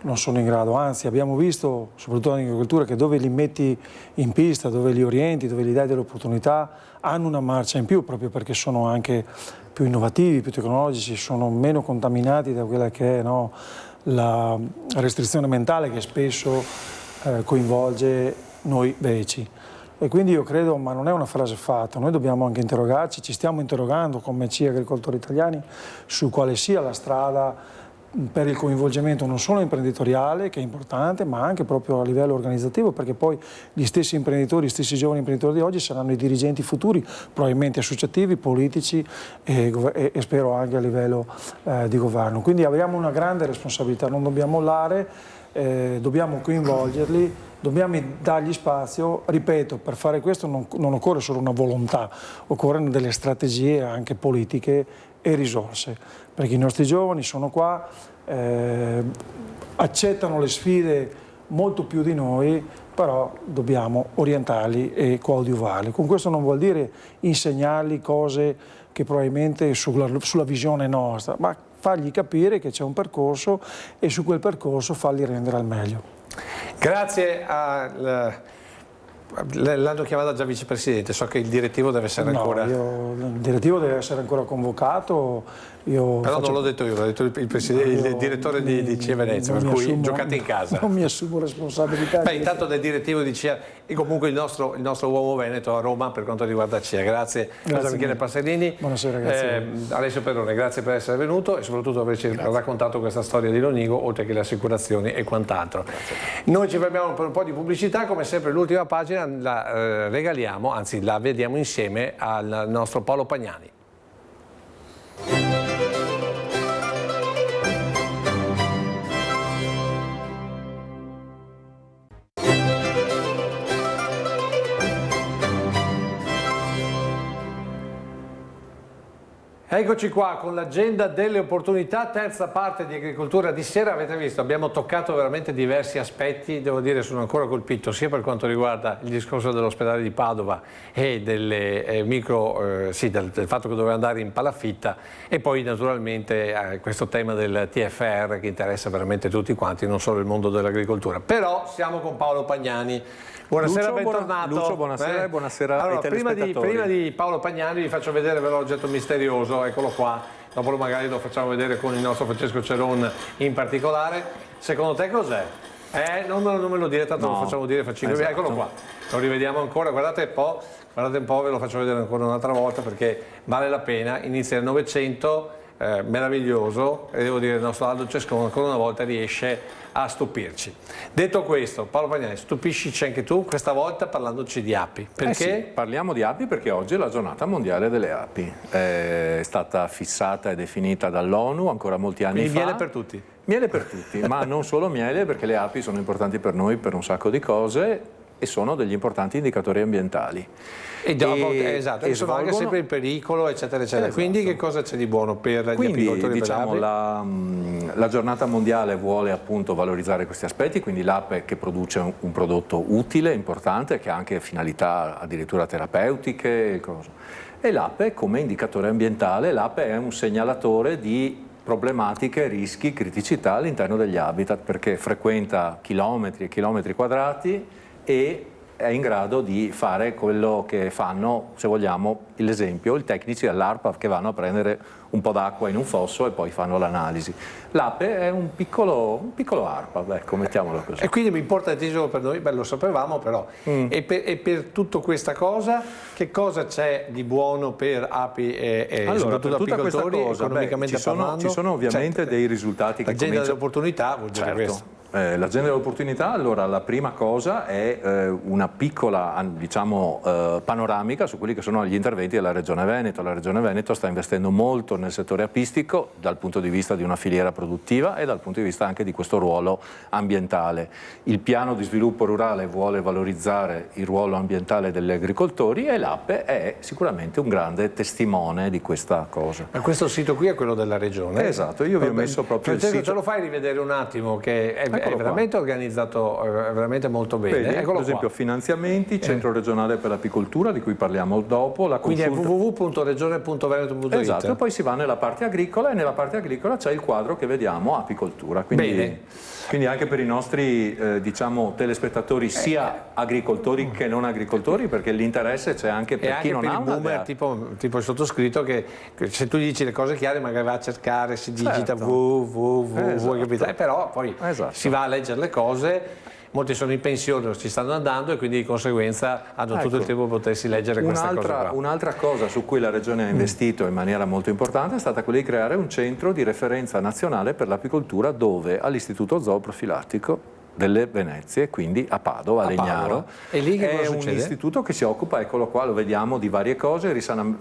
non sono in grado, anzi abbiamo visto, soprattutto in agricoltura, che dove li metti in pista, dove li orienti, dove gli dai delle opportunità, hanno una marcia in più, proprio perché sono anche più innovativi, più tecnologici, sono meno contaminati da quella che è la restrizione mentale che spesso coinvolge noi veci. E quindi io credo, ma non è una frase fatta, noi dobbiamo anche interrogarci, ci stiamo interrogando come CI agricoltori italiani su quale sia la strada per il coinvolgimento non solo imprenditoriale, che è importante, ma anche proprio a livello organizzativo, perché poi gli stessi imprenditori, gli stessi giovani imprenditori di oggi saranno i dirigenti futuri, probabilmente associativi, politici e spero anche a livello di governo. Quindi abbiamo una grande responsabilità, non dobbiamo mollare, dobbiamo coinvolgerli, dobbiamo dargli spazio. Ripeto, per fare questo non occorre solo una volontà, occorrono delle strategie anche politiche e risorse, perché i nostri giovani sono qua, accettano le sfide molto più di noi, però dobbiamo orientarli e coadiuvarli. Con questo non vuol dire insegnargli cose che probabilmente sulla visione nostra, ma fargli capire che c'è un percorso e su quel percorso farli rendere al meglio. Grazie l'hanno chiamata già vicepresidente, so che il direttivo deve essere ancora... il direttivo deve essere ancora convocato. Però non l'ho detto io, l'ha detto il direttore di CIE Venezia, per cui giocate in casa. Non mi assumo responsabilità. Beh, intanto del direttivo di CIE e comunque il nostro uomo veneto a Roma per quanto riguarda CIE. Grazie a Michele Passerini. Buonasera, grazie. Alessio Perrone, grazie per essere venuto e soprattutto averci raccontato questa storia di Lonigo, oltre che le assicurazioni e quant'altro. Noi ci fermiamo per un po' di pubblicità, come sempre l'ultima pagina la regaliamo, anzi la vediamo insieme al nostro Paolo Pagnani. Eccoci qua con l'agenda delle opportunità, terza parte di Agricoltura di Sera. Avete visto, abbiamo toccato veramente diversi aspetti, devo dire sono ancora colpito sia per quanto riguarda il discorso dell'ospedale di Padova e delle del fatto che doveva andare in palafitta, e poi naturalmente questo tema del TFR che interessa veramente tutti quanti, non solo il mondo dell'agricoltura. Però siamo con Paolo Pagnani. Buonasera, Lucio, bentornato. Lucio, buonasera e buonasera allora, ai telespettatori. prima di Paolo Pagnani vi faccio vedere l'oggetto misterioso, eccolo qua, dopo magari lo facciamo vedere con il nostro Francesco Ceron in particolare. Secondo te cos'è? Non me lo dire, tanto lo facciamo dire fra 5 minuti. Eccolo qua, lo rivediamo ancora, guardate un po', ve lo faccio vedere ancora un'altra volta perché vale la pena. Inizia nel Novecento, meraviglioso, e devo dire il nostro Aldo Cescone ancora una volta riesce a stupirci. Detto questo, Paolo Pagnani, stupiscici anche tu questa volta parlandoci di api. Perché? Sì, parliamo di api perché oggi è la giornata mondiale delle api. È stata fissata e definita dall'ONU ancora molti anni fa. Miele per tutti. Miele per tutti, ma non solo miele, perché le api sono importanti per noi per un sacco di cose e sono degli importanti indicatori ambientali. Esatto, e sono anche sempre in pericolo, eccetera, eccetera. Esatto. Quindi che cosa c'è di buono per gli apicoltori? Diciamo, la giornata mondiale vuole appunto valorizzare questi aspetti, quindi l'ape che produce un prodotto utile, importante, che ha anche finalità addirittura terapeutiche, e l'ape come indicatore ambientale. L'ape è un segnalatore di problematiche, rischi, criticità all'interno degli habitat, perché frequenta chilometri e chilometri quadrati e è in grado di fare quello che fanno, se vogliamo, l'esempio, i tecnici dell'ARPA che vanno a prendere un po' d'acqua in un fosso e poi fanno l'analisi. L'ape è un piccolo ARPA, ecco, mettiamolo così. E quindi è importantissimo per noi, lo sapevamo però, e per tutta questa cosa, che cosa c'è di buono per api e soprattutto apicoltori, economicamente parlando? Ci sono ovviamente dei risultati che l'agenda delle opportunità vuol dire questo. L'agenda delle opportunità, allora la prima cosa è una piccola panoramica su quelli che sono gli interventi della Regione Veneto. La Regione Veneto sta investendo molto nel settore apistico dal punto di vista di una filiera produttiva e dal punto di vista anche di questo ruolo ambientale. Il piano di sviluppo rurale vuole valorizzare il ruolo ambientale degli agricoltori e l'ape è sicuramente un grande testimone di questa cosa. Ma questo sito qui è quello della Regione? Esatto, io vi ho messo proprio Francesco, il sito. Ce lo fai rivedere un attimo che è veramente organizzato, veramente molto bene. Vedi, per esempio finanziamenti, Centro regionale per l'apicoltura, di cui parliamo dopo. Quindi è www.regione.veneto.it. Esatto, poi si va nella parte agricola e nella parte agricola c'è il quadro che vediamo, apicoltura. Quindi anche per i nostri telespettatori, sia agricoltori che non agricoltori, perché l'interesse c'è anche per chi non ha una boomer, tipo il sottoscritto, che se tu gli dici le cose chiare magari va a cercare, si digita www, però poi si va a leggere le cose. Molti sono in pensione, non ci stanno andando e quindi di conseguenza hanno tutto il tempo per potersi leggere questa cosa. Un'altra cosa su cui la Regione ha investito in maniera molto importante è stata quella di creare un centro di referenza nazionale per l'apicoltura, dove all'Istituto Zooprofilattico delle Venezie, quindi a Padova, a Legnaro. E lì che cosa è succede? Un istituto che si occupa, eccolo qua, lo vediamo, di varie cose,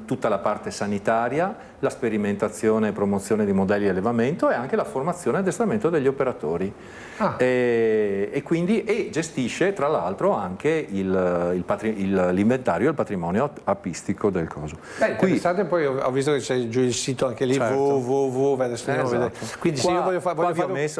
tutta la parte sanitaria, la sperimentazione e promozione di modelli di allevamento e anche la formazione e addestramento degli operatori. E gestisce tra l'altro anche l'inventario e il patrimonio apistico del coso. Interessante, poi ho visto che c'è giù il sito anche lì, www. Quindi se io voglio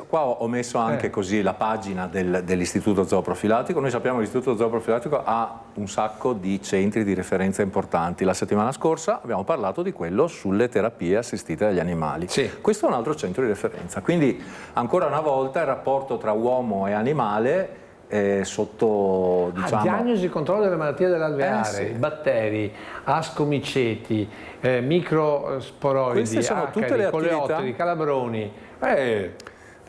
qua ho messo anche così la pagina dell'Istituto Zooprofilatico. Noi sappiamo che l'Istituto Zooprofilatico ha un sacco di centri di referenza importanti. La settimana scorsa abbiamo parlato di quello sulle terapie assistite dagli animali. Questo è un altro centro di referenza. Quindi ancora una volta il rapporto tra uomo e animale sotto diagnosi e controllo delle malattie dell'alveare, batteri, ascomiceti, microsporoidi, queste sono tutte le coleotteri, calabroni.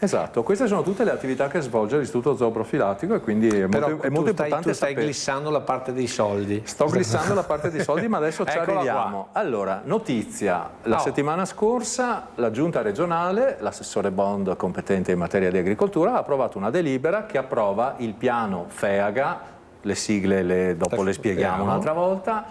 Esatto, queste sono tutte le attività che svolge l'Istituto Zooprofilatico e quindi è molto importante tu stai glissando la parte dei soldi. Sto glissando la parte dei soldi, ma adesso ci arriviamo. Allora, notizia, la settimana scorsa la Giunta regionale, l'assessore Bond competente in materia di agricoltura, ha approvato una delibera che approva il piano FEAGA, le sigle dopo le spieghiamo un'altra volta,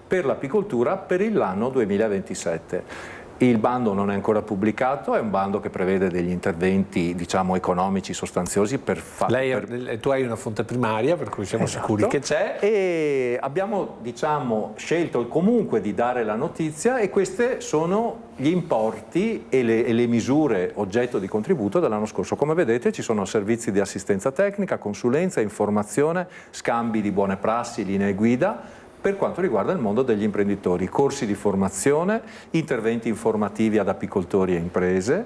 per l'apicoltura per l'anno 2027. Il bando non è ancora pubblicato, è un bando che prevede degli interventi, diciamo, economici sostanziosi per fare. Tu hai una fonte primaria, per cui siamo sicuri che c'è. E abbiamo, diciamo, scelto comunque di dare la notizia, e questi sono gli importi e le misure oggetto di contributo dell'anno scorso. Come vedete ci sono servizi di assistenza tecnica, consulenza, informazione, scambi di buone prassi, linee guida per quanto riguarda il mondo degli imprenditori, corsi di formazione, interventi informativi ad apicoltori e imprese,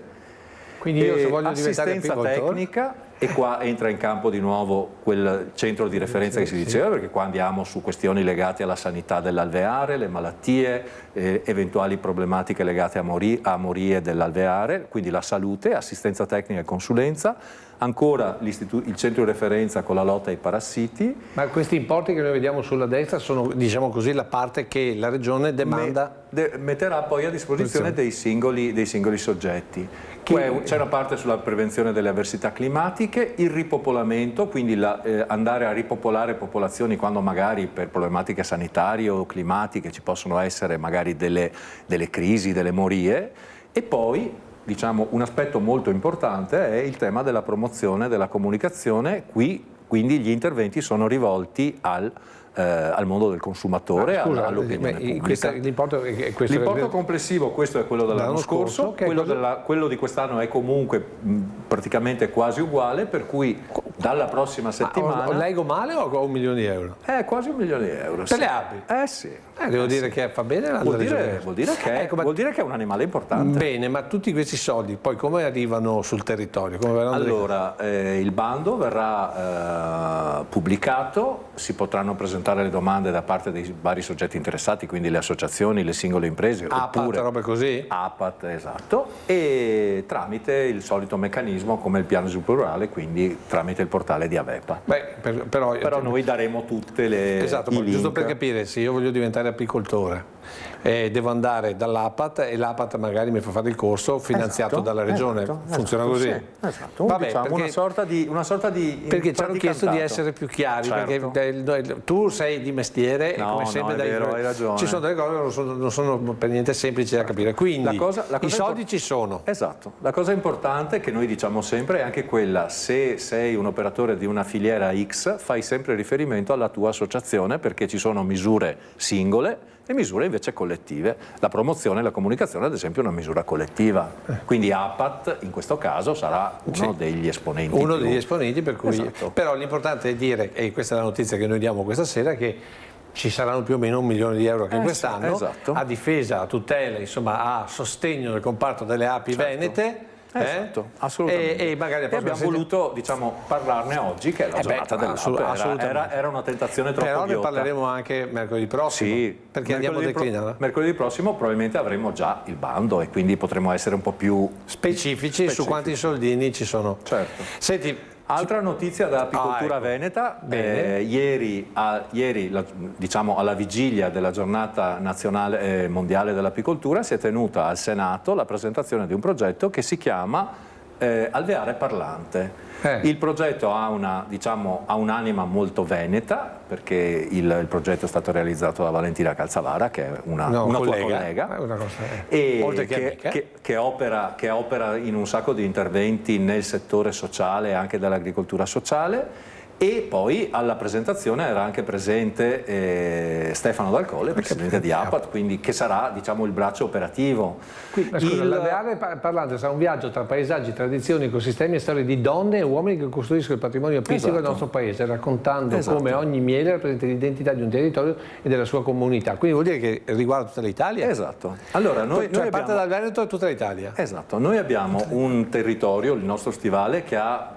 quindi io se voglio diventare assistenza apicoltore... tecnica, e qua entra in campo di nuovo quel centro di referenza che si diceva, perché qua andiamo su questioni legate alla sanità dell'alveare, le malattie, eventuali problematiche legate a morie dell'alveare, quindi la salute, assistenza tecnica e consulenza. Ancora il centro di referenza con la lotta ai parassiti. Ma questi importi che noi vediamo sulla destra sono, diciamo così, la parte che la Regione demanda? Metterà poi a disposizione dei singoli soggetti. C'è una parte sulla prevenzione delle avversità climatiche, il ripopolamento, quindi andare a ripopolare popolazioni quando magari per problematiche sanitarie o climatiche ci possono essere magari delle crisi, delle morie, e poi diciamo un aspetto molto importante è il tema della promozione della comunicazione. Quindi gli interventi sono rivolti al mondo del consumatore, all'opinione pubblica. L'importo complessivo, questo è quello dell'anno scorso, quello di quest'anno è comunque praticamente quasi uguale, per cui dalla prossima settimana... Leggo male o ho 1 milione di euro? Quasi 1 milione di euro. Per le api? Sì. Devo dire che fa bene la Regione. Vuol dire che è un animale importante. Bene, ma tutti questi soldi poi come arrivano sul territorio? Allora, il bando verrà pubblicato, si potranno presentare le domande da parte dei vari soggetti interessati, quindi le associazioni, le singole imprese, APAT, robe così? APAT, esatto, e tramite il solito meccanismo come il piano sviluppo rurale, quindi tramite il portale di Avepa. Però noi daremo tutte le giusto per capire, se io voglio diventare apicoltore devo andare dall'APAT e l'APAT magari mi fa fare il corso finanziato dalla Regione, funziona così? Esatto, diciamo una sorta di perché ci hanno chiesto di essere più chiari, perché tu sei di mestiere e come sempre hai ragione. Ci sono delle cose che non sono per niente semplici da capire, quindi i soldi ci sono. Esatto, la cosa importante che noi diciamo sempre è anche quella: se sei un operatore di una filiera X fai sempre riferimento alla tua associazione, perché ci sono misure singole e misure invece collettive. La promozione e la comunicazione ad esempio è una misura collettiva, quindi APAT in questo caso sarà uno degli esponenti. Uno degli esponenti, per cui però l'importante è dire, e questa è la notizia che noi diamo questa sera, che ci saranno più o meno 1 milione di euro anche quest'anno a difesa, a tutela, insomma a sostegno del comparto delle api venete. Assolutamente. E magari abbiamo voluto parlarne oggi, che è la giornata dell'ape. Era una tentazione troppo però ghiotta. Ne parleremo anche mercoledì prossimo, perché andiamo a declinare. Mercoledì prossimo probabilmente avremo già il bando e quindi potremo essere un po' più specifici su quanti soldini ci sono. Certo. Senti, altra notizia da apicoltura veneta, ieri diciamo alla vigilia della giornata nazionale mondiale dell'apicoltura si è tenuta al Senato la presentazione di un progetto che si chiama Alveare Parlante. Il progetto ha un'anima molto veneta, perché il progetto è stato realizzato da Valentina Calzavara, che è una tua collega, e che opera in un sacco di interventi nel settore sociale e anche dell'agricoltura sociale. E poi alla presentazione era anche presente Stefano Dal Colle, presidente di APAT, quindi che sarà il braccio operativo. L'Alveare Parlante sarà un viaggio tra paesaggi, tradizioni, ecosistemi e storie di donne e uomini che costruiscono il patrimonio apistico del nostro paese, raccontando come ogni miele rappresenta l'identità di un territorio e della sua comunità. Quindi vuol dire che riguarda tutta l'Italia? Esatto. Allora, noi parte dal Veneto e tutta l'Italia? Esatto. Noi abbiamo un territorio, il nostro stivale, che ha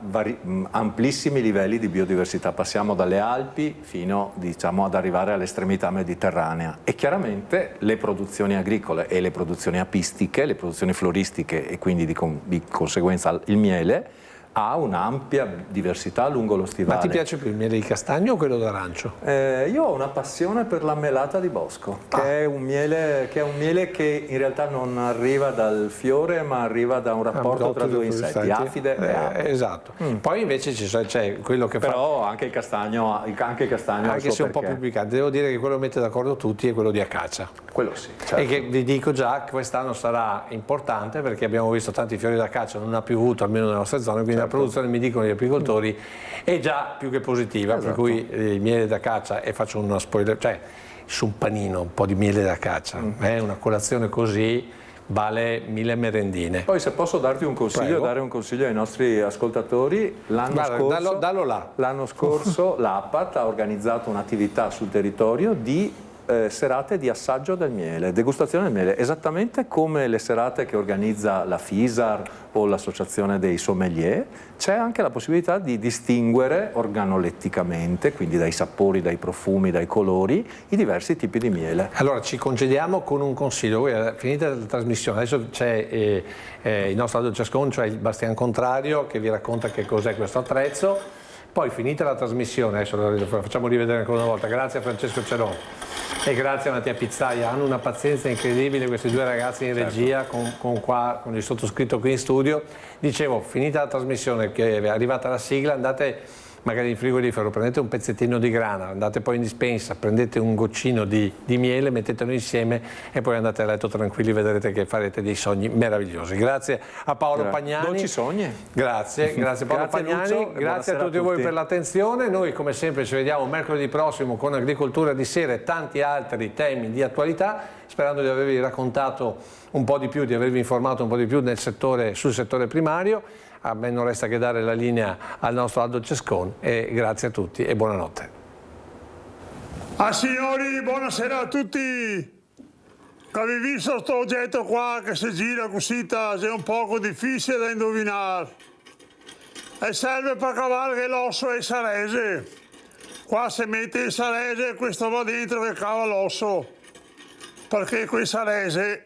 amplissimi livelli di biodiversità. Passiamo dalle Alpi fino ad arrivare all'estremità mediterranea, e chiaramente le produzioni agricole e le produzioni apistiche, le produzioni floristiche e quindi di conseguenza il miele ha un'ampia diversità lungo lo stivale. Ma ti piace più il miele di castagno o quello d'arancio? Io ho una passione per la melata di bosco, che è un miele che in realtà non arriva dal fiore, ma arriva da un rapporto tra due insetti, afide e ape. Esatto. Poi invece c'è quello che però anche il castagno anche se è un po' più piccante. Devo dire che quello che mette d'accordo tutti è quello di acacia. Quello sì, certo. E che vi dico già che quest'anno sarà importante perché abbiamo visto tanti fiori d'acacia, non ha piovuto almeno nelle nostre zone, quindi la produzione, mi dicono gli apicoltori, è già più che positiva, per cui il miele d'acacia, e faccio una spoiler, cioè su un panino un po' di miele d'acacia, una colazione così vale 1000 merendine. Poi se posso darti un consiglio, dare un consiglio ai nostri ascoltatori, l'anno scorso l'APAT ha organizzato un'attività sul territorio di serate di assaggio del miele, degustazione del miele, esattamente come le serate che organizza la FISAR o l'associazione dei sommelier. C'è anche la possibilità di distinguere organoletticamente, quindi dai sapori, dai profumi, dai colori, i diversi tipi di miele. Allora ci congediamo con un consiglio. Voi, finita la trasmissione, adesso c'è il nostro Aldo Cescon, cioè il Bastian Contrario, che vi racconta che cos'è questo attrezzo. Poi finita la trasmissione, adesso lo facciamo rivedere ancora una volta, grazie a Francesco Ceron e grazie a Mattia Pizzaia, hanno una pazienza incredibile questi due ragazzi in regia con il sottoscritto qui in studio. Dicevo, finita la trasmissione, che è arrivata la sigla, andate magari in frigorifero, prendete un pezzettino di grana, andate poi in dispensa, prendete un goccino di miele, mettetelo insieme e poi andate a letto tranquilli, vedrete che farete dei sogni meravigliosi. Grazie a Paolo Pagnani. Dolci sogni. Grazie Paolo Pagnani, Lucio, grazie a tutti voi per l'attenzione. Noi come sempre ci vediamo mercoledì prossimo con Agricoltura di Sera e tanti altri temi di attualità, sperando di avervi raccontato un po' di più, di avervi informato un po' di più sul settore primario. A me non resta che dare la linea al nostro Aldo Cescon e grazie a tutti e buonanotte. Signori, buonasera a tutti. Avete visto questo oggetto qua che si gira così, è un poco difficile da indovinare. E serve per cavare che l'osso è il sarese. Qua si mette il sarese e questo va dentro che cava l'osso. Perché quel sarese...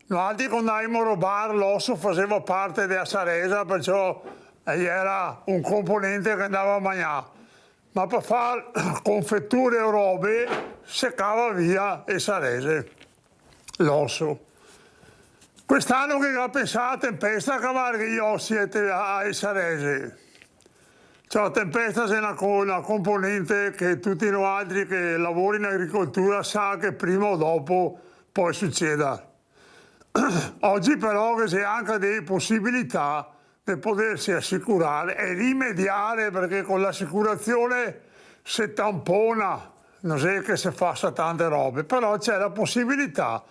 Noi quando andavamo a rubare l'osso faceva parte della saresa, perciò era un componente che andava a mangiare. Ma per fare confetture o robe seccava via il sarese, l'osso. Quest'anno che ha pensato a tempesta a cavare gli ossi ai sarese. Cioè, la tempesta è una componente che tutti noi altri che lavorano in agricoltura sa che prima o dopo poi succeda. Oggi però che c'è anche delle possibilità di potersi assicurare e rimediare, perché con l'assicurazione si tampona, non è che si faccia tante robe, però c'è la possibilità,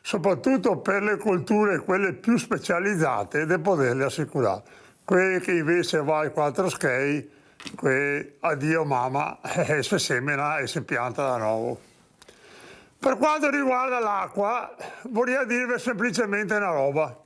soprattutto per le colture, quelle più specializzate, di poterle assicurare. Quelli che invece va ai 4 schei, addio mamma, si semina e si pianta da nuovo. Per quanto riguarda l'acqua, vorrei dirvi semplicemente una roba.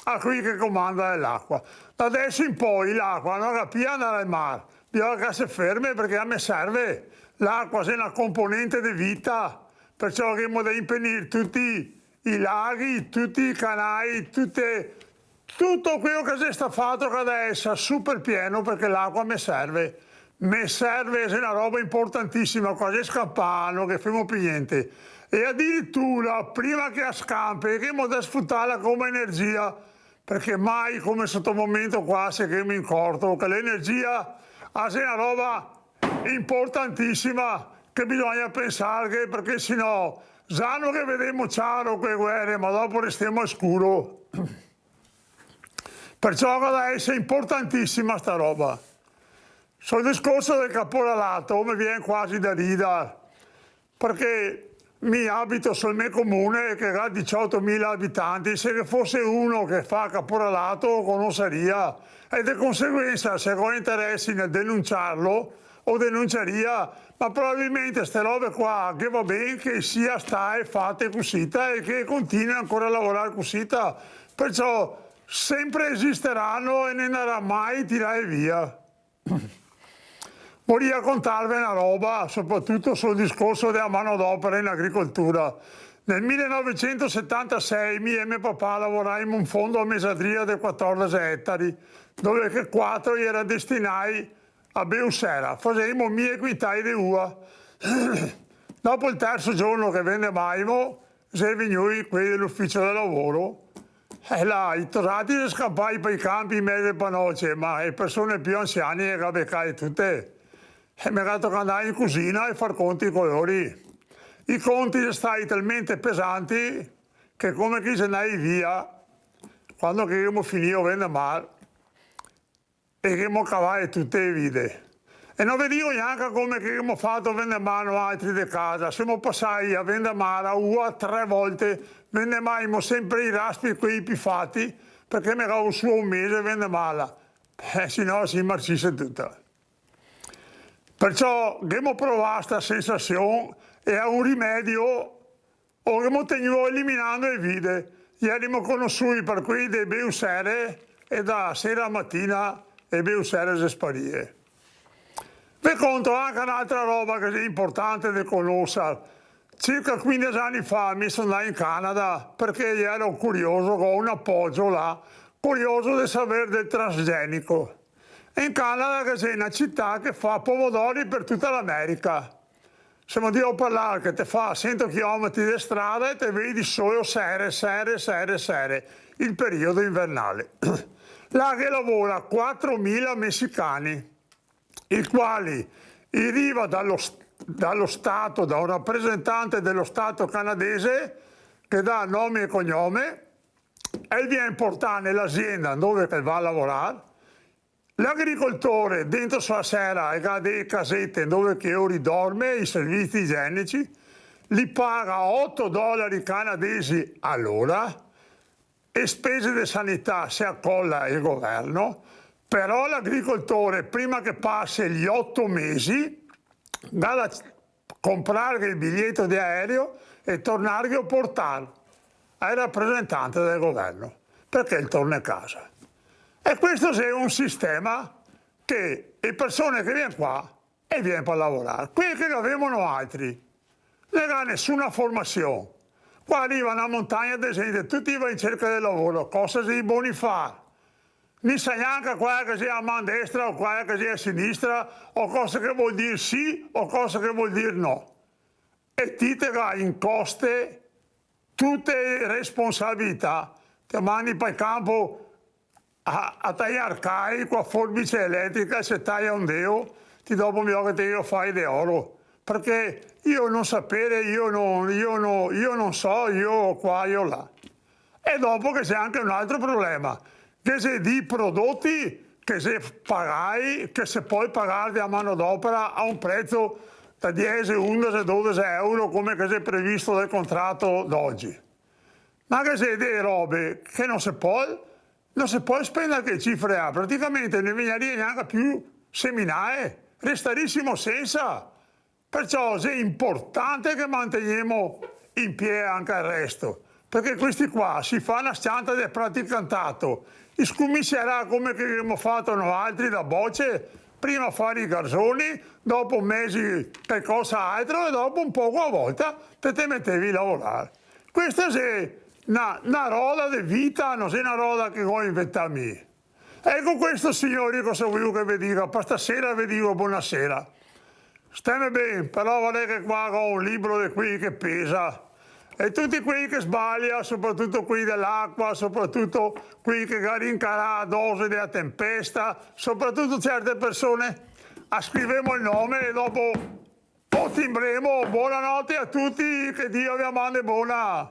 A qui che comanda è l'acqua. Da adesso in poi l'acqua non va più andare al mare, bisogna che si fermi perché a me serve. L'acqua è una componente di vita, perciò che dobbiamo impegnare tutti i laghi, tutti i canali, tutto quello che si sta fatto che adesso è super pieno perché l'acqua mi serve. Mi serve, è una roba importantissima, quasi scappano, che famo più niente. E addirittura, prima che a scampi, che da sfruttarla come energia, perché mai come sotto momento qua se che mi incorto, che l'energia è una roba importantissima che bisogna pensare, che, perché sennò, sanno che vediamo chiaro quelle guerre, ma dopo restiamo a scuro. Perciò deve essere importantissima sta roba. Sul discorso del caporalato mi viene quasi da ridere, perché mi abito sul mio comune che ha 18.000 abitanti, se fosse uno che fa caporalato conosceria e di conseguenza se ho interessi nel denunciarlo o denunceria, ma probabilmente queste robe qua che va bene che sia stai fatte così e che continui ancora a lavorare così, perciò sempre esisteranno e non andrà mai tirare via. Vorrei raccontarvi una roba, soprattutto sul discorso della manodopera in agricoltura. Nel 1976 mio e mio papà lavoravamo in un fondo a mesadria di 14 ettari. dove che 4 era destinati a Beusera, facevamo mie quintali di uva. Dopo il terzo giorno che vendevamo, si venuti quelli dell'ufficio del lavoro, e là i tosati si scappati per i campi in mezzo a noce, ma le persone più anziane che beccate tutte. E mi ha toccato andare in cucina e far conti i colori. I conti sono stati talmente pesanti che come che se andai via, quando che abbiamo finito a vendere male, e che abbiamo cavato tutte le vite. E non vi dico neanche come che abbiamo fatto a vendere male altri di casa. Siamo passati a vendere male a uva 3 volte, vendevamo sempre i raspi quei più fatti, perché mi avevo su un mese a vendere male. Se no si marcisse tutta. Perciò abbiamo provato questa sensazione e a un rimedio o abbiamo tenuto eliminando le vite. Ieri abbiamo conosciuto per cui dei Beusere e da sera a mattina le Beusere si sparire. Vi conto anche un'altra roba che è importante da conoscere. Circa 15 anni fa mi sono andato in Canada perché ero curioso, con un appoggio là, curioso di sapere del transgenico. E in Canada che c'è una città che fa pomodori per tutta l'America. Siamo di parlare che ti fa 100 km di strada e ti vedi solo sere, il periodo invernale. Là che lavora 4.000 messicani, i quali arriva dallo Stato, da un rappresentante dello Stato canadese che dà nome e cognome e viene portato nell'azienda dove va a lavorare. L'agricoltore dentro sua sera ha delle casette dove che ora dorme, i servizi igienici, li paga $8 canadesi all'ora e spese di sanità si accolla il governo, però l'agricoltore prima che passi gli 8 mesi va a comprare il biglietto di aereo e tornare a portarlo al rappresentante del governo perché il torna a casa. E questo è un sistema che le persone che vengono qua e vengono per lavorare, quelli che ne avevano altri, non hanno nessuna formazione. Qua arrivano a montagna, ad esempio, tutti vanno in cerca di lavoro, cosa si buoni fare. Non sa neanche quella che sia a mano destra o quella che sia a sinistra, o cosa che vuol dire sì o cosa che vuol dire no. E ti tira in coste tutte le responsabilità. Ti mandi per il campo a tagliare cai con la forbice elettrica, se taglia un deo, ti dopo mi che devo fare di oro. Perché io non sapere, io non so, io qua, io là. E dopo che c'è anche un altro problema, che se di prodotti che se pagai, che se puoi pagare a manodopera a un prezzo da 10, 11, 12 euro come che è previsto nel contratto d'oggi. Ma che se delle robe che non si può spendere che cifre ha, praticamente non venire neanche più seminare, restarissimo senza. Perciò è importante che manteniamo in piedi anche il resto, perché questi qua si fa una scianta del praticantato, scomincerà come che abbiamo fatto noi altri da bocce, prima fare i garzoni, dopo mesi per cosa altro e dopo un poco a volta te mettevi a lavorare. Questa è una roda di vita, non è una roda che vuoi inventarmi. Ecco questo, signori, cosa voglio che vi dica. Per stasera vi dico buonasera. Stemmi bene, però vorrei che qua ho un libro di qui che pesa. E tutti quelli che sbagliano, soprattutto quelli dell'acqua, soprattutto quelli che rincarà a dose della tempesta, soprattutto certe persone, scriviamo il nome e dopo timbremo. Buonanotte a tutti, che Dio vi mandi buona.